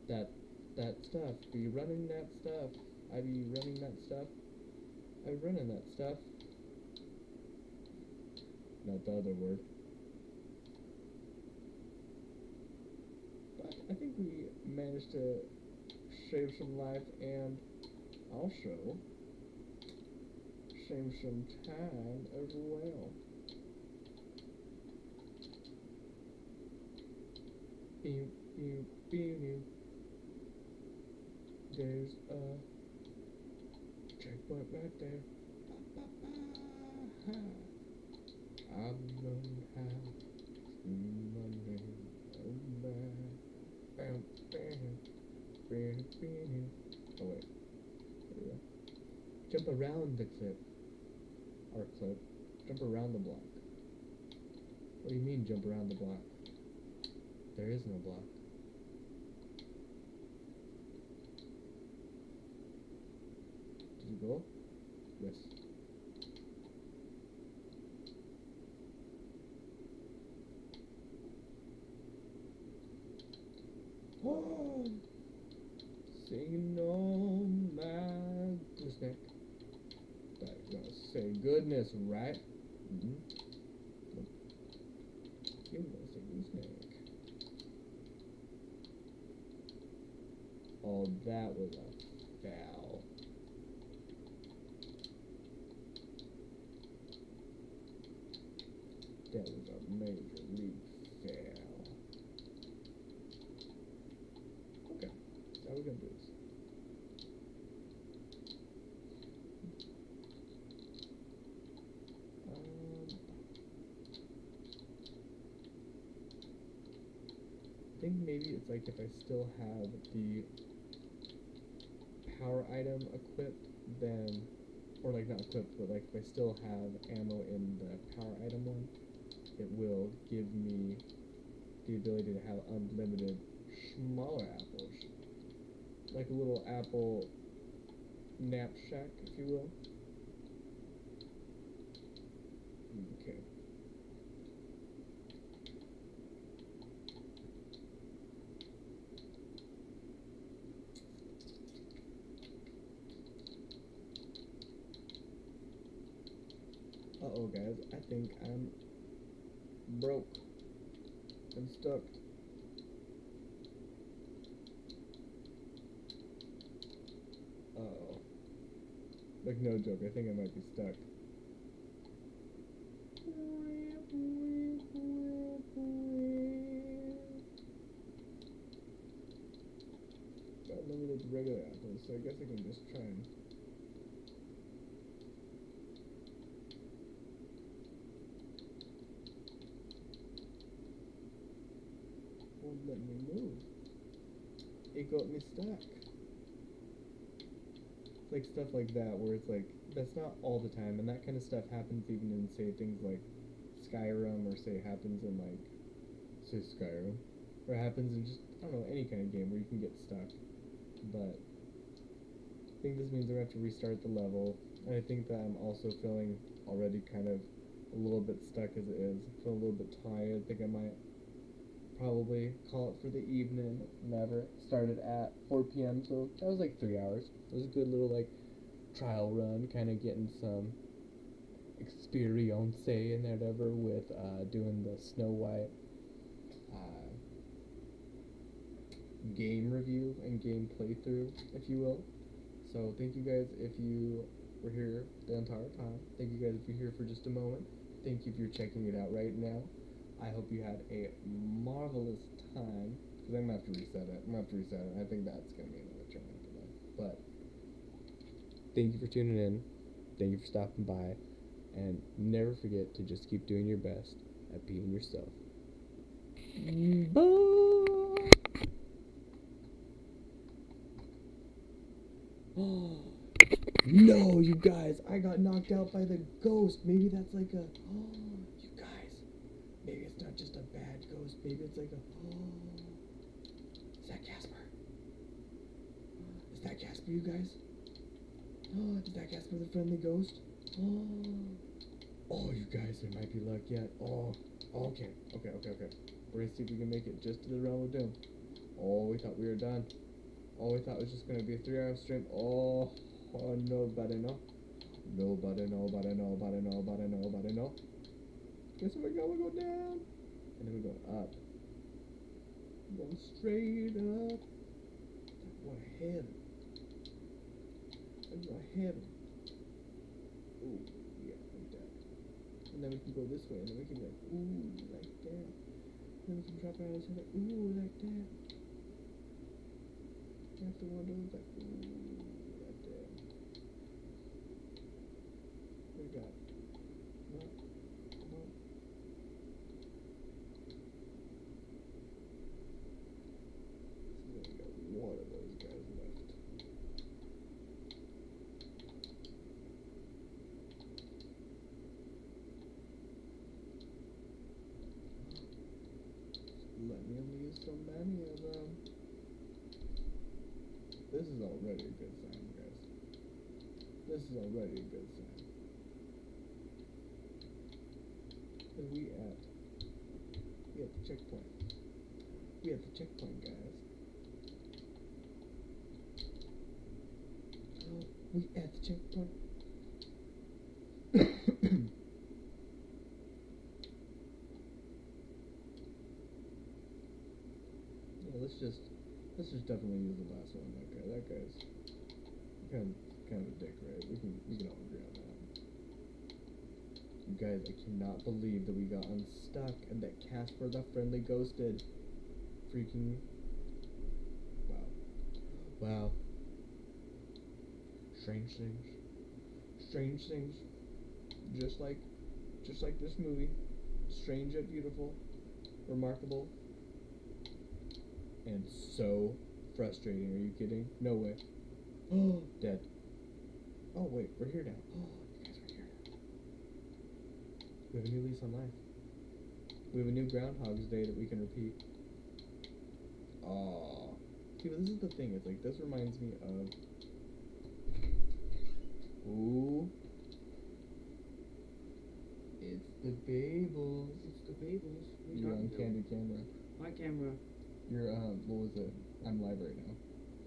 That stuff. Be running that stuff. I be running that stuff. I be running that stuff. Not the other word. But I think we managed to save some life and also save some time as well. Beep, beep, beep, beep. There's a checkpoint right there. Ba, ba, ba, ha. I've learned how to scream my name. Oh, man. Bam, bam, bam, bam. Oh, wait. There we go. Jump around the clip. Or clip. Jump around the block. What do you mean, jump around the block? There is no block. Did you go? Yes. Oh! Singing on my gooseneck. That's gonna say goodness, right? Mm-hmm. You're gonna say gooseneck. Oh, that was a foul. That was a major league foul. Okay, so how are we gonna do this? I think maybe it's like if I still have the power item equipped, then, or like not equipped, but like if I still have ammo in the power item one, it will give me the ability to have unlimited smaller apples. Like a little apple knapsack, if you will. Okay. Uh-oh, guys, I think I'm broke. I'm stuck. Uh-oh. Like, no joke, I think I might be stuck. Got limited regular apples, so I guess I can just try and... won't let me move. It got me stuck. Like stuff like that, where it's like, that's not all the time, and that kind of stuff happens even in, say, things like Skyrim, or say happens in like, say Skyrim, or happens in just, I don't know, any kind of game where you can get stuck. But I think this means we're gonna have to restart the level, and I think that I'm also feeling already kind of a little bit stuck as it is. I feel a little bit tired. I think I might probably call it for the evening. Never started at 4 p.m. So that was like 3 hours. It was a good little like trial run, kind of getting some experience and whatever with doing the Snow White game review and game playthrough, if you will. So thank you guys if you were here the entire time. Thank you guys if you're here for just a moment. Thank you if you're checking it out right now. I hope you had a marvelous time. Because I'm going to have to reset it. I'm going to have to reset it. I think that's going to be another turn after that. But thank you for tuning in. Thank you for stopping by. And never forget to just keep doing your best at being yourself. Bye. No, you guys, I got knocked out by the ghost. Maybe that's like a... you guys, maybe it's not just a bad ghost. Maybe it's like a... is that Casper? Is that Casper, you guys? Is that Casper the friendly ghost? Oh, you guys, there might be luck yet. Okay. We're gonna see if we can make it just to the realm of doom. Oh, we thought we were done. Oh, we thought it was just gonna be a 3-hour stream. Oh, nobody know. Nobody know. Guess what? We go down. And then we go up. Going straight up. What a heaven. That's a heaven. Ooh, yeah, like that. And then we can go this way, and then we can be like, ooh, like that. And then we can drop out and say, like, ooh, like that. Out the window, like, ooh, like that. What we got? No. So we got one of those guys left. Let me leave so many of them. This is already a good sign, guys. This is already a good sign. Cause we at the checkpoint. We at the checkpoint, guys. Oh, we at the checkpoint. Yeah, let's just definitely use the last one. That guy's kind of a dick, right? We can all agree on that. You guys, I cannot believe that we got unstuck and that Casper the friendly ghost did. Freaking wow. Strange things. Just like this movie. Strange yet beautiful. Remarkable. And so frustrating. Are you kidding? No way. Oh, dead. Oh, wait. We're here now. Oh, you guys are here now. We have a new lease on life. We have a new Groundhog's Day that we can repeat. Oh. See, but this is the thing. It's like, this reminds me of... Ooh. It's the Babels. You're on candid camera. My camera. You're, what was it? I'm live right now.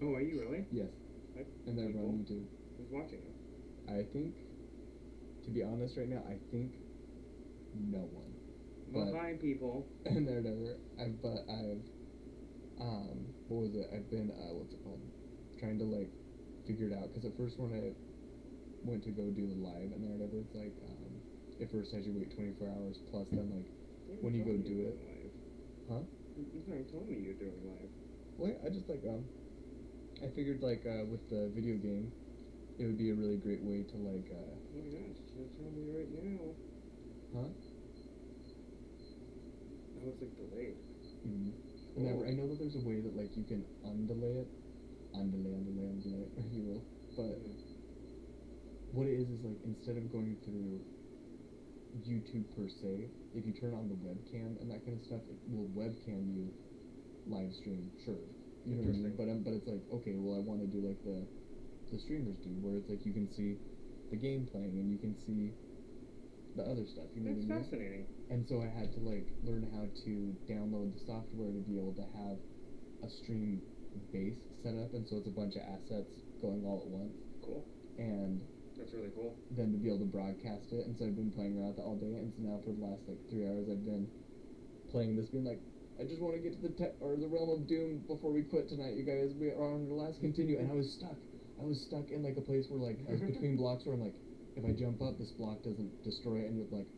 Oh, are you really? Yes. And they're on YouTube. Who's watching it? I think, to be honest right now, I think no one. Well, hi, people. And they're never, what was it? I've been, what's it called? Trying to, like, figure it out. Because at first when I went to go do the live and whatever, it's like, it first has you wait 24 hours plus then, like, when you go do it. Live. Huh? You've never told me you're doing live. Wait, I just, like, I figured, like, with the video game, it would be a really great way to, like, Oh my gosh, you're telling me right now. Huh? Now it's, like, delayed. Mm-hmm. Cool. Never. I know that there's a way that, like, you can undelay it. Undelay, if you will. But what it is, like, instead of going through YouTube per se, if you turn on the webcam and that kind of stuff, it will webcam you live stream, sure. You know what I mean? But it's like, okay, well, I want to do, like, the the streamers do, where it's like you can see the game playing and you can see the other stuff. You know That's what I mean? fascinating. And so I had to like learn how to download the software to be able to have a stream base set up, and so it's a bunch of assets going all at once. Cool. And That's really cool. then to be able to broadcast it, and so I've been playing around with it all day, and so now for the last like 3 hours I've been playing this, being like, I just want to get to the realm of doom before we quit tonight, you guys. We are on the last continue, and I was stuck in like a place where like I was between blocks where I'm like, if I jump up, this block doesn't destroy it, and you're like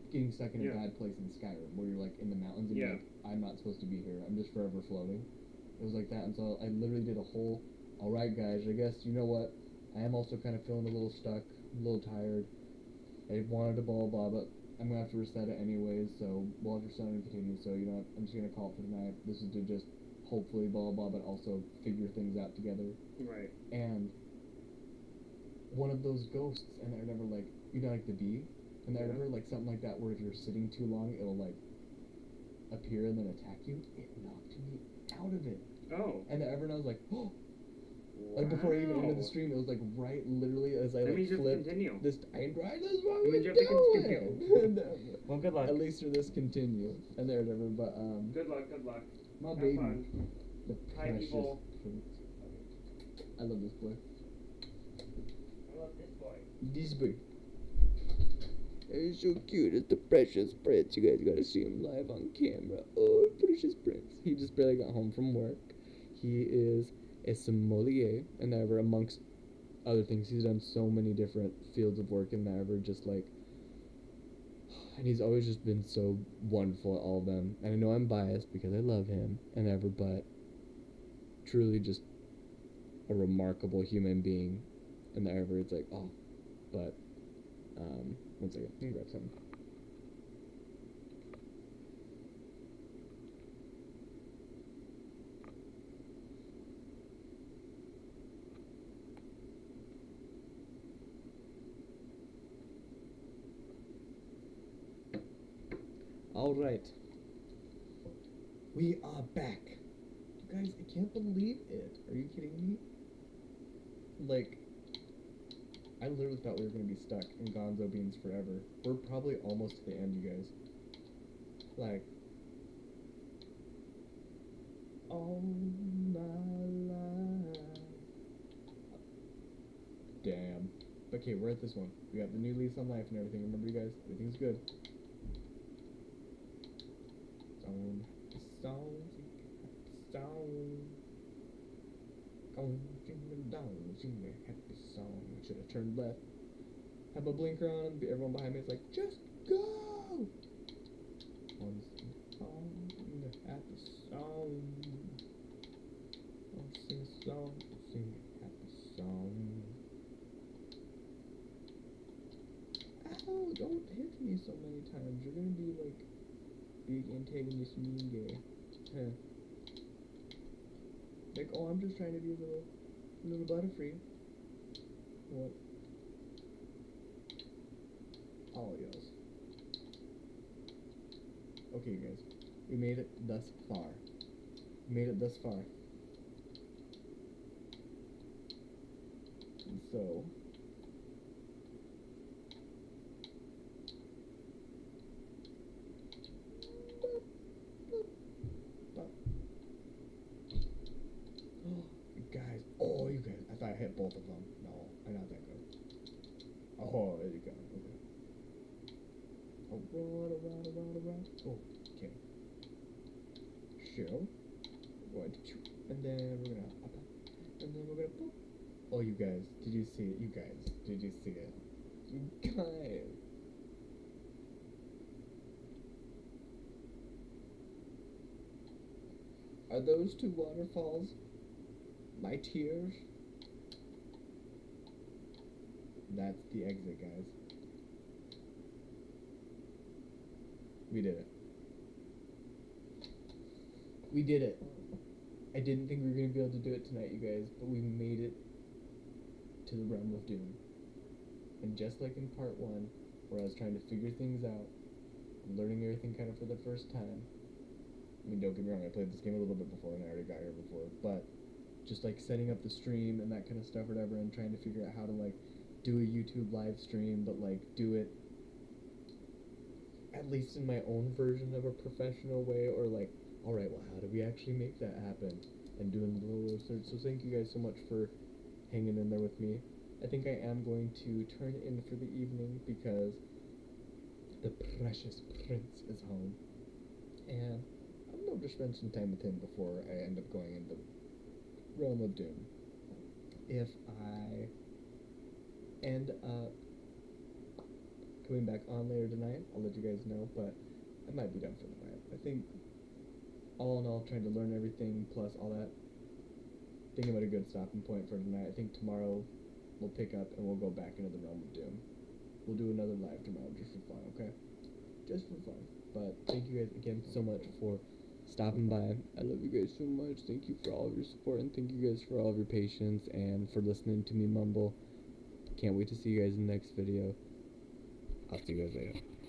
getting stuck in a bad place in Skyrim where you're like in the mountains and you're like, I'm not supposed to be here. I'm just forever floating. It was like that, and so I literally did a whole. All right, guys. I guess you know what. I am also kind of feeling a little stuck, a little tired. I wanted to blah blah, but I'm gonna have to reset it anyways. So we'll have to reset and continue. So you know what? I'm just gonna call it for tonight. This is to just hopefully blah blah, but also figure things out together. Right. And one of those ghosts, and they're never like, you know, like the bee, and they're never like something like that where if you're sitting too long, it'll like appear and then attack you. It knocked me out of it. Oh. And everyone was like, oh. Like before I even ended the stream, it was like right literally as I That means like you have to flipped continue. this time drive. That's what That means you have to continue. Well, good luck. At least for this continue. And there, whatever. But Good luck. Good luck. my Have baby, fun. the Hi, precious people. prince. I love this boy. I love this boy. This boy. He's so cute. It's the precious prince. You guys gotta see him live on camera. Oh, precious prince. He just barely got home from work. He is a sommelier, and ever amongst other things, he's done so many different fields of work, and ever just like, and he's always just been so wonderful at all of them. And I know I'm biased because I love him and ever, but truly just a remarkable human being, and ever it's like, oh, but one second, let me grab something. All right, we are back. You guys, I can't believe it. Are you kidding me? Like, I literally thought we were going to be stuck in Gonzo Beans forever. We're probably almost to the end, you guys. Like, all my life. Damn. Okay, we're at this one. We got the new lease on life and everything. Remember, you guys? Everything's good. Sing a happy song. I should have turned left. Have a blinker on. Everyone behind me is like, just go. Sing a happy song. I'll sing a song. Sing a happy song. Ow! Don't hit me so many times. You're gonna be like big antagonist mean gay. Huh. Like, oh, I'm just trying to be a little butterfree. What? All yours. Okay, guys. We made it thus far. We made it thus far. And so... Guys, oh, you guys, I thought I hit both of them. No, I'm not that good. Oh, there you go. Okay. Around. Oh, okay. So, we're going to shoot, and then we're gonna up, and then we're gonna boop. Oh, you guys, did you see it? You guys, did you see it? You guys. Are those two waterfalls my tears? That's the exit, guys. We did it. We did it. I didn't think we were going to be able to do it tonight, you guys, but we made it to the realm of doom. And just like in part 1, where I was trying to figure things out, learning everything kind of for the first time. I mean, don't get me wrong, I played this game a little bit before and I already got here before, but just like setting up the stream and that kind of stuff or whatever, and trying to figure out how to like do a YouTube live stream, but like do it at least in my own version of a professional way, or like, all right, well, how do we actually make that happen? And doing a little research. So thank you guys so much for hanging in there with me. I think I am going to turn in for the evening because the precious prince is home, and I'd love to spend some time with him before I end up going into Realm of Doom. If I end up coming back on later tonight, I'll let you guys know, but I might be done for the night. I think all in all, trying to learn everything plus all that, I think I'm at a good stopping point for tonight. I think tomorrow we'll pick up and we'll go back into the Realm of Doom. We'll do another live tomorrow just for fun, okay? Just for fun. But thank you guys again so much for stopping by. I love you guys so much. Thank you for all of your support, and thank you guys for all of your patience and for listening to me mumble. Can't wait to see you guys in the next video. I'll see you guys later.